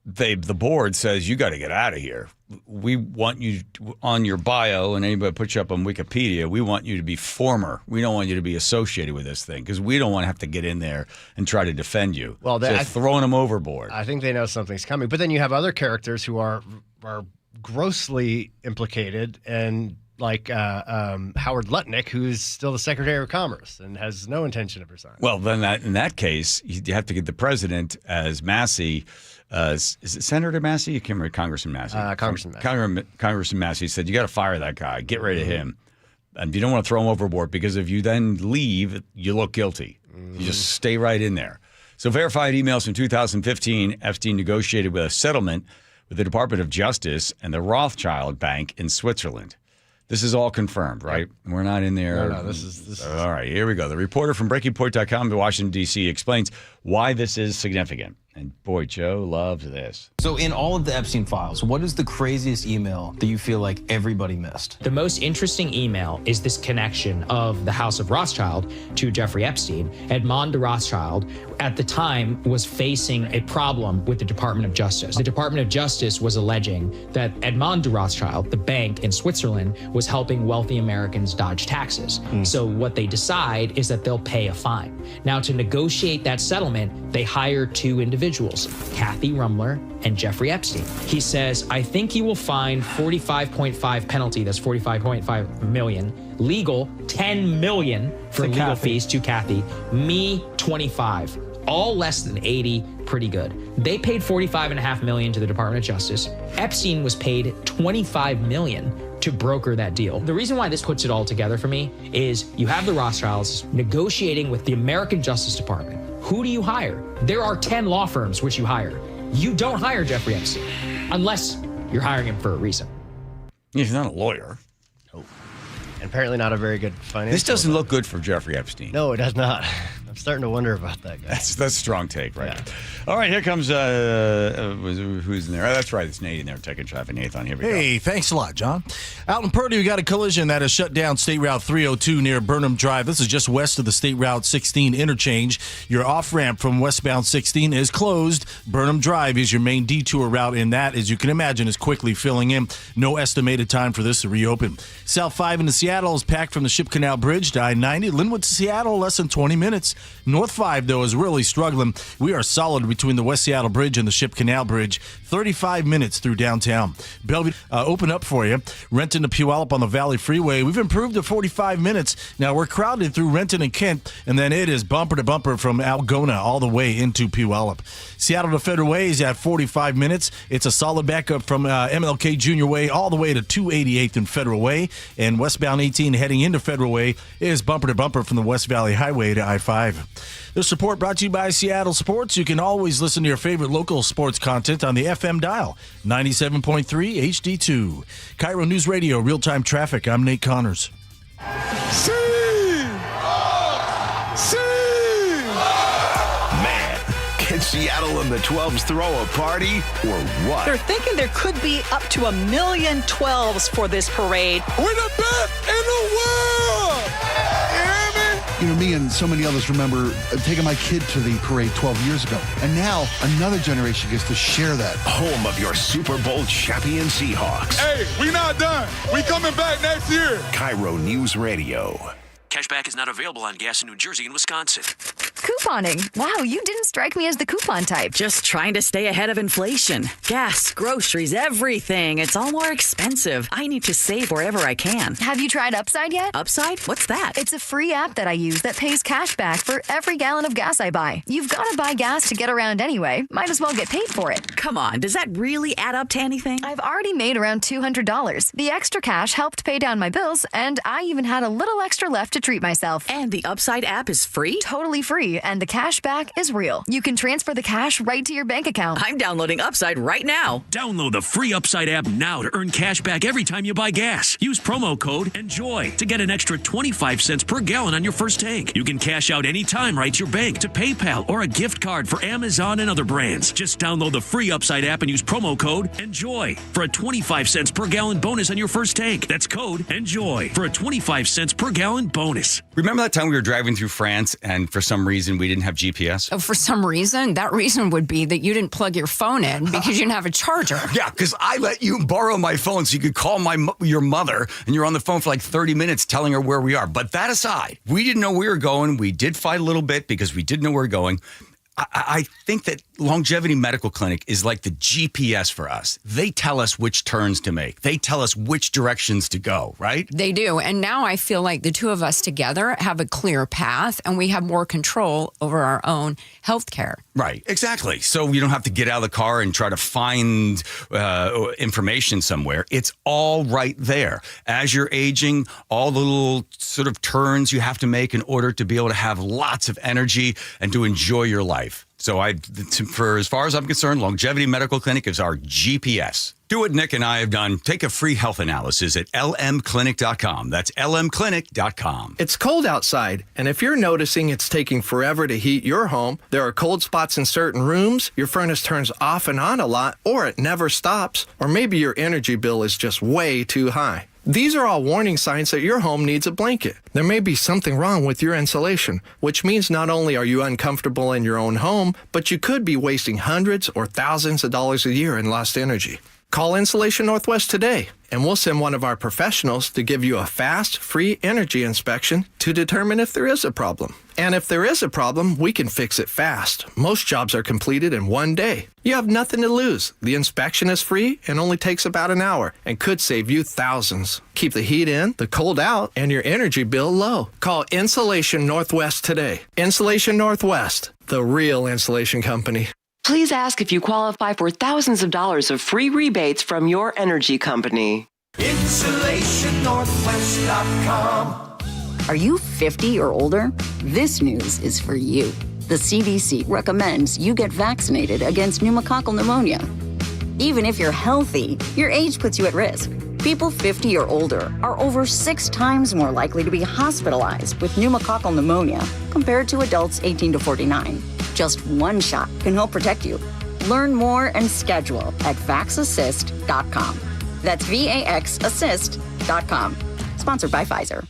the board says you got to get out of here. We want you on your bio, and anybody puts you up on Wikipedia, we want you to be former. We don't want you to be associated with this thing because we don't want to have to get in there and try to defend you. Well, throwing them overboard. I think they know something's coming. But then you have other characters who are grossly implicated, and like Howard Lutnick, who's still the Secretary of Commerce and has no intention of resigning. Well, then in that case, you have to get the president as Massey. Is it Senator Massey? You can't remember. Congressman Massey. Congressman Massey. Congressman Massey said, you got to fire that guy. Get rid of him. And you don't want to throw him overboard because if you then leave, you look guilty. You just stay right in there. So verified emails from 2015, Epstein negotiated with a settlement with the Department of Justice and the Rothschild Bank in Switzerland. This is all confirmed, right? We're not in there. No, this is all right, here we go. The reporter from BreakingPoint.com to Washington, D.C. explains why this is significant. And boy, Joe loves this. So in all of the Epstein files, what is the craziest email that you feel like everybody missed? The most interesting email is this connection of the House of Rothschild to Jeffrey Epstein. Edmond de Rothschild, at the time, was facing a problem with the Department of Justice. The Department of Justice was alleging that Edmond de Rothschild, the bank in Switzerland, was helping wealthy Americans dodge taxes. So what they decide is that they'll pay a fine. Now, to negotiate that settlement, they hire two individuals, Kathy Rumler and Jeffrey Epstein. He says, I think you will find 45.5 penalty, that's 45.5 million, legal 10 million for legal fees to Kathy, me 25, all less than 80, pretty good. They paid 45.5 million to the Department of Justice. Epstein was paid 25 million to broker that deal. The reason why this puts it all together for me is you have the Rothschilds negotiating with the American Justice Department. Who do you hire? There are 10 law firms which you hire. You don't hire Jeffrey Epstein unless you're hiring him for a reason. He's not a lawyer. Nope. And apparently not a very good financial. This doesn't look good for Jeffrey Epstein. No, it does not. I'm starting to wonder about that guy. That's a strong take, right? Yeah. All right, here comes who's in there? Oh, that's right, it's Nate in there taking traffic. Nathan, here we go. Hey, thanks a lot, John. Out in Purdue, you got a collision that has shut down State Route 302 near Burnham Drive. This is just west of the State Route 16 interchange. Your off-ramp from westbound 16 is closed. Burnham Drive is your main detour route, and that, as you can imagine, is quickly filling in. No estimated time for this to reopen. South 5 into Seattle is packed from the Ship Canal Bridge to I-90. Linwood to Seattle, less than 20 minutes. North 5, though, is really struggling. We are solid between the West Seattle Bridge and the Ship Canal Bridge. 35 minutes through downtown. Bellevue, open up for you. Renton to Puyallup on the Valley Freeway. We've improved to 45 minutes. Now, we're crowded through Renton and Kent, and then it is bumper to bumper from Algona all the way into Puyallup. Seattle to Federal Way is at 45 minutes. It's a solid backup from MLK Junior Way all the way to 288th and Federal Way. And westbound 18 heading into Federal Way is bumper to bumper from the West Valley Highway to I-5. The support brought to you by Seattle Sports. You can always listen to your favorite local sports content on the FM dial, 97.3 HD2. KIRO News Radio, real-time traffic. I'm Nate Connors. Man, can Seattle and the 12s throw a party or what? They're thinking there could be up to 1 million 12s for this parade. We're the best in the world! You hear me? You know, me and so many others remember taking my kid to the parade 12 years ago. And now another generation gets to share that. Home of your Super Bowl champion Seahawks. Hey, we not done. We coming back next year. KIRO News Radio. Cashback is not available on gas in New Jersey and Wisconsin. Couponing. Wow, you didn't strike me as the coupon type. Just trying to stay ahead of inflation. Gas, groceries, everything. It's all more expensive. I need to save wherever I can. Have you tried Upside yet? Upside? What's that? It's a free app that I use that pays cash back for every gallon of gas I buy. You've got to buy gas to get around anyway. Might as well get paid for it. Come on, does that really add up to anything? I've already made around $200. The extra cash helped pay down my bills, and I even had a little extra left to treat myself. And the Upside app is free? Totally free, and the cash back is real. You can transfer the cash right to your bank account. I'm downloading Upside right now. Download the free Upside app now to earn cash back every time you buy gas. Use promo code ENJOY to get an extra 25 cents per gallon on your first tank. You can cash out anytime right to your bank, to PayPal, or a gift card for Amazon and other brands. Just download the free Upside app and use promo code ENJOY for a 25 cents per gallon bonus on your first tank. That's code ENJOY for a 25 cents per gallon bonus. Remember that time we were driving through France and for some reason we didn't have GPS? Oh, for some reason? That reason would be that you didn't plug your phone in because you didn't have a charger. Yeah, because I let you borrow my phone so you could call your mother, and you're on the phone for like 30 minutes telling her where we are. But that aside, we didn't know where we were going. We did fight a little bit because we didn't know where we were going. I think that Longevity Medical Clinic is like the GPS for us. They tell us which turns to make. They tell us which directions to go, right? They do. And now I feel like the two of us together have a clear path and we have more control over our own health care. Right, exactly. So you don't have to get out of the car and try to find information somewhere. It's all right there. As you're aging, all the little sort of turns you have to make in order to be able to have lots of energy and to enjoy your life. So for as far as I'm concerned, Longevity Medical Clinic is our GPS. Do what Nick and I have done. Take a free health analysis at lmclinic.com. That's lmclinic.com. It's cold outside, and if you're noticing it's taking forever to heat your home, there are cold spots in certain rooms, your furnace turns off and on a lot, or it never stops, or maybe your energy bill is just way too high. These are all warning signs that your home needs a blanket. There may be something wrong with your insulation, which means not only are you uncomfortable in your own home, but you could be wasting hundreds or thousands of dollars a year in lost energy. Call Insulation Northwest today, and we'll send one of our professionals to give you a fast, free energy inspection to determine if there is a problem. And if there is a problem, we can fix it fast. Most jobs are completed in 1 day. You have nothing to lose. The inspection is free and only takes about an hour and could save you thousands. Keep the heat in, the cold out, and your energy bill low. Call Insulation Northwest today. Insulation Northwest, the real insulation company. Please ask if you qualify for thousands of dollars of free rebates from your energy company. InsulationNorthwest.com. Are you 50 or older? This news is for you. The CDC recommends you get vaccinated against pneumococcal pneumonia. Even if you're healthy, your age puts you at risk. People 50 or older are over 6 times more likely to be hospitalized with pneumococcal pneumonia compared to adults 18 to 49. Just one shot can help protect you. Learn more and schedule at vaxassist.com. That's VAXassist.com. Sponsored by Pfizer.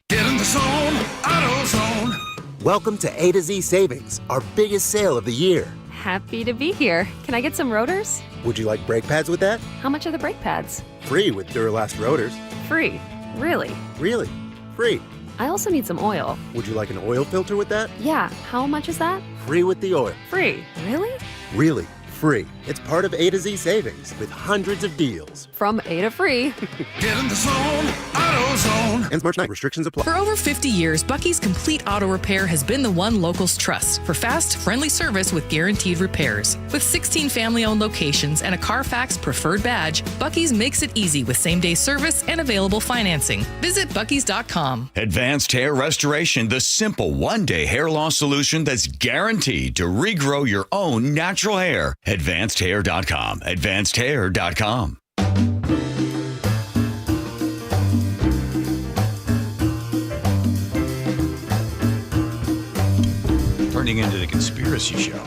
Get in the zone, AutoZone. Welcome to A to Z Savings, our biggest sale of the year. Happy to be here. Can I get some rotors? Would you like brake pads with that? How much are the brake pads? Free with Duralast rotors. Free. Really? Really? Free. I also need some oil. Would you like an oil filter with that? Yeah. How much is that? Free with the oil. Free. Really? Really. free. It's part of A to Z savings with hundreds of deals. From A to free. Get in the zone, AutoZone. Ends March 9th. Restrictions apply. For over 50 years, Bucky's Complete Auto Repair has been the one locals trust for fast, friendly service with guaranteed repairs. With 16 family-owned locations and a Carfax preferred badge, Bucky's makes it easy with same-day service and available financing. Visit buckys.com. Advanced Hair Restoration, the simple one-day hair loss solution that's guaranteed to regrow your own natural hair. AdvancedHair.com. AdvancedHair.com. Turning into the conspiracy show.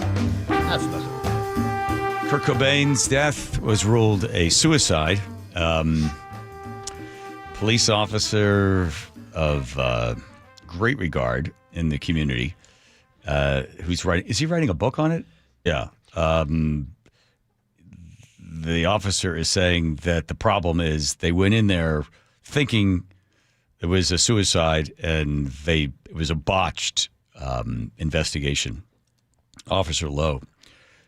That's nothing. Kurt Cobain's death was ruled a suicide. Police officer of great regard in the community. Who's writing? Is he writing a book on it? Yeah. The officer is saying that the problem is they went in there thinking it was a suicide, and it was a botched investigation. Officer Lowe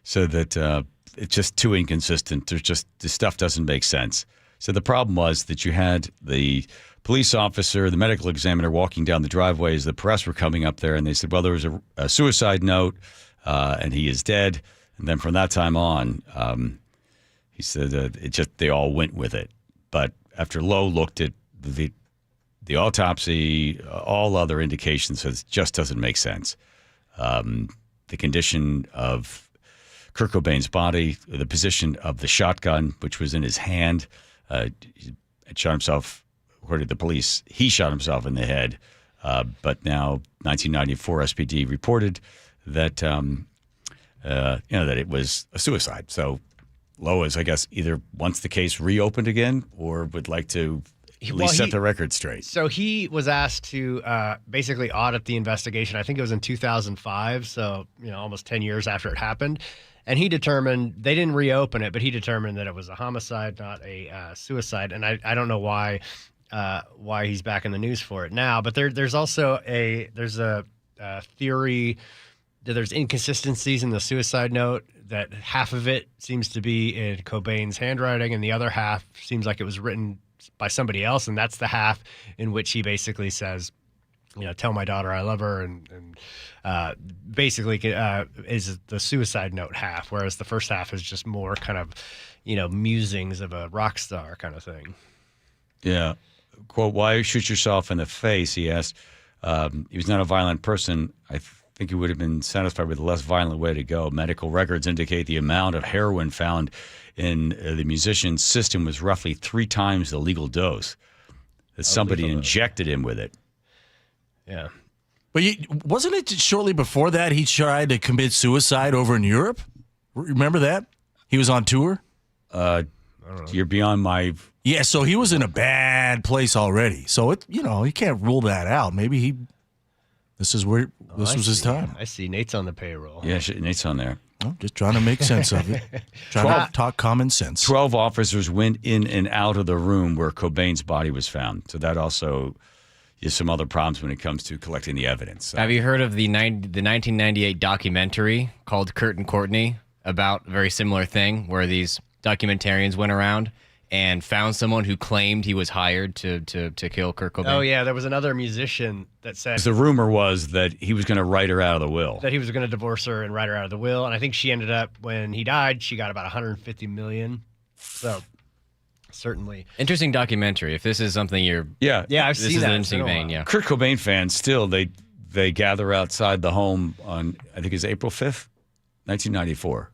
said that it's just too inconsistent. The stuff doesn't make sense. So the problem was that you had the police officer, the medical examiner walking down the driveway as the press were coming up there, and they said, well, there was a suicide note, and he is dead. And then from that time on, he said they all went with it. But after Lowe looked at the autopsy, all other indications, so it just doesn't make sense. The condition of Kurt Cobain's body, the position of the shotgun, which was in his hand, he shot himself, according to the police, he shot himself in the head. But now 1994 SPD reported that, that it was a suicide. So Lowe is, I guess, either wants the case reopened again or would like to at least set the record straight. So he was asked to basically audit the investigation. I think it was in 2005, so almost 10 years after it happened. And he determined, they didn't reopen it, but he determined that it was a homicide, not a suicide. And I don't know why he's back in the news for it now. But there's also a theory that there's inconsistencies in the suicide note, that half of it seems to be in Cobain's handwriting and the other half seems like it was written by somebody else. And that's the half in which he basically says, tell my daughter I love her, and basically is the suicide note half, whereas the first half is just more kind of, musings of a rock star kind of thing. Yeah. Quote, why shoot yourself in the face? He asked. He was not a violent person. I think he would have been satisfied with a less violent way to go. Medical records indicate the amount of heroin found in the musician's system was roughly 3 times the legal dose. That somebody injected him with it. Yeah. But wasn't it shortly before that he tried to commit suicide over in Europe? Remember that? He was on tour? You're beyond my... Yeah, so he was in a bad place already. So, you can't rule that out. Maybe this was his time. I see. Nate's on the payroll. Yeah, Nate's on there. I'm just trying to make sense of it. Trying to talk common sense. 12 officers went in and out of the room where Cobain's body was found. So that also... is some other problems when it comes to collecting the evidence. So. Have you heard of the 1998 documentary called Kurt and Courtney about a very similar thing, where these documentarians went around and found someone who claimed he was hired to kill Kurt Cobain? Oh, yeah. There was another musician that said... The rumor was that he was going to write her out of the will. That he was going to divorce her and write her out of the will. And I think she ended up, when he died, she got about $150 million. So... certainly. Interesting documentary. If this is something you're... Yeah, I've seen that. This is an interesting vein, yeah. Kurt Cobain fans still, they gather outside the home on, I think it's April 5th, 1994.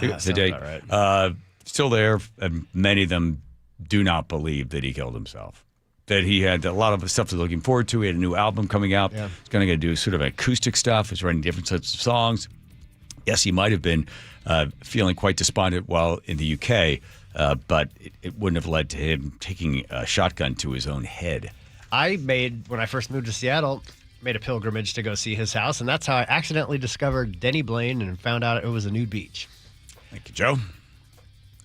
The date. Right. Still there, and many of them do not believe that he killed himself. That he had a lot of stuff they're looking forward to. He had a new album coming out. Yeah. He's going to do sort of acoustic stuff. He's writing different types of songs. Yes, he might have been feeling quite despondent while in the UK, but it wouldn't have led to him taking a shotgun to his own head. When I first moved to Seattle, made a pilgrimage to go see his house, and that's how I accidentally discovered Denny Blaine and found out it was a nude beach. Thank you, Joe.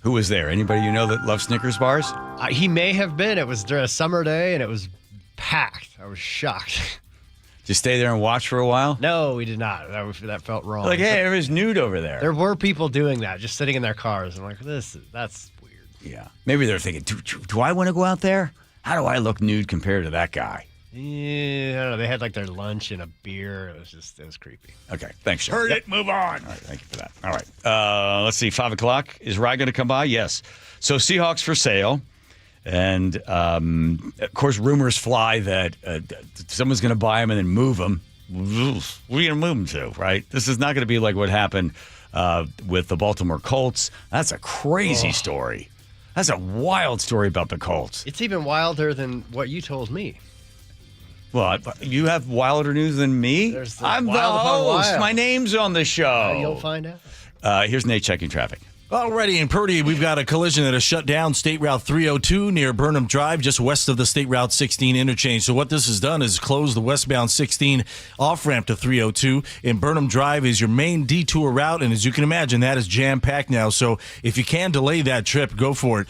Who was there? Anybody you know that loves Snickers bars? He may have been. It was a summer day, and it was packed. I was shocked. Just stay there and watch for a while? No, we did not. That felt wrong. Like, hey, everybody's nude over there. There were people doing that, just sitting in their cars. I'm like, that's weird. Yeah. Maybe they're thinking, do I want to go out there? How do I look nude compared to that guy? Yeah, I don't know. They had like their lunch and a beer. It was creepy. Okay, thanks, Sean. Heard it. Move on. All right, thank you for that. All right. Let's see, 5 o'clock. Is Rye going to come by? Yes. So Seahawks for sale. And, of course, rumors fly that someone's going to buy them and then move them. Where are you going to move them to, right? This is not going to be like what happened with the Baltimore Colts. That's a crazy story. That's a wild story about the Colts. It's even wilder than what you told me. Well, you have wilder news than me? I'm the host. My name's on the show. You'll find out. Here's Nate checking traffic. Alrighty, in Purdy, we've got a collision that has shut down State Route 302 near Burnham Drive, just west of the State Route 16 interchange. So what this has done is close the westbound 16 off-ramp to 302. And Burnham Drive is your main detour route, and as you can imagine, that is jam-packed now. So if you can delay that trip, go for it.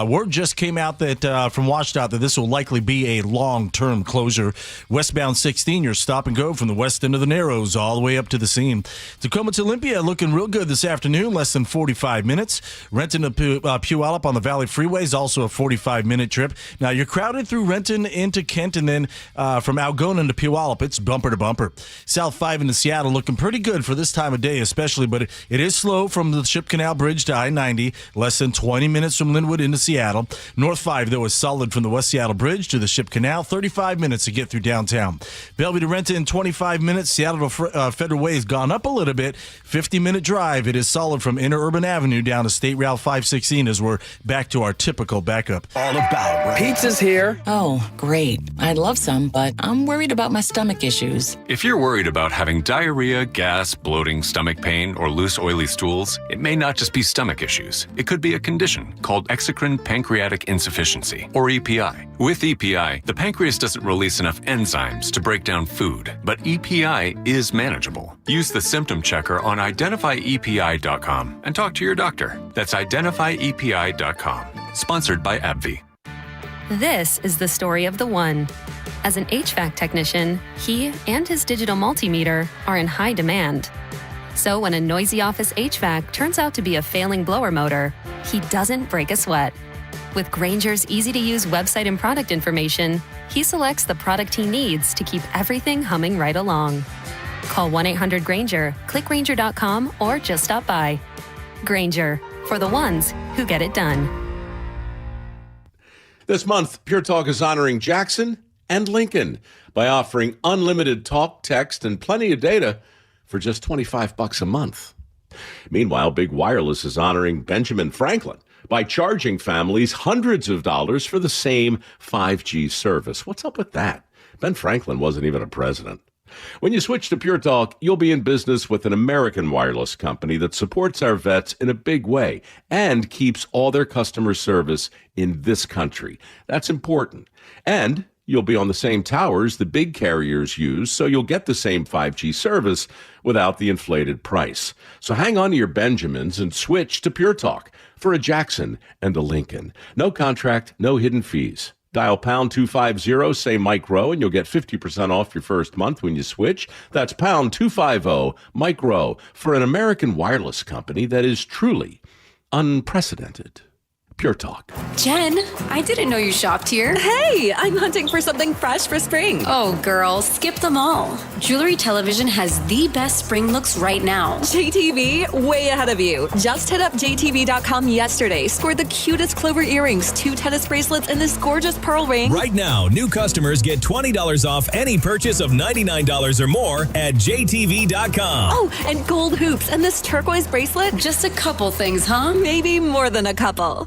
Word just came out that from WashDOT that this will likely be a long-term closure. Westbound 16, your stop and go from the west end of the Narrows all the way up to the scene. Tacoma to Olympia looking real good this afternoon, less than 45 minutes. Renton to Puyallup on the Valley Freeway is also a 45-minute trip. Now, you're crowded through Renton into Kent, and then from Algona to Puyallup, it's bumper to bumper. South 5 into Seattle looking pretty good for this time of day especially, but it is slow from the Ship Canal Bridge to I-90, less than 20 minutes from Linwood into Seattle. North 5, though, is solid from the West Seattle Bridge to the Ship Canal, 35 minutes to get through downtown. Bellevue to Renton, 25 minutes. Seattle to Federal Way has gone up a little bit, 50-minute drive. It is solid from Interurban Avenue down to State Route 516 as we're back to our typical backup. All about right. Pizza's here. Oh, great. I'd love some, but I'm worried about my stomach issues. If you're worried about having diarrhea, gas, bloating, stomach pain, or loose, oily stools, it may not just be stomach issues. It could be a condition called exocrine pancreatic insufficiency, or EPI. With EPI, the pancreas doesn't release enough enzymes to break down food, but EPI is manageable. Use the symptom checker on identifyepi.com and talk to your doctor. That's identifyepi.com. Sponsored by AbbVie. This is the story of the one. As an HVAC technician, he and his digital multimeter are in high demand. So when a noisy office HVAC turns out to be a failing blower motor, he doesn't break a sweat. With Grainger's easy-to-use website and product information, he selects the product he needs to keep everything humming right along. Call 1-800-GRAINGER, click Grainger.com, or just stop by. Grainger, for the ones who get it done. This month, Pure Talk is honoring Jackson and Lincoln by offering unlimited talk, text, and plenty of data for just $25 a month. Meanwhile, Big Wireless is honoring Benjamin Franklin by charging families hundreds of dollars for the same 5G service. What's up with that? Ben Franklin wasn't even a president. When you switch to Pure Talk, you'll be in business with an American wireless company that supports our vets in a big way and keeps all their customer service in this country. That's important. And you'll be on the same towers the big carriers use, so you'll get the same 5G service without the inflated price. So hang on to your Benjamins and switch to Pure Talk for a Jackson and a Lincoln. No contract, no hidden fees. Dial pound 250, say Mike Rowe, and you'll get 50% off your first month when you switch. That's pound 250, Mike Rowe, for an American wireless company that is truly unprecedented. Pure Talk. Jen, I didn't know you shopped here. Hey, I'm hunting for something fresh for spring. Oh, girl, skip them all. Jewelry Television has the best spring looks right now. JTV, way ahead of you. Just hit up JTV.com yesterday, scored the cutest clover earrings, 2 tennis bracelets, and this gorgeous pearl ring. Right now, new customers get $20 off any purchase of $99 or more at JTV.com. Oh, and gold hoops and this turquoise bracelet. Just a couple things, huh? Maybe more than a couple.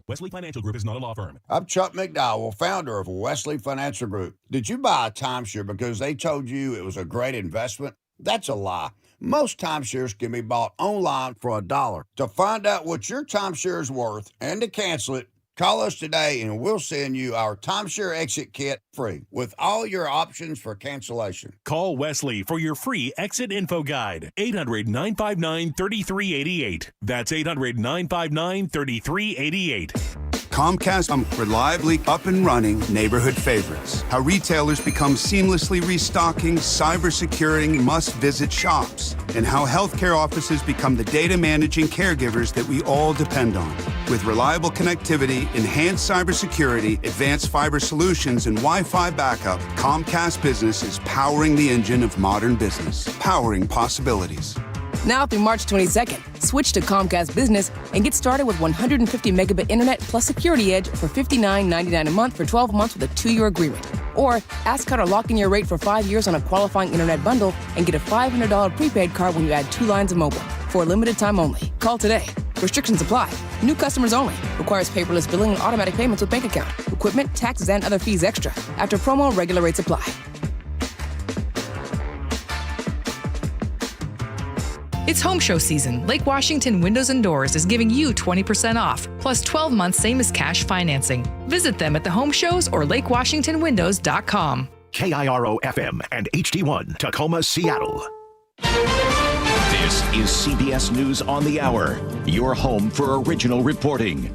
Wesley Financial Group is not a law firm. I'm Chuck McDowell, founder of Wesley Financial Group. Did you buy a timeshare because they told you it was a great investment? That's a lie. Most timeshares can be bought online for $1. To find out what your timeshare is worth and to cancel it, call us today and we'll send you our timeshare exit kit free with all your options for cancellation. Call Wesley for your free exit info guide. 800-959-3388. That's 800-959-3388. Comcast, reliably up and running neighborhood favorites. How retailers become seamlessly restocking, cyber-securing must-visit shops. And how healthcare offices become the data-managing caregivers that we all depend on. With reliable connectivity, enhanced cybersecurity, advanced fiber solutions, and Wi-Fi backup, Comcast Business is powering the engine of modern business. Powering possibilities. Now through March 22nd, switch to Comcast Business and get started with 150 megabit internet plus Security Edge for $59.99 a month for 12 months with a 2-year agreement. Or ask how to lock in your rate for 5 years on a qualifying internet bundle and get a $500 prepaid card when you add 2 lines of mobile. For a limited time only. Call today. Restrictions apply. New customers only. Requires paperless billing and automatic payments with bank account. Equipment, taxes, and other fees extra. After promo, regular rates apply. It's home show season. Lake Washington Windows and Doors is giving you 20% off, plus 12 months same as cash financing. Visit them at the home shows or lakewashingtonwindows.com. KIRO FM and HD1 Tacoma, Seattle. This is CBS News on the Hour, your home for original reporting.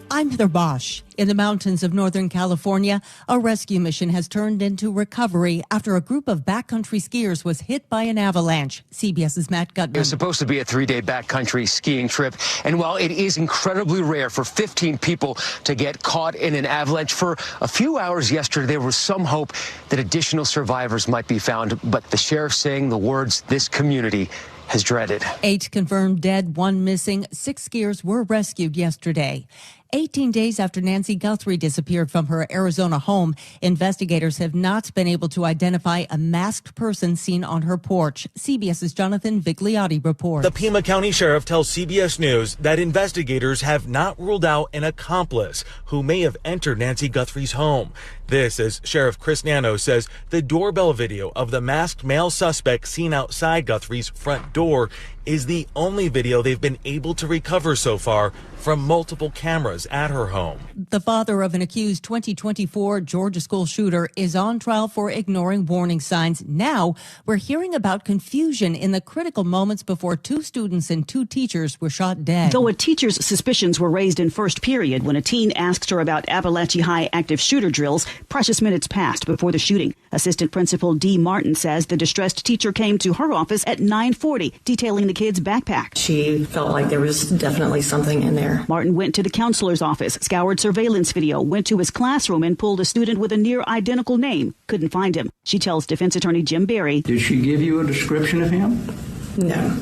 I'm Heather Bosch. In the mountains of Northern California, a rescue mission has turned into recovery after a group of backcountry skiers was hit by an avalanche. CBS's Matt Gutman. It was supposed to be a 3-day backcountry skiing trip, and while it is incredibly rare for 15 people to get caught in an avalanche, for a few hours yesterday there was some hope that additional survivors might be found, but the sheriff saying the words this community has dreaded. 8 confirmed dead, 1 missing. 6 skiers were rescued yesterday. 18 days after Nancy Guthrie disappeared from her Arizona home, investigators have not been able to identify a masked person seen on her porch. CBS's Jonathan Vigliotti reports. The Pima County Sheriff tells CBS News that investigators have not ruled out an accomplice who may have entered Nancy Guthrie's home. This, as Sheriff Chris Nano says, the doorbell video of the masked male suspect seen outside Guthrie's front door is the only video they've been able to recover so far from multiple cameras at her home. The father of an accused 2024 Georgia school shooter is on trial for ignoring warning signs. Now we're hearing about confusion in the critical moments before 2 students and 2 teachers were shot dead. Though a teacher's suspicions were raised in first period when a teen asked her about Appalachia High active shooter drills, precious minutes passed before the shooting. Assistant Principal Dee Martin says the distressed teacher came to her office at 9:40, detailing the kid's backpack. She felt like there was definitely something in there. Martin went to the counselor's office, scoured surveillance video, went to his classroom and pulled a student with a near identical name. Couldn't find him. She tells defense attorney Jim Barry. Did she give you a description of him? No.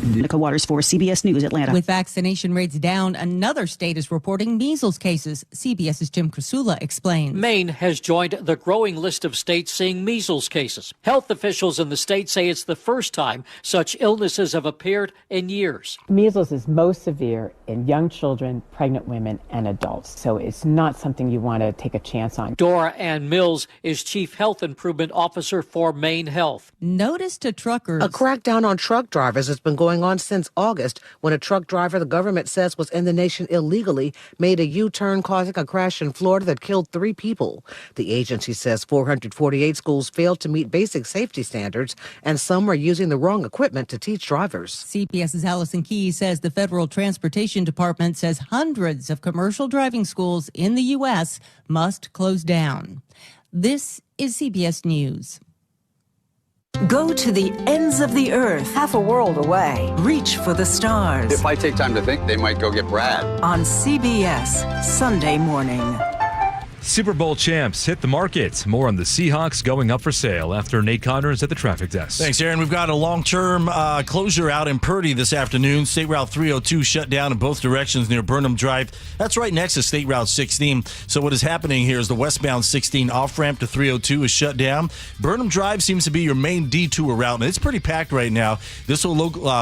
Nicole Waters for CBS News, Atlanta. With vaccination rates down, another state is reporting measles cases. CBS's Jim Krasula explains. Maine has joined the growing list of states seeing measles cases. Health officials in the state say it's the first time such illnesses have appeared in years. Measles is most severe in young children, pregnant women, and adults. So it's not something you want to take a chance on. Dora Ann Mills is Chief Health Improvement Officer for Maine Health. Notice to truckers. A crackdown on truck drivers has been going on since August, when a truck driver the government says was in the nation illegally made a U-turn, causing a crash in Florida that killed 3 people. The agency says 448 schools failed to meet basic safety standards, and some are using the wrong equipment to teach drivers. CBS's Allison Key says the Federal Transportation Department says hundreds of commercial driving schools in the U.S. must close down. This is CBS News. Go to the ends of the earth, half a world away. Reach for the stars. If I take time to think, they might go get Brad. On CBS, Sunday morning. Super Bowl champs hit the market. More on the Seahawks going up for sale after Nate Connors at the traffic desk. Thanks, Aaron. We've got a long-term closure out in Purdy this afternoon. State Route 302 shut down in both directions near Burnham Drive. That's right next to State Route 16. So what is happening here is the westbound 16 off-ramp to 302 is shut down. Burnham Drive seems to be your main detour route, and it's pretty packed right now. This will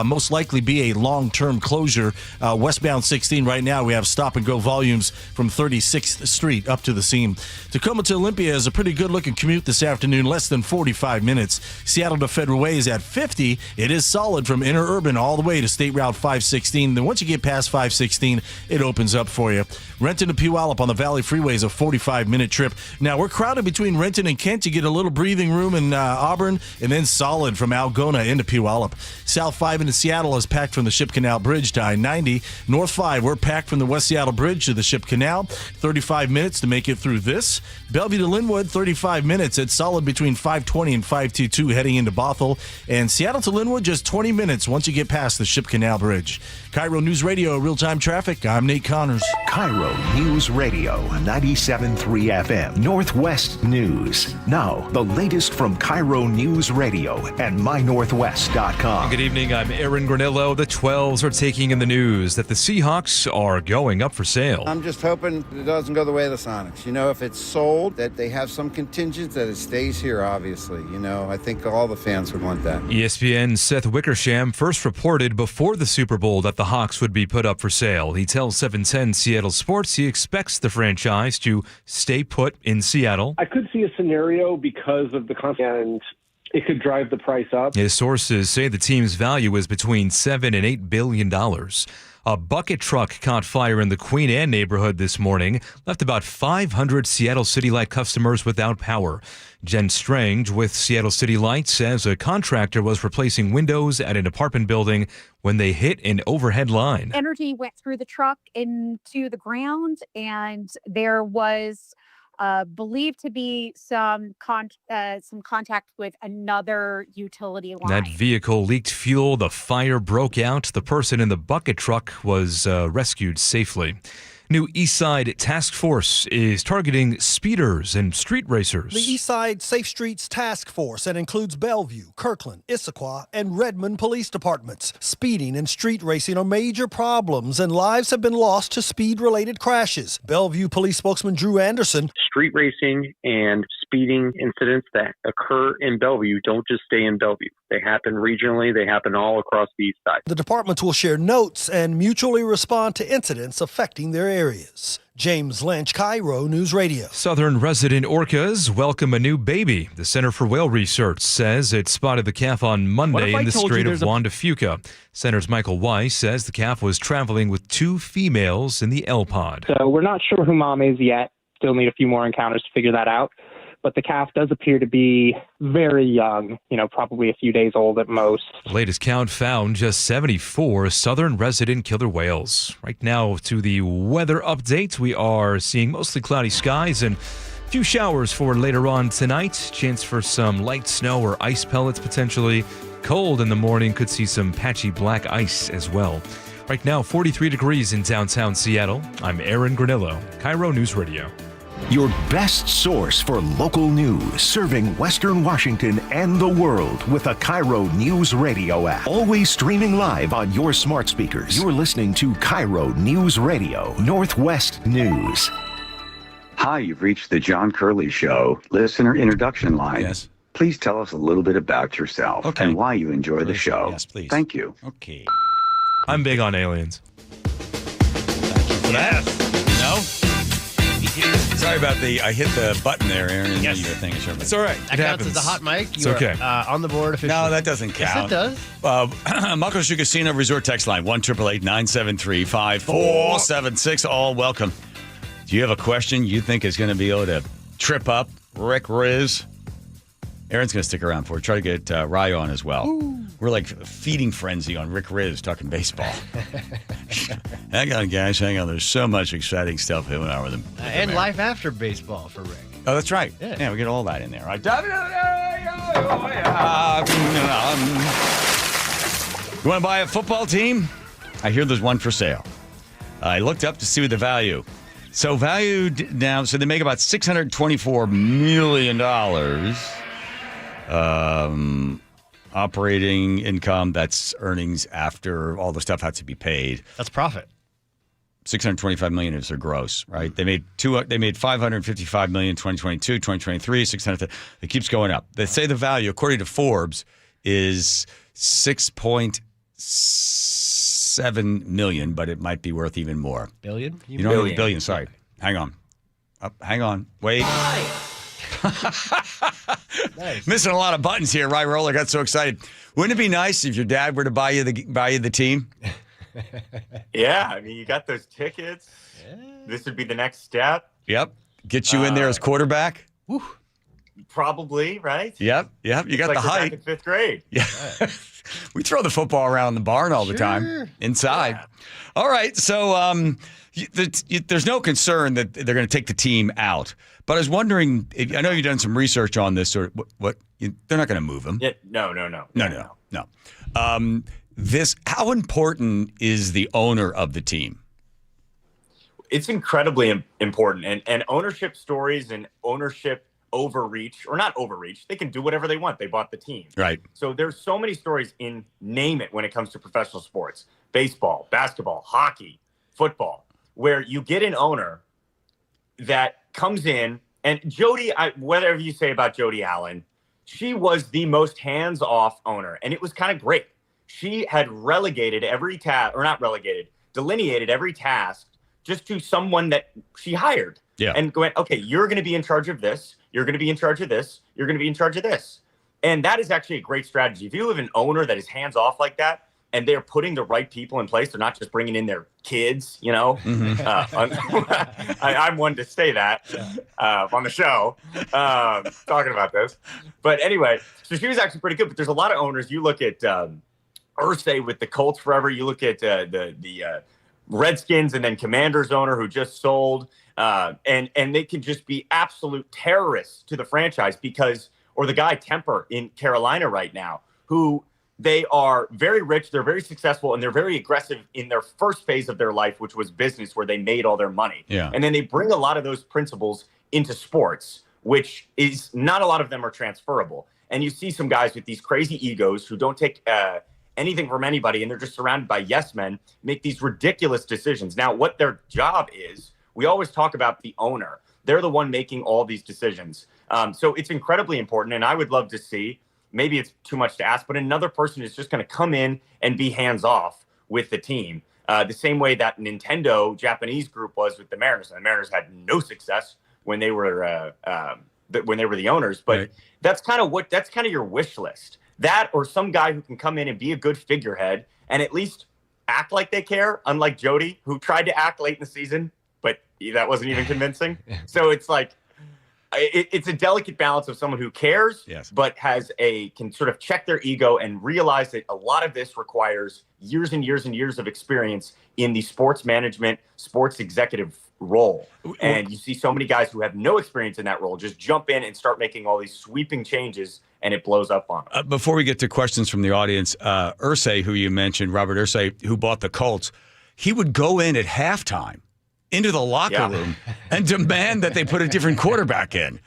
most likely be a long-term closure. Westbound 16 right now, we have stop-and-go volumes from 36th Street up to the scene. Tacoma to Olympia is a pretty good-looking commute this afternoon, less than 45 minutes. Seattle to Federal Way is at 50. It is solid from interurban all the way to State Route 516. Then once you get past 516, it opens up for you. Renton to Puyallup on the Valley Freeway is a 45-minute trip. Now, we're crowded between Renton and Kent. You get a little breathing room in Auburn, and then solid from Algona into Puyallup. South 5 into Seattle is packed from the Ship Canal Bridge to I-90. North 5, we're packed from the West Seattle Bridge to the Ship Canal. 35 minutes to make it through this. Bellevue to Linwood, 35 minutes. It's solid between 520 and 522 heading into Bothell. And Seattle to Linwood, just 20 minutes once you get past the Ship Canal Bridge. KIRO News Radio, real-time traffic. I'm Nate Connors. KIRO News Radio, 97.3 FM, Northwest News. Now, the latest from KIRO News Radio and mynorthwest.com. Good evening, I'm Aaron Granillo. The 12s are taking in the news that the Seahawks are going up for sale. I'm just hoping it doesn't go the way of the Sonics. You know, if it's sold, that they have some contingent, that it stays here, obviously. You know, I think all the fans would want that. ESPN's Seth Wickersham first reported before the Super Bowl that the Hawks would be put up for sale. He tells 710 Seattle Sports he expects the franchise to stay put in Seattle. I could see a scenario because of the concept, and it could drive the price up. His sources say the team's value is between $7 and $8 billion. A bucket truck caught fire in the Queen Anne neighborhood this morning, left about 500 Seattle City Light customers without power. Jen Strange with Seattle City Light says a contractor was replacing windows at an apartment building when they hit an overhead line. Energy went through the truck into the ground, and there was believed to be some contact with another utility line. That vehicle leaked fuel. The fire broke out. The person in the bucket truck was rescued safely. New Eastside Task Force is targeting speeders and street racers. The Eastside Safe Streets Task Force that includes Bellevue, Kirkland, Issaquah, and Redmond police departments. Speeding and street racing are major problems, and lives have been lost to speed-related crashes. Bellevue police spokesman Drew Anderson. Street racing and speeding incidents that occur in Bellevue don't just stay in Bellevue. They happen regionally. They happen all across the East Side. The departments will share notes and mutually respond to incidents affecting their areas. James Lynch, KIRO News Radio. Southern resident orcas welcome a new baby. The Center for Whale Research says it spotted the calf on Monday in the Strait of Juan de Fuca. Center's Michael Weiss says the calf was traveling with 2 females in the L pod. So we're not sure who mom is yet. Still need a few more encounters to figure that out. But the calf does appear to be very young, probably a few days old at most. The latest count found just 74 southern resident killer whales. Right now to the weather update. We are seeing mostly cloudy skies and a few showers for later on tonight. Chance for some light snow or ice pellets potentially. Cold in the morning, could see some patchy black ice as well. Right now, 43 degrees in downtown Seattle. I'm Aaron Granillo, KIRO News Radio. Your best source for local news, serving Western Washington and the world with a KIRO News Radio app. Always streaming live on your smart speakers. You're listening to KIRO News Radio, Northwest News. Hi, you've reached the John Curley Show listener introduction line. Yes. Please tell us a little bit about yourself and why you enjoy the show. Yes, please. Thank you. Okay. I'm big on aliens. Yes. No? Sorry about I hit the button there, Aaron. And your thing is It's all right. That counts as a hot mic. It's okay. On the board officially. No, that doesn't count. Yes, it does. Muckleshoot Casino Resort text line 1-888-973-5476. All welcome. Do you have a question you think is going to be able to trip up Rick Riz? Aaron's going to stick around for it. Try to get Ryo on as well. Ooh. We're like feeding frenzy on Rick Riz talking baseball. Hang on, guys. Hang on. There's so much exciting stuff going on with him. And life after baseball for Rick. Oh, that's right. Yeah, we get all that in there. Right? You want to buy a football team? I hear there's one for sale. I looked up to see what the value. So valued now, so they make about $624 million. Operating income, that's earnings after all the stuff had to be paid. That's profit. $625 million is their gross, right? They made $555 million in 2022, 2023, $600. It keeps going up. They say the value, according to Forbes, is $6.7 million, but it might be worth even more. Billion? Billion. Sorry. Hang on. hang on. Wait. Nice. Missing a lot of buttons here. Rye Roller got so excited. Wouldn't it be nice if your dad were to buy you the team? Yeah, I mean, you got those tickets. Yeah. This would be the next step. Yep. Get you in there as quarterback. Whew. Probably, right? Yep. You got like the you're height. back in 5th grade. Yeah. We throw the football around the barn all the time inside. Yeah. All right. So there's no concern that they're going to take the team out. But I was wondering, I know you've done some research on this. Or they're not going to move him. Yeah, no. How important is the owner of the team? It's incredibly important. And ownership stories and ownership overreach, or not overreach, they can do whatever they want. They bought the team. Right. So there's so many stories in name it when it comes to professional sports, baseball, basketball, hockey, football, where you get an owner that comes in, and Jody, whatever you say about Jody Allen, she was the most hands-off owner, and it was kind of great. She had delineated every task just to someone that she hired. Yeah. And going, okay, you're going to be in charge of this. You're going to be in charge of this. You're going to be in charge of this. And that is actually a great strategy. If you have an owner that is hands-off like that, and they're putting the right people in place, they're not just bringing in their kids, Mm-hmm. I'm one to say that on the show, talking about this. But anyway, so she was actually pretty good. But there's a lot of owners. You look at Irsay with the Colts forever. You look at the Redskins and then Commanders owner who just sold. And they can just be absolute terrorists to the franchise or the guy Temper in Carolina right now, who they are very rich, they're very successful, and they're very aggressive in their first phase of their life, which was business, where they made all their money. Yeah. And then they bring a lot of those principles into sports, which is not a lot of them are transferable. And you see some guys with these crazy egos who don't take anything from anybody, and they're just surrounded by yes men, make these ridiculous decisions. Now, what their job is, we always talk about the owner. They're the one making all these decisions. So it's incredibly important, and I would love to see, maybe it's too much to ask, but another person is just going to come in and be hands-off with the team. The same way that Nintendo Japanese group was with the Mariners. And the Mariners had no success when they were the owners. But right. that's kind of your wish list. That, or some guy who can come in and be a good figurehead and at least act like they care, unlike Jody, who tried to act late in the season, but that wasn't even convincing. So it's like, it's a delicate balance of someone who cares, yes, but can sort of check their ego and realize that a lot of this requires years and years and years of experience in the sports management, sports executive role. And you see so many guys who have no experience in that role just jump in and start making all these sweeping changes, and it blows up on them. Before we get to questions from the audience, Irsay, who you mentioned, Robert Irsay, who bought the Colts, he would go in at halftime into the locker room and demand that they put a different quarterback in,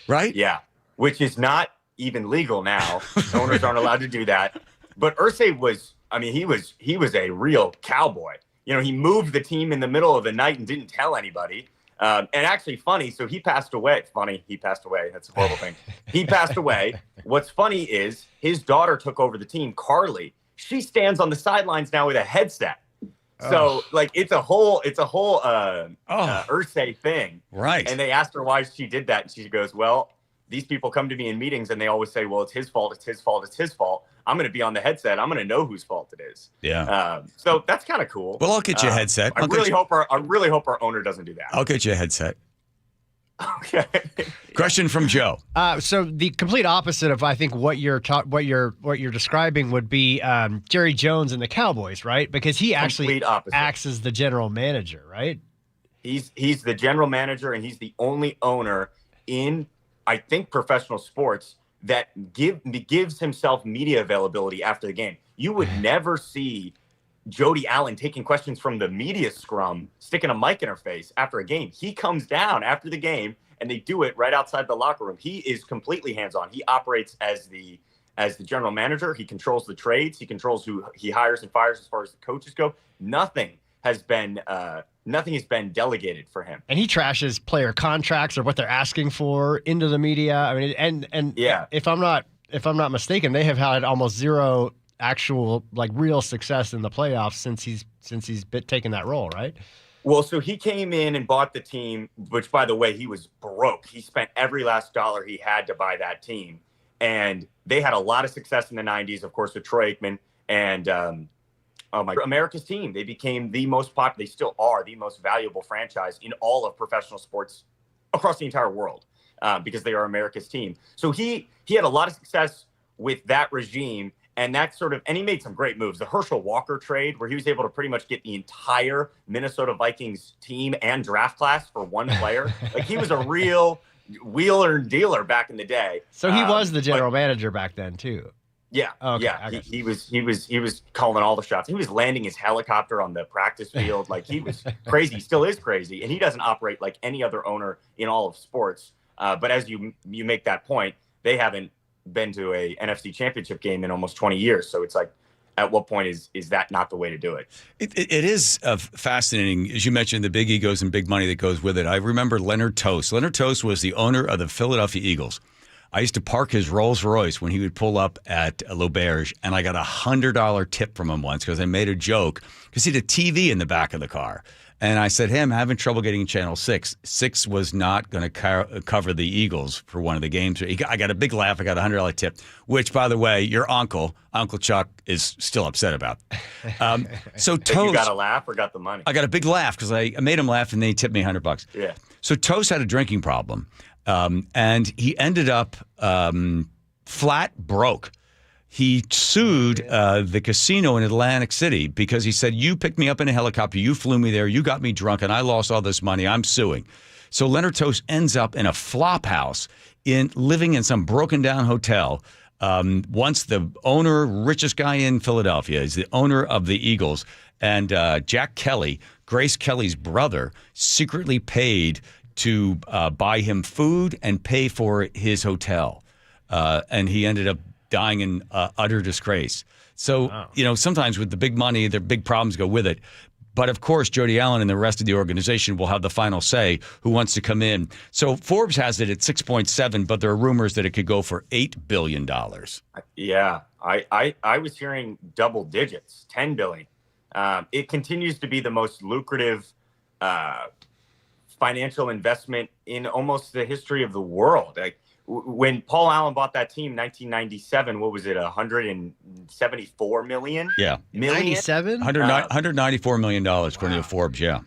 right? Yeah, which is not even legal now. Owners aren't allowed to do that. But Irsay was a real cowboy. He moved the team in the middle of the night and didn't tell anybody. And actually funny, so he passed away. He passed away. That's a horrible thing. He passed away. What's funny is his daughter took over the team, Carly. She stands on the sidelines now with a headset. So it's a whole Irsay thing. Right. And they asked her why she did that. And she goes, well, these people come to me in meetings and they always say, well, it's his fault. It's his fault. It's his fault. I'm going to be on the headset. I'm going to know whose fault it is. Yeah. So that's kind of cool. Well, I'll get you a headset. I really hope our owner doesn't do that. I'll get you a headset. Okay. Question from Joe. So the complete opposite of, I think, what you're describing would be Jerry Jones and the Cowboys, right? Because he actually acts as the general manager, right? He's the general manager, and he's the only owner in, I think, professional sports that gives himself media availability after the game. You would never see Jody Allen taking questions from the media scrum, sticking a mic in her face after a game. He comes down after the game, and they do it right outside the locker room. He is completely hands-on. He operates as the general manager. He controls the trades. He controls who he hires and fires as far as the coaches go. Nothing has been delegated for him. And he trashes player contracts or what they're asking for into the media. I mean, and yeah. If I'm not mistaken, they have had almost zero actual real success in the playoffs since he's taken that role, right? Well, so he came in and bought the team, which, by the way, he was broke. He spent every last dollar he had to buy that team. And they had a lot of success in the 90s, of course, with Troy Aikman and America's team. They became the most popular. They still are the most valuable franchise in all of professional sports across the entire world because they are America's team. So he had a lot of success with that regime. And he made some great moves. The Herschel Walker trade, where he was able to pretty much get the entire Minnesota Vikings team and draft class for one player. Like, he was a real wheeler and dealer back in the day. So he was the general manager back then too. Yeah. Okay, yeah. He was calling all the shots. He was landing his helicopter on the practice field. Like, he was crazy. He still is crazy. And he doesn't operate like any other owner in all of sports. But as you make that point, they haven't been to a NFC championship game in almost 20 years. So it's like, at what point is that not the way to do it? It is fascinating. As you mentioned, the big egos and big money that goes with it. I remember Leonard Tost. Leonard Tost was the owner of the Philadelphia Eagles. I used to park his Rolls Royce when he would pull up at L'Auberge, and I got a $100 tip from him once because I made a joke because he had a TV in the back of the car. And I said, hey, I'm having trouble getting Channel 6. 6 was not going to cover the Eagles for one of the games. I got a big laugh. I got a $100 tip, which, by the way, your Uncle Chuck, is still upset about. So Toast, you got a laugh or got the money? I got a big laugh because I made him laugh, and then he tipped me $100. Yeah. So Toast had a drinking problem, and he ended up flat broke. He sued the casino in Atlantic City because he said, you picked me up in a helicopter, you flew me there, you got me drunk, and I lost all this money. I'm suing. So Leonard Tost ends up in a flop house, living in some broken down hotel. Once the owner, richest guy in Philadelphia, is the owner of the Eagles, and Jack Kelly, Grace Kelly's brother, secretly paid to buy him food and pay for his hotel. And he ended up dying in utter disgrace. So, sometimes with the big money, the big problems go with it. But of course, Jody Allen and the rest of the organization will have the final say who wants to come in. So Forbes has it at 6.7, but there are rumors that it could go for $8 billion. Yeah, I was hearing double digits, 10 billion. It continues to be the most lucrative financial investment in almost the history of the world. Like, when Paul Allen bought that team in 1997, what was it, 174 million? Yeah. 97? $194 million, according to Forbes, yeah.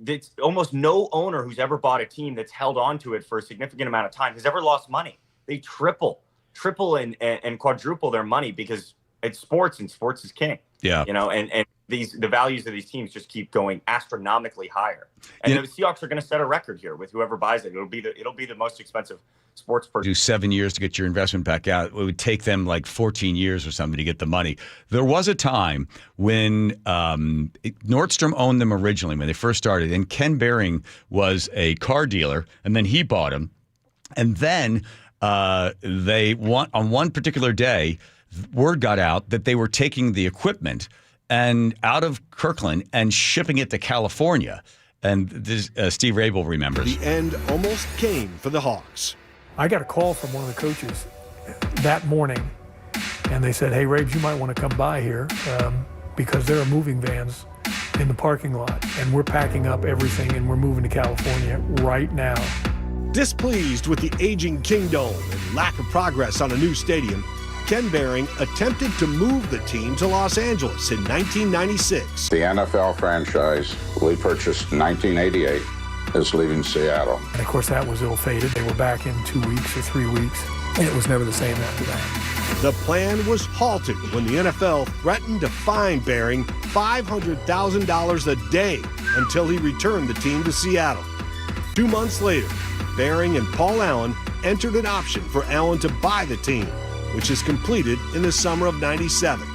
It's almost no owner who's ever bought a team that's held on to it for a significant amount of time has ever lost money. They triple and quadruple their money because it's sports, and sports is king. Yeah. And the values of these teams just keep going astronomically higher. And the Seahawks are going to set a record here with whoever buys it. It'll be the most expensive sports purchase. Do 7 years to get your investment back out. It would take them like 14 years or something to get the money. There was a time when Nordstrom owned them originally when they first started, and Ken Behring was a car dealer, and then he bought them. And then on one particular day, word got out that they were taking the equipment and out of Kirkland and shipping it to California. And this, Steve Rabel remembers. The end almost came for the Hawks. I got a call from one of the coaches that morning, and they said, hey, Rabes, you might want to come by here because there are moving vans in the parking lot, and we're packing up everything, and we're moving to California right now. Displeased with the aging Kingdome and lack of progress on a new stadium, Ken Behring attempted to move the team to Los Angeles in 1996. The NFL franchise we purchased in 1988 is leaving Seattle. And of course, that was ill-fated. They were back in 2 weeks or 3 weeks, and it was never the same after that. The plan was halted when the NFL threatened to fine Behring $500,000 a day until he returned the team to Seattle. 2 months later, Behring and Paul Allen entered an option for Allen to buy the team, which is completed in the summer of '97.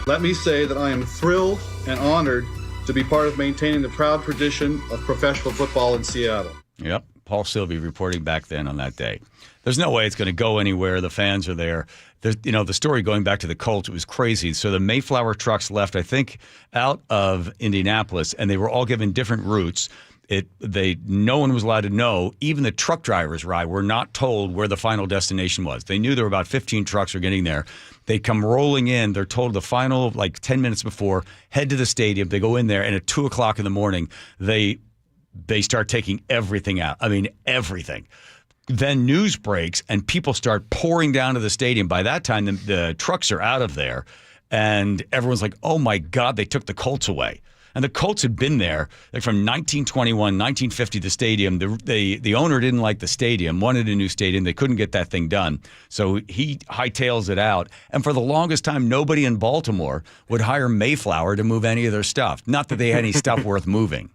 Let me say that I am thrilled and honored to be part of maintaining the proud tradition of professional football in Seattle. Yep, Paul Sylvie reporting back then on that day. There's no way it's going to go anywhere. The fans are there. The story going back to the Colts, it was crazy. So the Mayflower trucks left, I think, out of Indianapolis, and they were all given different routes. No one was allowed to know. Even the truck drivers, were not told where the final destination was. They knew there were about 15 trucks were getting there. They come rolling in. They're told the final, 10 minutes before, head to the stadium. They go in there, and at 2 o'clock in the morning, they start taking everything out. I mean, everything. Then news breaks, and people start pouring down to the stadium. By that time, the trucks are out of there, and everyone's like, oh, my God, they took the Colts away. And the Colts had been there from 1921, 1950, the stadium. The owner didn't like the stadium, wanted a new stadium. They couldn't get that thing done. So he hightails it out. And for the longest time, nobody in Baltimore would hire Mayflower to move any of their stuff. Not that they had any stuff worth moving.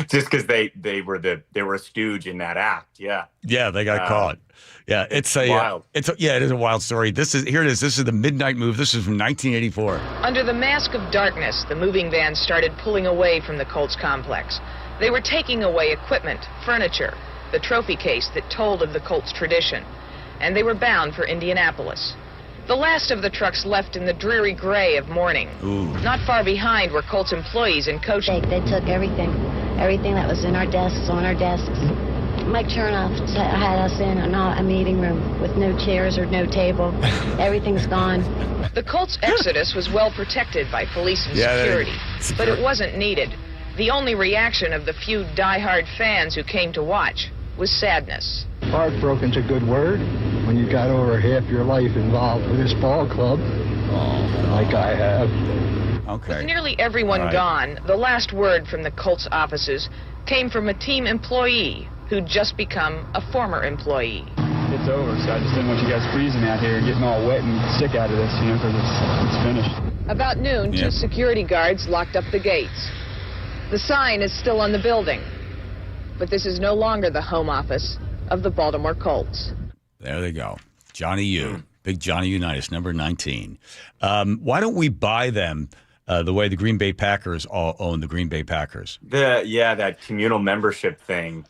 Just because they were a stooge in that act. Yeah. Yeah, they got caught. Yeah, it's wild. It is a wild story. This is the midnight move. This is from 1984. Under the mask of darkness, the moving vans started pulling away from the Colts complex. They were taking away equipment, furniture, the trophy case that told of the Colts tradition, and they were bound for Indianapolis. The last of the trucks left in the dreary gray of morning. Ooh. Not far behind were Colts employees and coaches. They took everything that was in our desks, on our desks. Mike Chernoff had us in a meeting room with no chairs or no table. Everything's gone. The Colts' exodus was well protected by police and security, but it wasn't needed. The only reaction of the few diehard fans who came to watch was sadness. Heartbroken's a good word when you got over half your life involved with this ball club, like I have. Okay. With nearly everyone gone, the last word from the Colts offices came from a team employee who'd just become a former employee. It's over, so I just didn't want you guys freezing out here and getting all wet and sick out of this, because it's finished. About noon, 2 security guards locked up the gates. The sign is still on the building, but this is no longer the home office of the Baltimore Colts. There they go. Johnny U. Big Johnny Unitas, number 19. Why don't we buy them the way the Green Bay Packers all own the Green Bay Packers? That communal membership thing.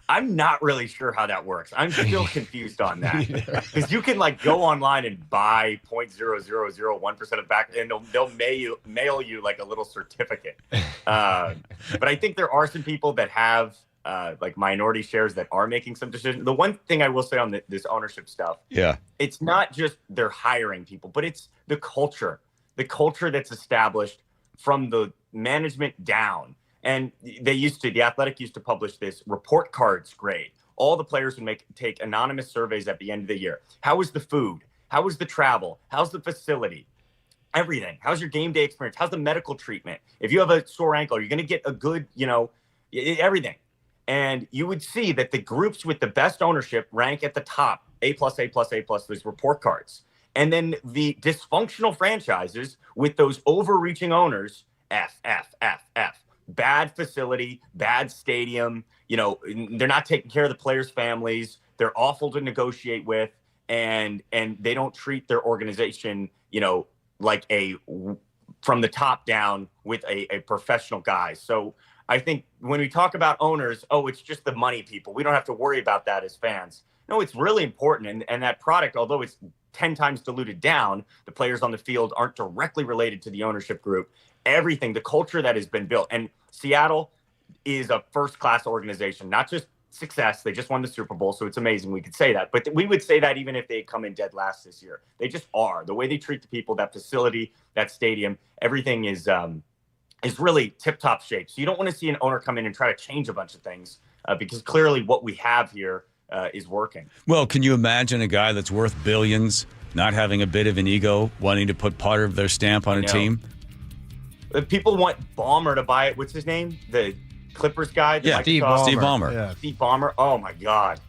I'm not really sure how that works. I'm still confused on that, because you can go online and buy 0.0001% of back, and they'll mail you a little certificate. But I think there are some people that have minority shares that are making some decisions. The one thing I will say on this ownership stuff, it's not just they're hiring people, but it's the culture that's established from the management down. And the Athletic used to publish this report cards grade. All the players would take anonymous surveys at the end of the year. How was the food? How was the travel? How's the facility? Everything. How's your game day experience? How's the medical treatment? If you have a sore ankle, you're going to get a good, everything. And you would see that the groups with the best ownership rank at the top, A+, those report cards. And then the dysfunctional franchises with those overreaching owners, F. Bad facility, bad stadium. They're not taking care of the players' families. They're awful to negotiate with, and they don't treat their organization, like from the top down with a professional guy. So I think when we talk about owners, it's just the money people. We don't have to worry about that as fans. No, it's really important, and that product, although it's 10 times diluted down, the players on the field aren't directly related to the ownership group. Everything, the culture that has been built. And Seattle is a first-class organization, not just success. They just won the Super Bowl, so it's amazing we could say that. But we would say that even if they had come in dead last this year. They just are. The way they treat the people, that facility, that stadium, everything is really tip-top shape. So you don't want to see an owner come in and try to change a bunch of things because clearly what we have here is working. Well, can you imagine a guy that's worth billions not having a bit of an ego, wanting to put part of their stamp on a team? People want Ballmer to buy it. What's his name? The Clippers guy? Steve Ballmer. Yeah. Steve Ballmer. Oh, my God.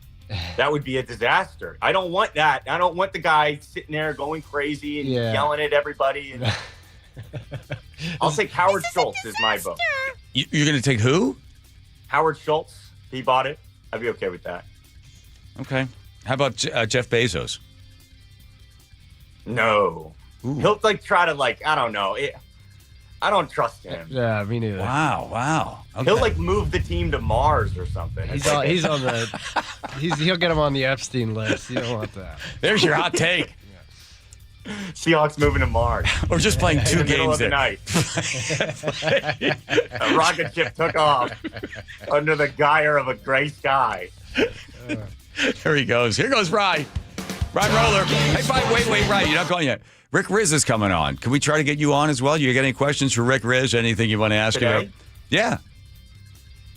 That would be a disaster. I don't want that. I don't want the guy sitting there going crazy and yelling at everybody. And I'll take Howard Schultz is my vote. You're going to take who? Howard Schultz. He bought it. I'd be okay with that. Okay. How about Jeff Bezos? No. Ooh. He'll try to I don't know. I don't trust him. Yeah, me neither. Wow. Okay. He'll move the team to Mars or something. He's on the. He'll get him on the Epstein list. You don't want that. There's your hot take. Seahawks moving to Mars. Or just playing two in the middle games of the there. night. A rocket ship took off under the gyre of a gray sky. There he goes. Here goes Rye. Rye Roller. Hey, wait, Rye. You're not going yet. Rick Riz is coming on. Can we try to get you on as well? You got any questions for Rick Riz? Anything you want to ask him? Yeah.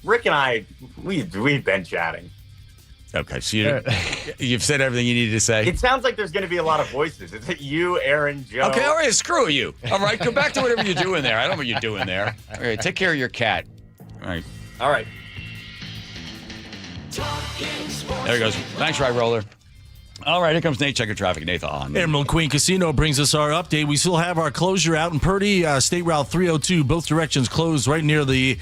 Rick and I, we've been chatting. Okay, so you've said everything you needed to say. It sounds like there's going to be a lot of voices. Is it you, Aaron, Joe? Okay, all right, screw you. All right, go back to whatever you're doing there. I don't know what you're doing there. All right, take care of your cat. All right. All right. There he goes. Thanks, Rye Roller. All right, here comes Nate. Checker traffic. Nathan on. Emerald Queen Casino brings us our update. We still have our closure out in Purdy, State Route 302. Both directions closed right near the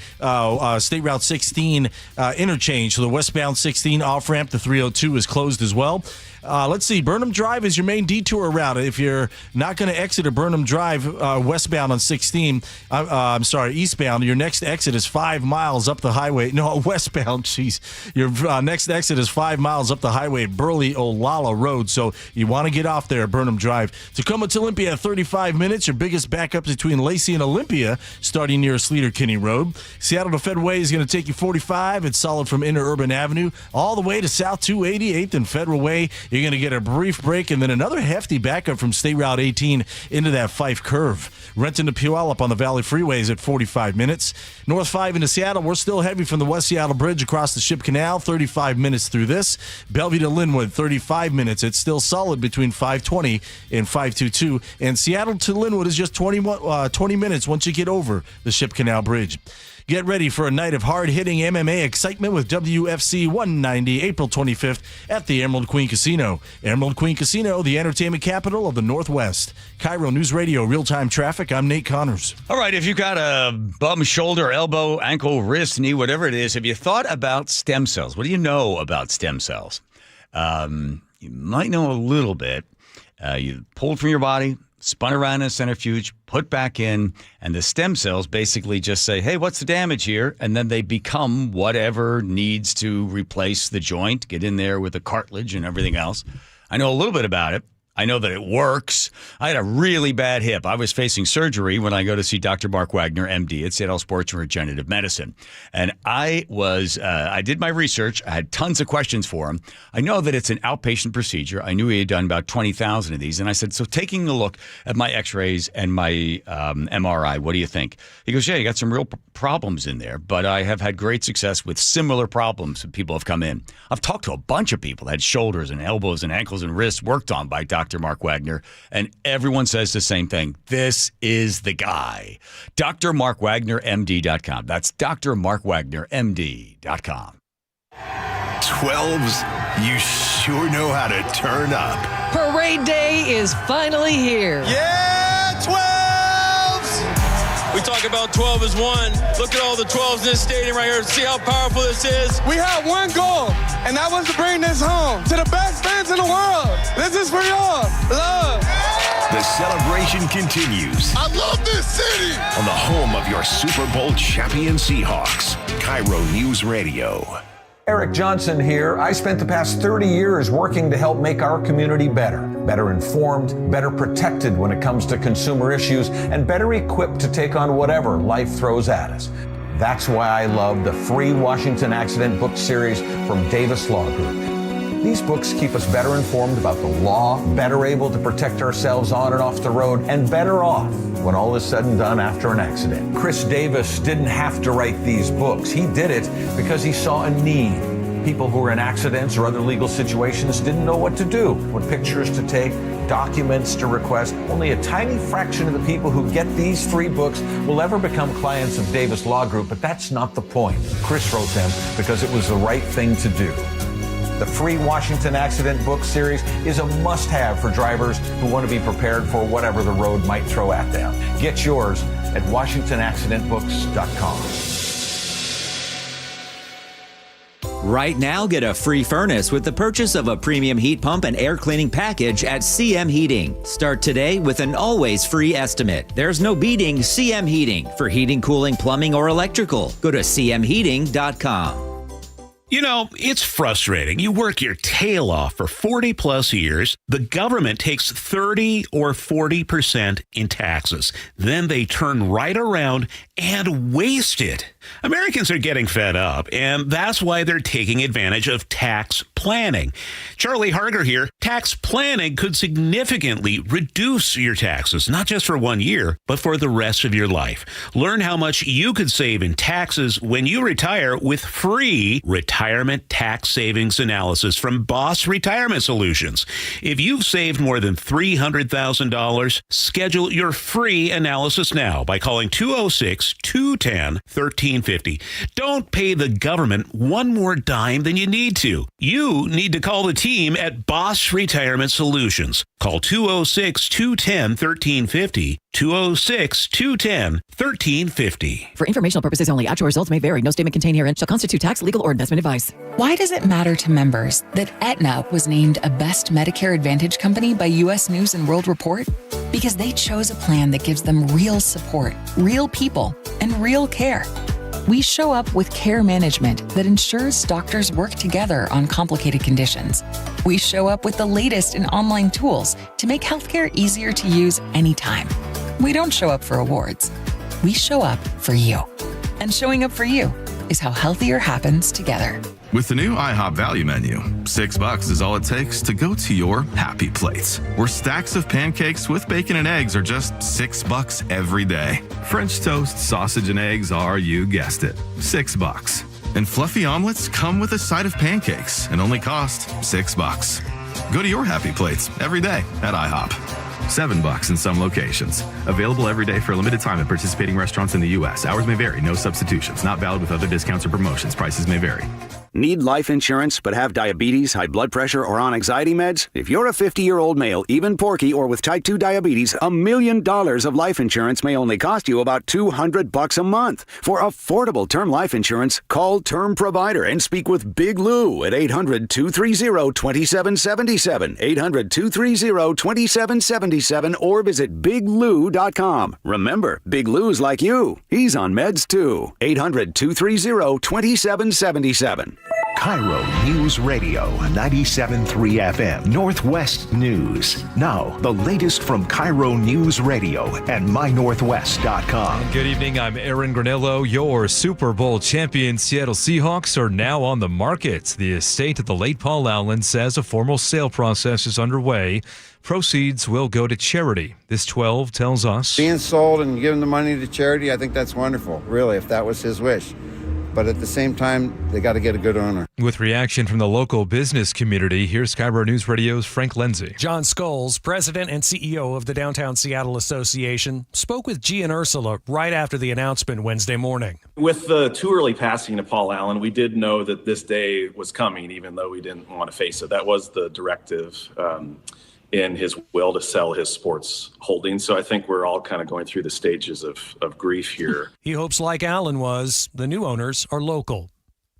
State Route 16 interchange. So the westbound 16 off-ramp to 302 is closed as well. Let's see. Burnham Drive is your main detour route. If you're not going to exit a Burnham Drive westbound on 16, eastbound, your next exit is 5 miles up the highway. No, westbound, jeez. Your next exit is 5 miles up the highway at Burley-Olalla Road. So you want to get off there at Burnham Drive. Tacoma to Olympia, 35 minutes. Your biggest backup between Lacey and Olympia, starting near Sleater-Kinney Road. Seattle to Fedway is going to take you 45. It's solid from Interurban Avenue all the way to South 288th and Federal Way. You're going to get a brief break and then another hefty backup from State Route 18 into that Fife curve. Renton to Puyallup on the Valley Freeways at 45 minutes. North 5 into Seattle, we're still heavy from the West Seattle Bridge across the Ship Canal, 35 minutes through this. Bellevue to Linwood, 35 minutes. It's still solid between 520 and 522. And Seattle to Linwood is just 20 minutes once you get over the Ship Canal Bridge. Get ready for a night of hard-hitting MMA excitement with WFC 190, April 25th at the Emerald Queen Casino. Emerald Queen Casino, the entertainment capital of the Northwest. KIRO News Radio, real-time traffic. I'm Nate Connors. All right, if you've got a bum, shoulder, elbow, ankle, wrist, knee, whatever it is, have you thought about stem cells? What do you know about stem cells? You might know a little bit. You pulled from your body, spun around in a centrifuge, put back in, and the stem cells basically just say, hey, what's the damage here? And then they become whatever needs to replace the joint, get in there with the cartilage and everything else. I know a little bit about it. I know that it works. I had a really bad hip. I was facing surgery when I go to see Dr. Mark Wagner, MD, at Seattle Sports and Regenerative Medicine. And I did my research. I had tons of questions for him. I know that it's an outpatient procedure. I knew he had done about 20,000 of these. And I said, so taking a look at my x-rays and my MRI, what do you think? He goes, yeah, you got some real problems in there, but I have had great success with similar problems when people have come in. I've talked to a bunch of people that had shoulders and elbows and ankles and wrists worked on by Dr. Mark Wagner, and everyone says the same thing. This is the guy. drmarkwagnermd.com. That's drmarkwagnermd.com. 12s, you sure know how to turn up. Parade day is finally here. Yeah, 12s! We talk about 12 as one. Look at all the 12s in this stadium right here. See how powerful this is? We have one goal, and that was to bring this home to the best fans in the world. This is for y'all. Love. The celebration continues. I love this city. On the home of your Super Bowl champion Seahawks, KIRO News Radio. Eric Johnson here. I spent the past 30 years working to help make our community better informed, better protected when it comes to consumer issues, and better equipped to take on whatever life throws at us. That's why I love the free Washington Accident book series from Davis Law Group. These books keep us better informed about the law, better able to protect ourselves on and off the road, and better off when all is said and done after an accident. Chris Davis didn't have to write these books. He did it because he saw a need. People who were in accidents or other legal situations didn't know what to do, what pictures to take, documents to request. Only a tiny fraction of the people who get these free books will ever become clients of Davis Law Group, but that's not the point. Chris wrote them because it was the right thing to do. The free Washington Accident book series is a must-have for drivers who want to be prepared for whatever the road might throw at them. Get yours at WashingtonAccidentBooks.com. Right now, get a free furnace with the purchase of a premium heat pump and air cleaning package at CM Heating. Start today with an always free estimate. There's no beating CM Heating for heating, cooling, plumbing, or electrical. Go to cmheating.com. You know, it's frustrating. You work your tail off for 40 plus years. The government takes 30 or 40% in taxes. Then they turn right around and waste it. Americans are getting fed up, and that's why they're taking advantage of tax planning. Charlie Harger here. Tax planning could significantly reduce your taxes, not just for 1 year, but for the rest of your life. Learn how much you could save in taxes when you retire with free retirement tax savings analysis from Boss Retirement Solutions. If you've saved more than $300,000, schedule your free analysis now by calling 206-210-1350. Don't pay the government one more dime than you need to. You need to call the team at Boss Retirement Solutions. Call 206-210-1350. 206-210-1350. For informational purposes only, actual results may vary. No statement contained herein shall constitute tax, legal, or investment advice. Why does it matter to members that Aetna was named a Best Medicare Advantage company by U.S. News & World Report? Because they chose a plan that gives them real support, real people, and real care. We show up with care management that ensures doctors work together on complicated conditions. We show up with the latest in online tools to make healthcare easier to use anytime. We don't show up for awards. We show up for you. And showing up for you is how healthier happens together. With the new IHOP value menu, $6 is all it takes to go to your happy plates, where stacks of pancakes with bacon and eggs are just $6 every day. French toast, sausage, and eggs are, you guessed it, $6. And fluffy omelets come with a side of pancakes and only cost $6. Go to your happy plates every day at IHOP. $7 in some locations. Available every day for a limited time at participating restaurants in the U.S. Hours may vary. No substitutions. Not valid with other discounts or promotions. Prices may vary. Need life insurance but have diabetes, high blood pressure, or on anxiety meds? If you're a 50-year-old male, even porky, or with type 2 diabetes, $1 million of life insurance may only cost you about $200 a month. For affordable term life insurance, call Term Provider and speak with Big Lou at 800-230-2777, 800-230-2777, or visit biglou.com. Remember, Big Lou's like you. He's on meds too. 800-230-2777. KIRO News Radio 97.3 FM, Northwest News. Now, the latest from KIRO News Radio and mynorthwest.com. Good evening, I'm Aaron Granillo. Your Super Bowl champion Seattle Seahawks are now on the market. The estate of the late Paul Allen says a formal sale process is underway. Proceeds will go to charity. This 12 tells us. Being sold and giving the money to charity, I think that's wonderful, really, if that was his wish. But at the same time, they got to get a good owner. With reaction from the local business community, here's KIRO News Radio's Frank Lindsay. John Scholes, president and CEO of the Downtown Seattle Association, spoke with G and Ursula right after the announcement Wednesday morning. With the too early passing of Paul Allen, we did know that this day was coming, even though we didn't want to face it. That was the directive in his will to sell his sports holdings. So I think we're all kind of going through the stages of grief here. He hopes, like Allen was, the new owners are local.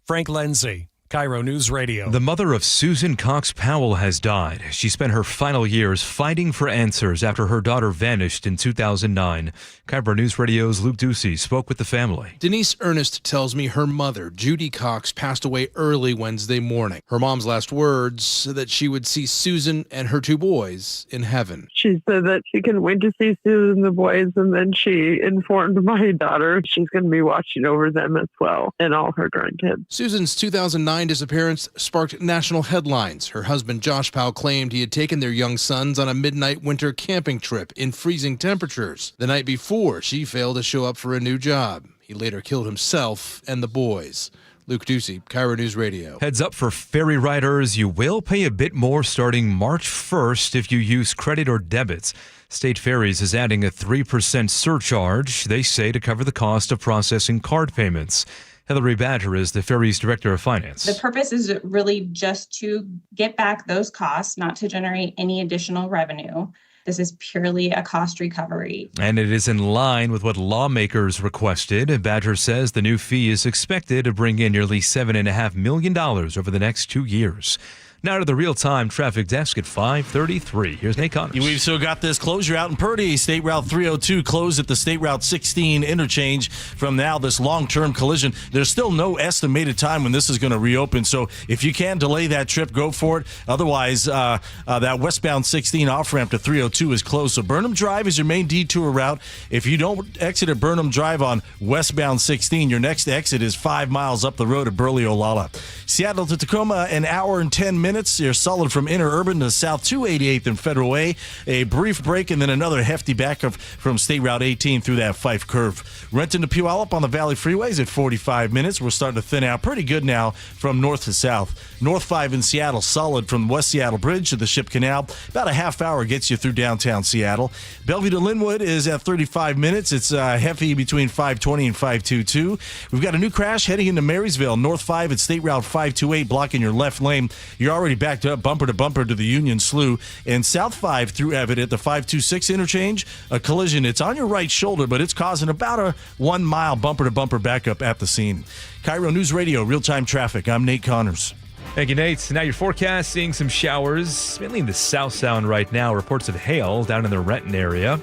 Frank Lindsay, KIRO News Radio. The mother of Susan Cox Powell has died. She spent her final years fighting for answers after her daughter vanished in 2009. KIRO News Radio's Luke Ducey spoke with the family. Denise Ernest tells me her mother, Judy Cox, passed away early Wednesday morning. Her mom's last words, that she would see Susan and her two boys in heaven. She said that she couldn't wait to see Susan and the boys, and then she informed my daughter she's going to be watching over them as well, and all her grandkids. Susan's 2009 disappearance sparked national headlines. Her husband, Josh Powell, claimed he had taken their young sons on a midnight winter camping trip in freezing temperatures. The night before, she failed to show up for a new job. He later killed himself and the boys. Luke Ducey, KIRO News Radio. Heads up for ferry riders. You will pay a bit more starting March 1st if you use credit or debits. State Ferries is adding a 3% surcharge, they say, to cover the cost of processing card payments. Hillary Badger is the ferry's director of finance. The purpose is really just to get back those costs, not to generate any additional revenue. This is purely a cost recovery. And it is in line with what lawmakers requested. Badger says the new fee is expected to bring in nearly $7.5 million over the next 2 years. Now to the real-time traffic desk at 5:33. Here's Nate Connors. We've still got this closure out in Purdy. State Route 302 closed at the State Route 16 interchange from now, this long-term collision. There's still no estimated time when this is going to reopen, so if you can delay that trip, go for it. Otherwise, that westbound 16 off-ramp to 302 is closed. So Burnham Drive is your main detour route. If you don't exit at Burnham Drive on westbound 16, your next exit is 5 miles up the road at Burley-Olalla. Seattle to Tacoma, an hour and 10 minutes. You're solid from interurban to South 288th and Federal Way. A brief break and then another hefty backup from State Route 18 through that Fife curve. Renton to Puyallup on the Valley Freeways at 45 minutes. We're starting to thin out pretty good now from north to south. North 5 in Seattle, solid from West Seattle Bridge to the Ship Canal. About a half hour gets you through downtown Seattle. Bellevue to Linwood is at 35 minutes. It's hefty between 520 and 522. We've got a new crash heading into Marysville. North 5 at State Route 528 blocking your left lane. You're already backed up bumper to bumper to the Union Slough. And South 5 through Evatt at the 526 interchange. A collision. It's on your right shoulder, but it's causing about a 1 mile bumper to bumper backup at the scene. KIRO News Radio, real-time traffic. I'm Nate Connors. Thank you, Nate. Now your forecast, seeing some showers, mainly in the South Sound right now. Reports of hail down in the Renton area.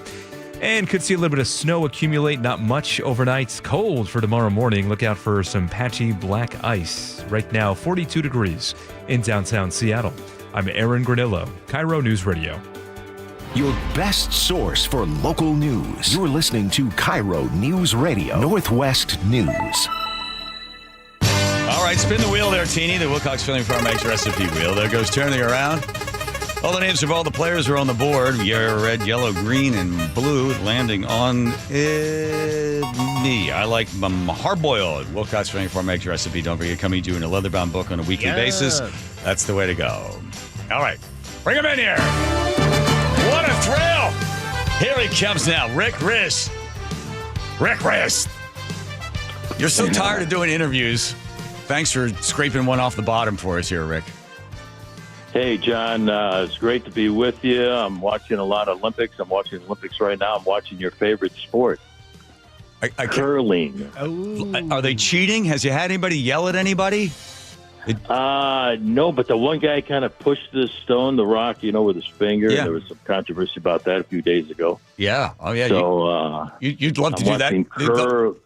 And could see a little bit of snow accumulate, not much overnight. Cold for tomorrow morning. Look out for some patchy black ice. Right now, 42 degrees in downtown Seattle. I'm Aaron Granillo, KIRO News Radio. Your best source for local news. You're listening to KIRO News Radio, Northwest News. All right, spin the wheel there, Teeny. The Wilcox Filling Farm Eggs recipe wheel. There goes turning around. All the names of all the players are on the board. Red, yellow, green, and blue. Landing on me. I like hard-boiled Wilcox Filling Farm Eggs recipe. Don't forget, coming to you in a leather-bound book on a weekly basis. That's the way to go. All right, bring him in here. What a thrill. Here he comes now, Rick Riss. Rick Riss. You're so tired of doing interviews. Thanks for scraping one off the bottom for us here, Rick. Hey, John. It's great to be with you. I'm watching a lot of Olympics. I'm watching Olympics right now. I'm watching your favorite sport, curling. Are they cheating? Has you had anybody yell at anybody? No, but the one guy kind of pushed the stone, the rock, with his finger. Yeah. There was some controversy about that a few days ago. Yeah. Oh, yeah. So you'd love to do that.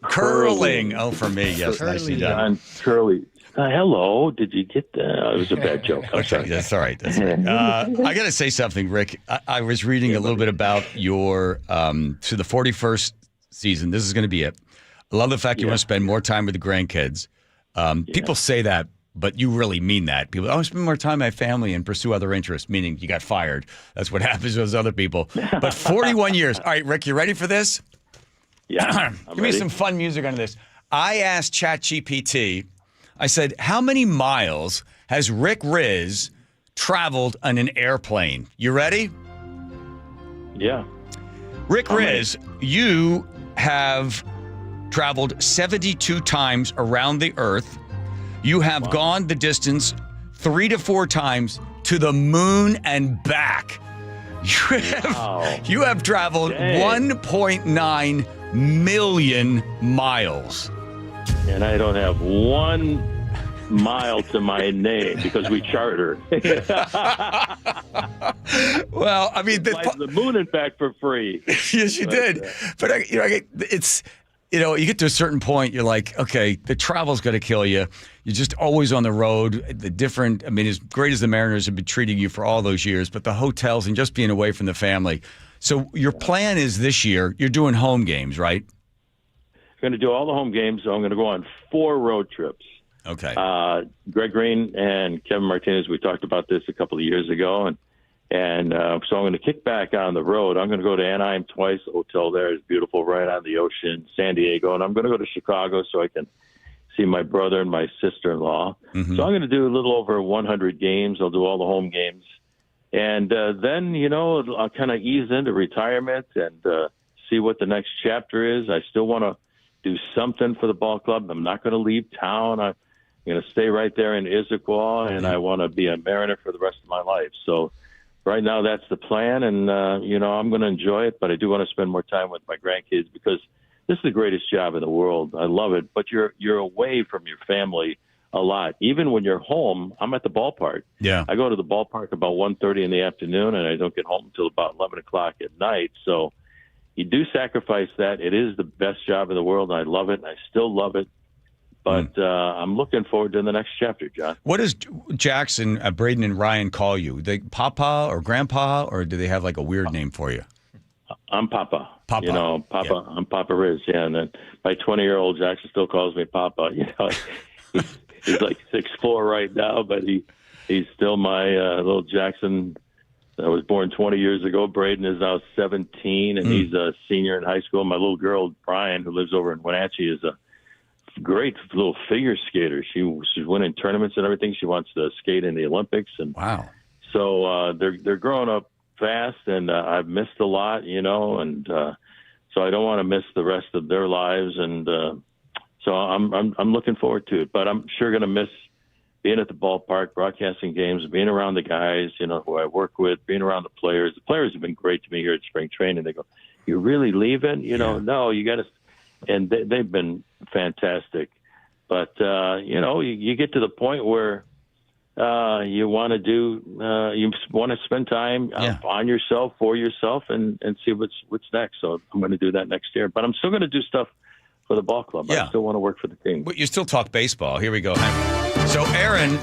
Curling. Oh, for me, yes. Nicely done. John Curley. Hello. Did you get that? It was a bad joke. I'm sorry. That's all right. That's all right. I got to say something, Rick. I was reading a little bit about your to the 41st season. This is going to be it. I love the fact you want to spend more time with the grandkids. People say that, but you really mean that. People, spend more time with my family and pursue other interests, meaning you got fired. That's what happens to those other people. But 41 years. All right, Rick, you ready for this? Yeah. Give me some fun music on this. I asked ChatGPT, I said, how many miles has Rick Riz traveled on an airplane? You ready? Yeah. Rick Riz, you have traveled 72 times around the Earth. You have gone the distance 3 to 4 times to the moon and back. You have traveled 1.9 million miles. And I don't have 1 mile to my name because we charter. Well, I mean, the moon and back for free. Yes, you did. But it's. You get to a certain point, you're like, okay, the travel's going to kill you. You're just always on the road. As great as the Mariners have been treating you for all those years, but the hotels and just being away from the family. So your plan is this year, you're doing home games, right? I'm going to do all the home games. So I'm going to go on 4 road trips. Okay. Greg Green and Kevin Martinez, we talked about this a couple of years ago, and so I'm going to kick back on the road. I'm going to go to Anaheim twice. The hotel there is beautiful, right on the ocean. San Diego, and I'm going to go to Chicago so I can see my brother and my sister-in-law. Mm-hmm. So I'm going to do a little over 100 games. I'll do all the home games, and then I'll kind of ease into retirement and see what the next chapter is. I still want to do something for the ball club. I'm not going to leave town. I'm going to stay right there in Issaquah, and I want to be a Mariner for the rest of my life. So right now that's the plan, and, I'm going to enjoy it, but I do want to spend more time with my grandkids because this is the greatest job in the world. I love it, but you're away from your family a lot. Even when you're home, I'm at the ballpark. Yeah. I go to the ballpark about 1:30 in the afternoon, and I don't get home until about 11 o'clock at night. So you do sacrifice that. It is the best job in the world, and I love it, and I still love it. But I'm looking forward to the next chapter, John. What does Jackson, Braden, and Ryan call you? They Papa or Grandpa, or do they have like a weird name for you? I'm Papa. Papa. You know, Papa. Yeah. I'm Papa Riz. Yeah, and then my 20-year-old Jackson still calls me Papa. You know, he's like 6'4" right now, but he's still my little Jackson. I was born 20 years ago. Braden is now 17, and he's a senior in high school. My little girl, Brian, who lives over in Wenatchee, is a great little figure skater. She's winning tournaments and everything. She wants to skate in the Olympics. And wow. So they're growing up fast, and I've missed a lot, you know, and so I don't want to miss the rest of their lives. And so I'm looking forward to it. But I'm sure going to miss being at the ballpark, broadcasting games, being around the guys, you know, who I work with, being around the players. The players have been great to me here at spring training. They go, "You're really leaving?" You know, no, you got to. And they've been fantastic. But, you know, you get to the point where you want to spend time on yourself, for yourself, and see what's next. So I'm going to do that next year. But I'm still going to do stuff for the ball club. Yeah. I still want to work for the team. But you still talk baseball. Here we go. So Aaron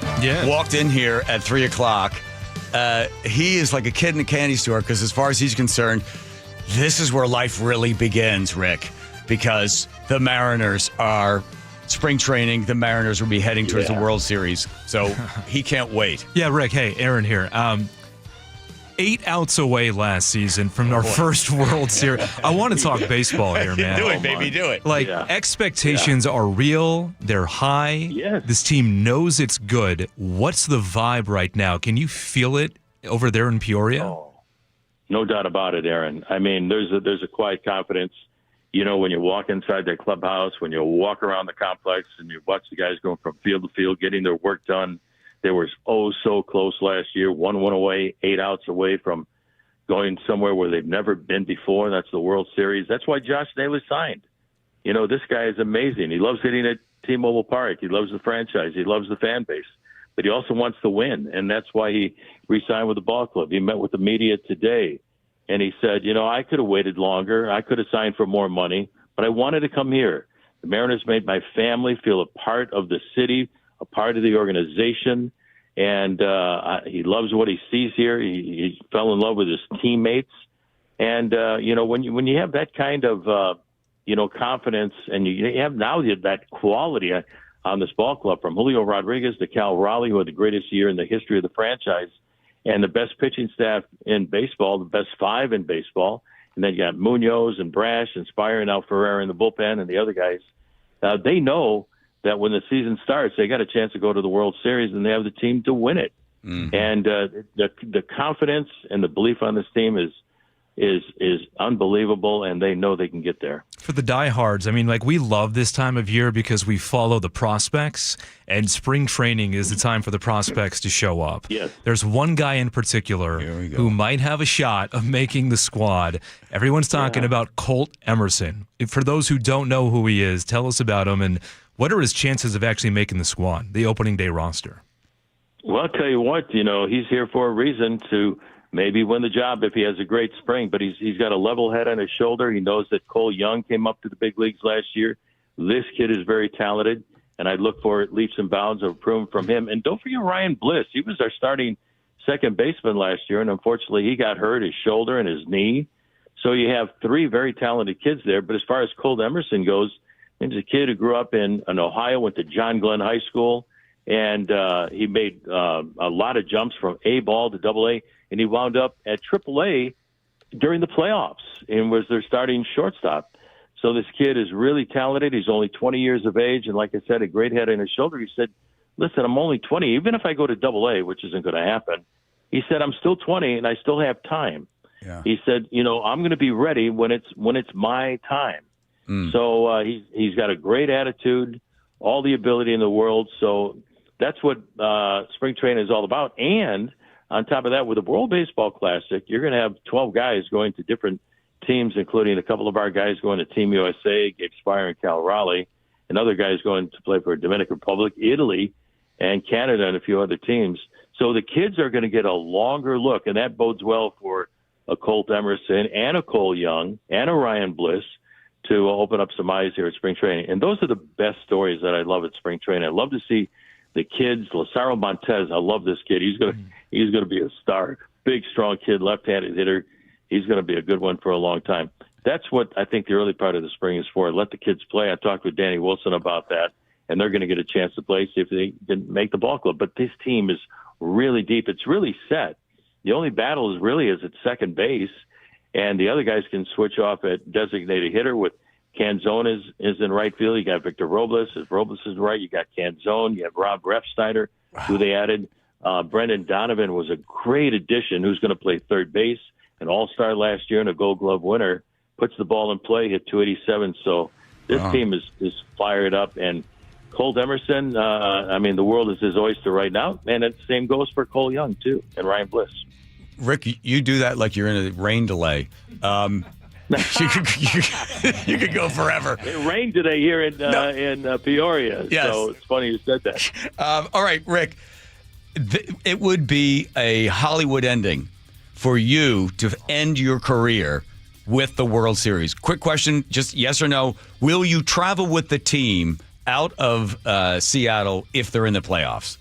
walked in here at 3 o'clock. He is like a kid in a candy store because as far as he's concerned, this is where life really begins, Rick. Because the Mariners are spring training. The Mariners will be heading towards the World Series. So he can't wait. Yeah, Rick. Hey, Aaron here. 8 outs away last season from our first World Series. I want to talk baseball here, man. Do it, baby. Do it. Like, expectations are real. They're high. Yes. This team knows it's good. What's the vibe right now? Can you feel it over there in Peoria? Oh, no doubt about it, Aaron. I mean, there's a quiet confidence. You know, when you walk inside their clubhouse, when you walk around the complex and you watch the guys going from field to field, getting their work done. They were so close last year, 1 away, 8 outs away from going somewhere where they've never been before. That's the World Series. That's why Josh Naylor signed. You know, this guy is amazing. He loves hitting at T-Mobile Park. He loves the franchise. He loves the fan base. But he also wants to win, and that's why he re-signed with the ball club. He met with the media today. And he said, you know, I could have waited longer. I could have signed for more money, but I wanted to come here. The Mariners made my family feel a part of the city, a part of the organization. And he loves what he sees here. He fell in love with his teammates. And, you know, when you have that kind of, you know, confidence and you have now that quality on this ball club from Julio Rodriguez to Cal Raleigh, who had the greatest year in the history of the franchise, and the best pitching staff in baseball, the best 5 in baseball. And then you got Munoz and Brash and Spire and now Ferrer in the bullpen and the other guys. They know that when the season starts, they got a chance to go to the World Series and they have the team to win it. Mm-hmm. And the confidence and the belief on this team is unbelievable, and they know they can get there. For the diehards, I mean, like, we love this time of year because we follow the prospects, and spring training is the time for the prospects to show up. Yes. There's one guy in particular who might have a shot of making the squad. Everyone's talking about Colt Emerson. For those who don't know who he is, tell us about him, and what are his chances of actually making the squad, the opening day roster? Well, I'll tell you what, you know, he's here for a reason to maybe win the job if he has a great spring, but he's got a level head on his shoulder. He knows that Cole Young came up to the big leagues last year. This kid is very talented, and I look for leaps and bounds of improvement from him. And don't forget Ryan Bliss. He was our starting second baseman last year, and unfortunately he got hurt, his shoulder and his knee. So you have 3 very talented kids there. But as far as Colt Emerson goes, he's a kid who grew up in Ohio, went to John Glenn High School, and he made a lot of jumps from A ball to Double A. And he wound up at AAA during the playoffs and was their starting shortstop. So this kid is really talented. He's only 20 years of age. And like I said, a great head on his shoulder. He said, listen, I'm only 20. Even if I go to AA, which isn't going to happen, he said, I'm still 20 and I still have time. Yeah. He said, you know, I'm going to be ready when it's my time. So he's got a great attitude, all the ability in the world. So that's what spring training is all about. And on top of that, with the World Baseball Classic, you're going to have 12 guys going to different teams, including a couple of our guys going to Team USA, Gabe Spire and Cal Raleigh. and other guys going to play for Dominican Republic, Italy, and Canada, and a few other teams. So the kids are going to get a longer look, and that bodes well for a Colt Emerson and a Cole Young and a Ryan Bliss to open up some eyes here at spring training. And those are the best stories that I love at spring training. I love to see the kids. Lazaro Montez, I love this kid. He's going to be a star. Big, strong kid, left-handed hitter. He's going to be a good one for a long time. That's what I think the early part of the spring is for. Let the kids play. I talked with Danny Wilson about that, and they're going to get a chance to play, see if they can make the ball club. But this team is really deep. It's really set. The only battle is at second base, and the other guys can switch off at designated hitter with Canzone is in right field. You got Victor Robles. If Robles is right, you got Canzone. You have Rob Refsnyder, who they added. Brendan Donovan was a great addition, who's going to play third base, an all-star last year and a Gold Glove winner. Puts the ball in play, hit 287. So this team is fired up. And Colt Emerson, the world is his oyster right now. And the same goes for Cole Young, too, and Ryan Bliss. Rick, you do that like you're in a rain delay. You could go forever. It rained today here in Peoria. Yes. So it's funny you said that. All right, Rick, it would be a Hollywood ending for you to end your career with the World Series. Quick question, just yes or no. Will you travel with the team out of Seattle if they're in the playoffs?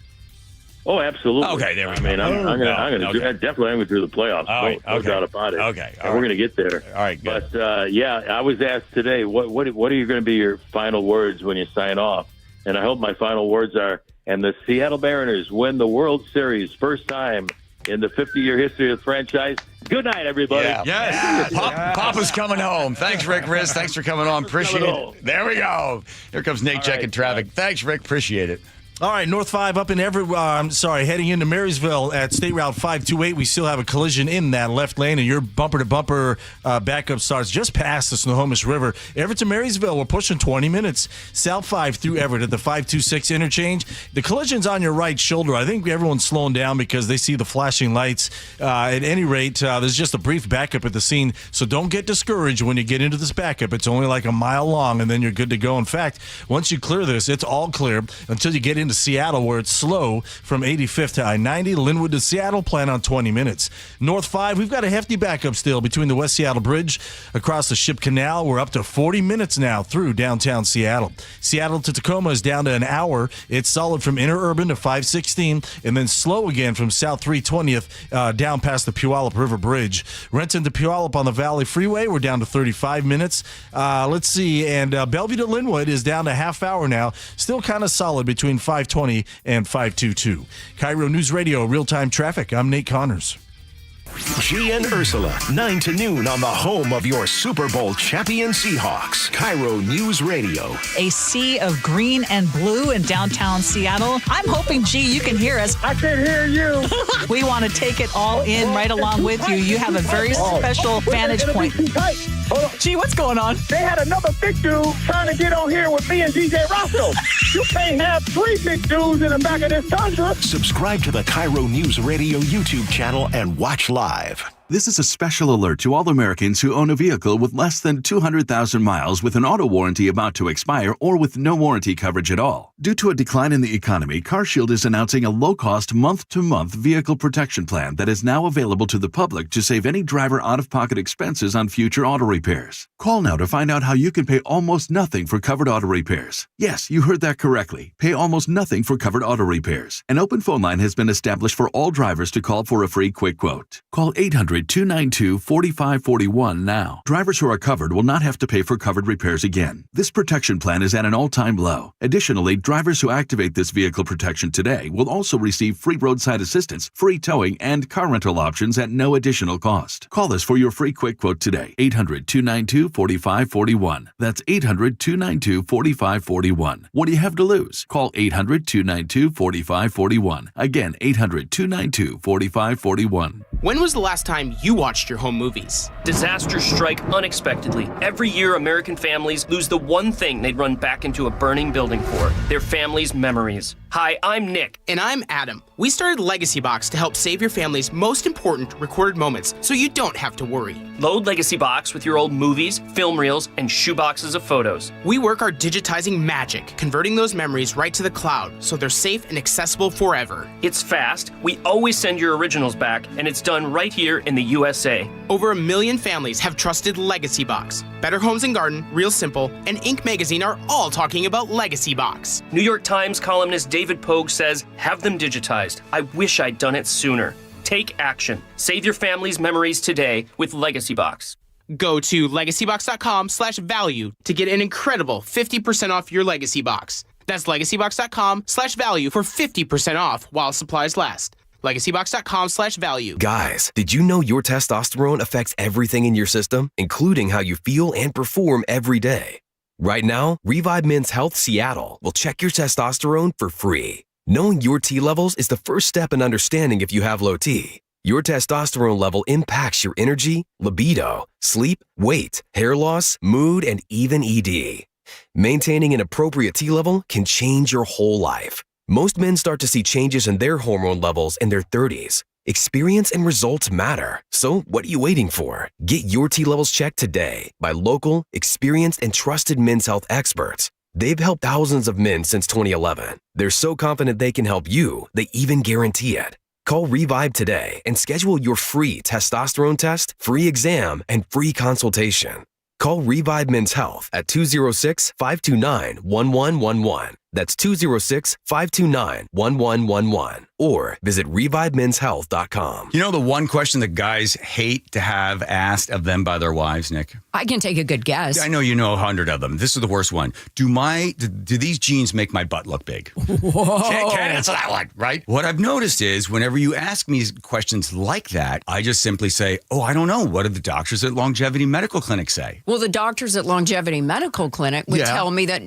Oh, absolutely. Okay, there we go. I'm going to do that. Definitely, I'm going to do the playoffs. No doubt about it. Okay, and we're going to get there. All right, good. But I was asked today, what are you going to be your final words when you sign off? And I hope my final words are, and the Seattle Mariners win the World Series, first time in the 50-year history of the franchise. Good night, everybody. Yeah. Yes. Papa's coming home. Thanks, Rick Riss. Thanks for coming on. Appreciate it. There we go. Here comes Nate checking traffic. Thanks, Rick. Appreciate it. All right, North 5 up in heading into Marysville at State Route 528. We still have a collision in that left lane, and your bumper-to-bumper backup starts just past the Snohomish River. Everett to Marysville, we're pushing 20 minutes. South 5 through Everett at the 526 interchange. The collision's on your right shoulder. I think everyone's slowing down because they see the flashing lights. At any rate, there's just a brief backup at the scene, so don't get discouraged when you get into this backup. It's only like a mile long, and then you're good to go. In fact, once you clear this, it's all clear until you get into Seattle, where it's slow from 85th to I-90. Linwood to Seattle, plan on 20 minutes. North 5, we've got a hefty backup still between the West Seattle Bridge across the Ship Canal. We're up to 40 minutes now through downtown Seattle. Seattle to Tacoma is down to an hour. It's solid from Interurban to 516, and then slow again from South 320th down past the Puyallup River Bridge. Renton to Puyallup on the Valley Freeway, we're down to 35 minutes. Let's see, and Bellevue to Linwood is down to half hour now. Still kind of solid between 520 and 522. KIRO News Radio, real-time traffic. I'm Nate Connors. G and Ursula, 9 to noon on the home of your Super Bowl champion Seahawks. KIRO News Radio. A sea of green and blue in downtown Seattle. I'm hoping, G, you can hear us. I can hear you. We want to take it all in right along with you. You have a very special vantage point. Gee, what's going on? They had another big dude trying to get on here with me and DJ Roscoe. You can't have three big dudes in the back of this Tundra. Subscribe to the KIRO News Radio YouTube channel and watch live. This is a special alert to all Americans who own a vehicle with less than 200,000 miles with an auto warranty about to expire or with no warranty coverage at all. Due to a decline in the economy, CarShield is announcing a low-cost month-to-month vehicle protection plan that is now available to the public to save any driver out-of-pocket expenses on future auto repairs. Call now to find out how you can pay almost nothing for covered auto repairs. Yes, you heard that correctly. Pay almost nothing for covered auto repairs. An open phone line has been established for all drivers to call for a free quick quote. Call 800-292-4541 now. Drivers who are covered will not have to pay for covered repairs again. This protection plan is at an all-time low. Additionally, drivers who activate this vehicle protection today will also receive free roadside assistance, free towing, and car rental options at no additional cost. Call us for your free quick quote today. 800-292-4541. That's 800-292-4541. What do you have to lose? Call 800-292-4541. Again, 800-292-4541. When was the last time you watched your home movies? Disasters strike unexpectedly. Every year, American families lose the one thing they'd run back into a burning building for, their family's memories. Hi, I'm Nick. And I'm Adam. We started Legacy Box to help save your family's most important recorded moments so you don't have to worry. Load Legacy Box with your old movies, film reels, and shoeboxes of photos. We work our digitizing magic, converting those memories right to the cloud so they're safe and accessible forever. It's fast, we always send your originals back, and it's done right here in the USA. Over 1 million families have trusted Legacy Box. Better Homes and Garden, Real Simple, and Inc. magazine are all talking about Legacy Box. New York Times columnist David Pogue says, have them digitized. I wish I'd done it sooner. Take action. Save your family's memories today with Legacy Box. Go to legacybox.com/value to get an incredible 50% off your Legacy Box. That's legacybox.com/value for 50% off while supplies last. legacybox.com/value. Guys, did you know your testosterone affects everything in your system, including how you feel and perform every day? Right now, Revive Men's Health Seattle will check your testosterone for free. Knowing your T levels is the first step in understanding if you have low T. Your testosterone level impacts your energy, libido, sleep, weight, hair loss, mood, and even ED. Maintaining an appropriate T level can change your whole life. Most men start to see changes in their hormone levels in their 30s. Experience and results matter. So what are you waiting for? Get your T levels checked today by local, experienced, and trusted men's health experts. They've helped thousands of men since 2011. They're so confident they can help you, they even guarantee it. Call Revive today and schedule your free testosterone test, free exam, and free consultation. Call Revive Men's Health at 206-529-1111. That's 206-529-1111. Or visit revivemenshealth.com. You know the one question that guys hate to have asked of them by their wives, Nick? I can take a good guess. I know you know 100 of them. This is the worst one. Do these jeans make my butt look big? Whoa. Can't answer that one, right? What I've noticed is whenever you ask me questions like that, I just simply say, oh, I don't know. What do the doctors at Longevity Medical Clinic say? Well, the doctors at Longevity Medical Clinic would tell me that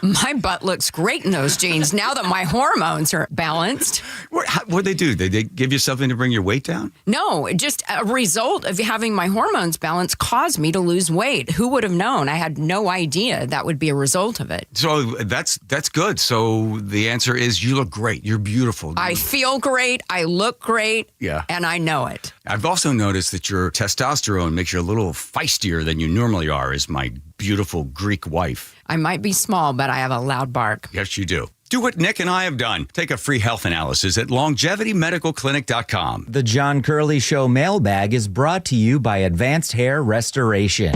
my butt looks great in those jeans now that my hormones are balanced. What they do? They give you something to bring your weight down? No, just a result of having my hormones balanced caused me to lose weight. Who would have known? I had no idea that would be a result of it. So that's good. So the answer is you look great. You're beautiful. I feel great. I look great. Yeah. And I know it. I've also noticed that your testosterone makes you a little feistier than you normally are as my beautiful Greek wife. I might be small, but I have a loud bark. Yes, you do. Do what Nick and I have done. Take a free health analysis at longevitymedicalclinic.com. The John Curley Show mailbag is brought to you by Advanced Hair Restoration.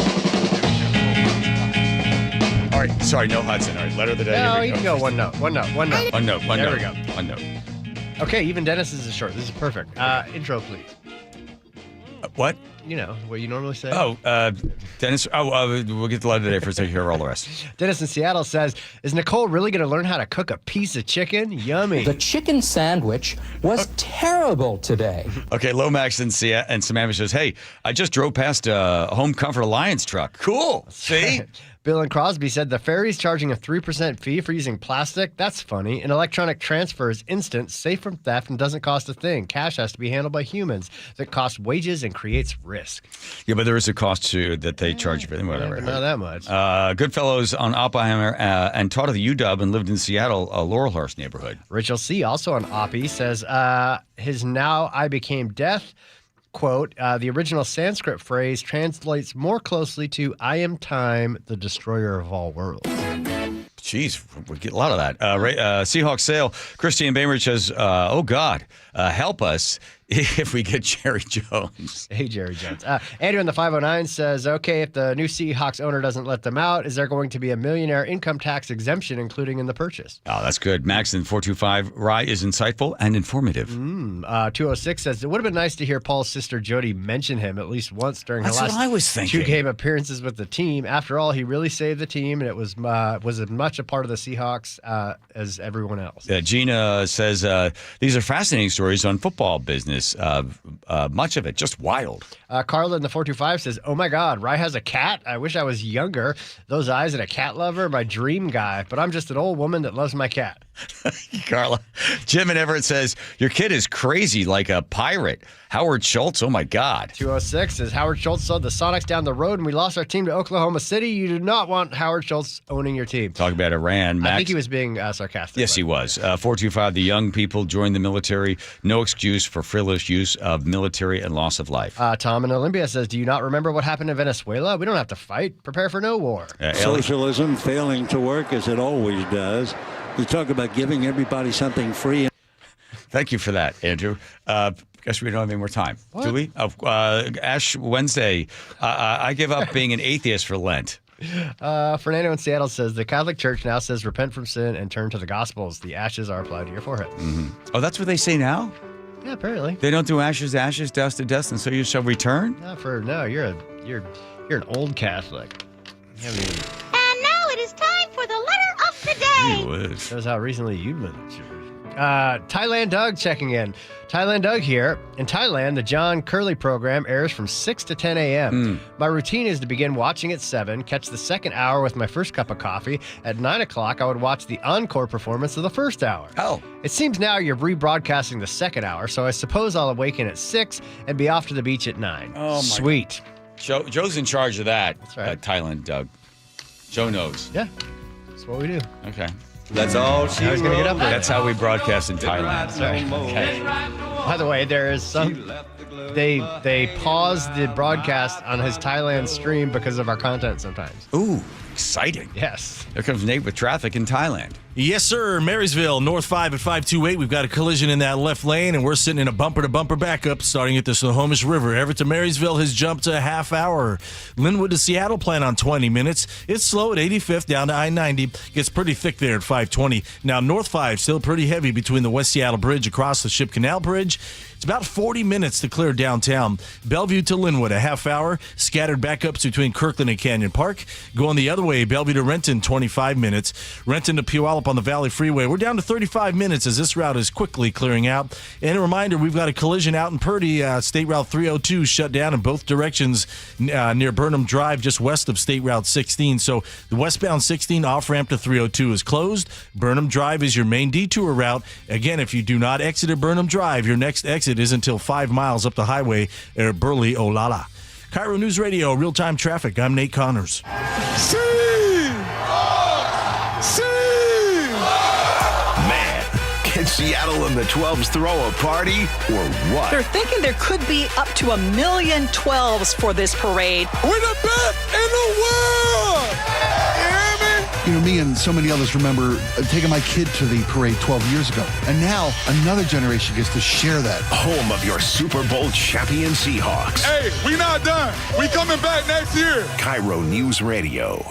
All right, sorry, no Hudson. All right, letter of the day. No, you can go one note. One note. There we go. One note. Okay, even Dennis's is short. This is perfect. Intro, please. What? You know, what you normally say. Oh, Dennis. We'll get the letter today first. Hear all the rest. Dennis in Seattle says, is Nicole really going to learn how to cook a piece of chicken? Yummy. The chicken sandwich was terrible today. Okay, Lomax and Samantha says, hey, I just drove past a Home Comfort Alliance truck. Cool. See? Bill and Crosby said the ferry's charging a 3% fee for using plastic. That's funny. An electronic transfer is instant, safe from theft, and doesn't cost a thing. Cash has to be handled by humans. That costs wages and creates risk. Yeah, but there is a cost to that they charge you for them, whatever. Yeah, but not that much. Goodfellows on Oppenheimer and taught at the UW and lived in Seattle, Laurelhurst neighborhood. Rachel C., also on Oppie, says his "Now I Became Death" quote, the original Sanskrit phrase translates more closely to "I am time, the destroyer of all worlds." Jeez, we get a lot of that. Seahawks sale. Christian Bainbridge says, oh, God, help us if we get Jerry Jones. Hey, Jerry Jones. Andrew in the 509 says, okay, if the new Seahawks owner doesn't let them out, is there going to be a millionaire income tax exemption, including in the purchase? Oh, that's good. Max in 425, Rye is insightful and informative. 206 says, it would have been nice to hear Paul's sister Jody mention him at least once during her last what I was thinking. 2-game appearances with the team. After all, he really saved the team, and it was as much a part of the Seahawks as everyone else. Gina says, these are fascinating stories on football business. business. Much of it just wild. Carla in the 425 says, "Oh my God, Rye has a cat. I wish I was younger. Those eyes and a cat lover, my dream guy. But I'm just an old woman that loves my cat." Carla. Jim in Everett says, "Your kid is crazy like a pirate." Howard Schultz, oh my God. 206 says, "Howard Schultz sold the Sonics down the road and we lost our team to Oklahoma City. You do not want Howard Schultz owning your team." Talk about Iran. Max, I think he was being sarcastic. Yes, he was. 425, the young people join the military. No excuse for frivolous use of military and loss of life. Tom in Olympia says, "Do you not remember what happened in Venezuela? We don't have to fight. Prepare for no war." Socialism failing to work as it always does. You talk about giving everybody something free. Thank you for that, Andrew. Guess we don't have any more time, do we? Ash Wednesday. I give up being an atheist for Lent. Fernando in Seattle says, "The Catholic Church now says repent from sin and turn to the Gospels. The ashes are applied to your forehead." Mm-hmm. Oh, that's what they say now? Yeah, apparently. They don't do ashes to ashes, dust to dust, and so you shall return? No, you're an old Catholic. You haven't even... And now it is time for the letter of the day. Shows how recently you've been in church. Thailand Doug checking in. Thailand Doug here. In Thailand, the John Curley program airs from 6 to 10 a.m. My routine is to begin watching at 7, catch the second hour with my first cup of coffee. At 9 o'clock, I would watch the encore performance of the first hour. Oh. It seems now you're rebroadcasting the second hour, so I suppose I'll awaken at 6 and be off to the beach at 9. Oh, my Sweet. Joe's in charge of that. That's right. Thailand Doug. Joe knows. Yeah. That's what we do. Okay. That's all she wrote. Get up there. That's how we broadcast in Thailand. Sorry. Okay. By the way, there is some. They pause the broadcast on his Thailand stream because of our content sometimes. Ooh, exciting. Yes. There comes Nate with traffic in Thailand. Yes, sir. Marysville, North 5 at 528. We've got a collision in that left lane, and we're sitting in a bumper-to-bumper backup starting at the Snohomish River. Everett to Marysville has jumped to a half hour. Linwood to Seattle plan on 20 minutes. It's slow at 85th down to I-90. Gets pretty thick there at 520. Now, North 5 still pretty heavy between the West Seattle Bridge across the Ship Canal Bridge. It's about 40 minutes to clear downtown. Bellevue to Linwood, a half hour. Scattered backups between Kirkland and Canyon Park. Going the other way, Bellevue to Renton, 25 minutes. Renton to Puyallup on the Valley Freeway. We're down to 35 minutes as this route is quickly clearing out. And a reminder, we've got a collision out in Purdy. State Route 302 shut down in both directions near Burnham Drive, just west of State Route 16. So the westbound 16 off-ramp to 302 is closed. Burnham Drive is your main detour route. Again, if you do not exit at Burnham Drive, your next exit is until 5 miles up the highway at Burley, Olala. KIRO News Radio, real-time traffic. I'm Nate Connors. Can Seattle and the 12s throw a party or what? They're thinking there could be up to 1 million 12s for this parade. We're the best in the world! You hear me? You know, me and so many others remember taking my kid to the parade 12 years ago. And now another generation gets to share that. Home of your Super Bowl champion Seahawks. Hey, we not done. We coming back next year. KIRO News Radio.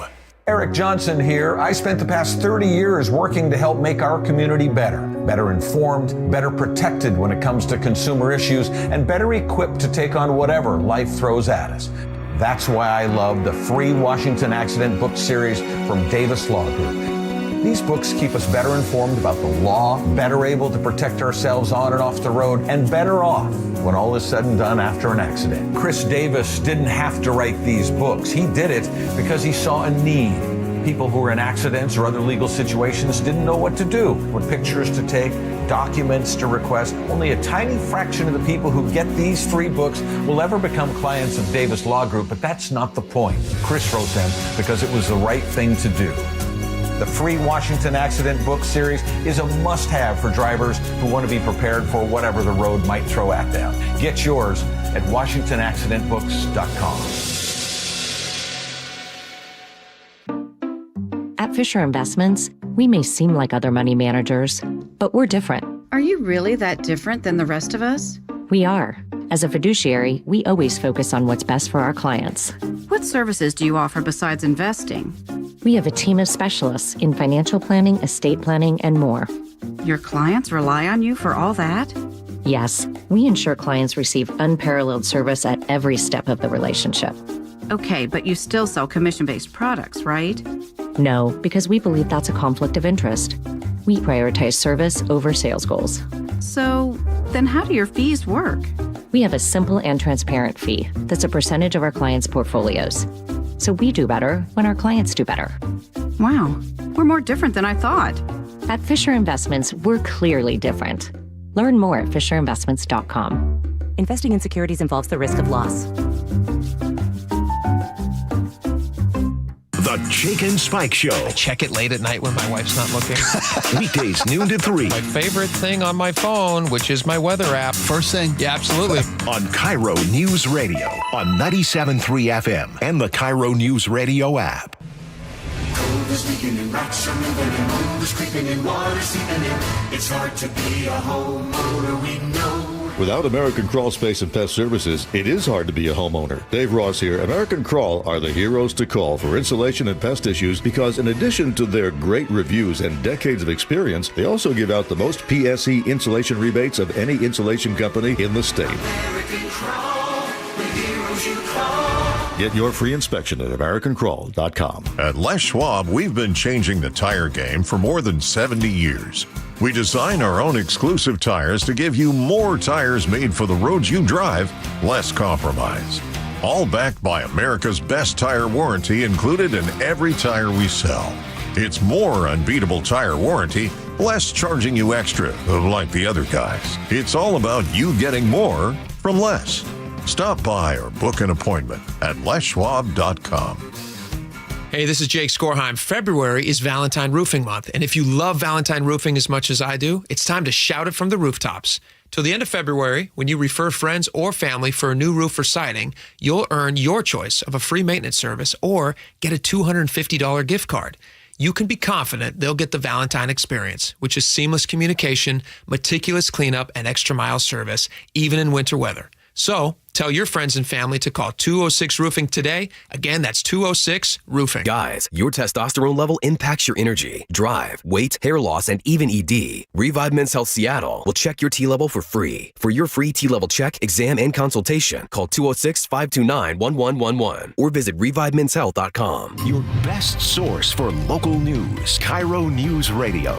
Eric Johnson here. I spent the past 30 years working to help make our community better informed, better protected when it comes to consumer issues, and better equipped to take on whatever life throws at us. That's why I love the free Washington Accident book series from Davis Law Group. These books keep us better informed about the law, better able to protect ourselves on and off the road, and better off when all is said and done after an accident. Chris Davis didn't have to write these books. He did it because he saw a need. People who were in accidents or other legal situations didn't know what to do, what pictures to take, documents to request. Only a tiny fraction of the people who get these free books will ever become clients of Davis Law Group, but that's not the point. Chris wrote them because it was the right thing to do. The free Washington Accident book series is a must-have for drivers who want to be prepared for whatever the road might throw at them. Get yours at WashingtonAccidentBooks.com. At Fisher Investments, we may seem like other money managers, but we're different. Are you really that different than the rest of us? We are. As a fiduciary, we always focus on what's best for our clients. What services do you offer besides investing? We have a team of specialists in financial planning, estate planning, and more. Your clients rely on you for all that? Yes, we ensure clients receive unparalleled service at every step of the relationship. Okay, but you still sell commission-based products, right? No, because we believe that's a conflict of interest. We prioritize service over sales goals. So, Then how do your fees work? We have a simple and transparent fee that's a percentage of our clients' portfolios. So we do better when our clients do better. Wow, we're more different than I thought. At Fisher Investments, we're clearly different. Learn more at fisherinvestments.com. Investing in securities involves the risk of loss. The Jake and Spike Show. I check it late at night when my wife's not looking. Weekdays noon to 3. My favorite thing on my phone, which is my weather app. First thing? Yeah, absolutely. On KIRO News Radio on 97.3 FM and the KIRO Newsradio app. It's hard to be a homeowner, we know. Without American Crawl Space and Pest Services, it is hard to be a homeowner. Dave Ross here. American Crawl are the heroes to call for insulation and pest issues because in addition to their great reviews and decades of experience, they also give out the most PSE insulation rebates of any insulation company in the state. American Crawl, the heroes you call. Get your free inspection at AmericanCrawl.com. At Les Schwab, we've been changing the tire game for more than 70 years. We design our own exclusive tires to give you more tires made for the roads you drive, less compromise. All backed by America's best tire warranty included in every tire we sell. It's more unbeatable tire warranty, less charging you extra, like the other guys. It's all about you getting more from less. Stop by or book an appointment at leschwab.com. Hey, this is Jake Skorheim. February is Valentine Roofing Month, and if you love Valentine Roofing as much as I do, it's time to shout it from the rooftops. Till the end of February, when you refer friends or family for a new roof or siding, you'll earn your choice of a free maintenance service or get a $250 gift card. You can be confident they'll get the Valentine experience, which is seamless communication, meticulous cleanup, and extra mile service, even in winter weather. So, tell your friends and family to call 206 Roofing today. Again, that's 206 Roofing. Guys, your testosterone level impacts your energy, drive, weight, hair loss, and even ED. Revive Men's Health Seattle will check your T level for free. For your free T level check, exam, and consultation, call 206-529-1111 or visit revivemenshealth.com. Your best source for local news, KIRO News Radio.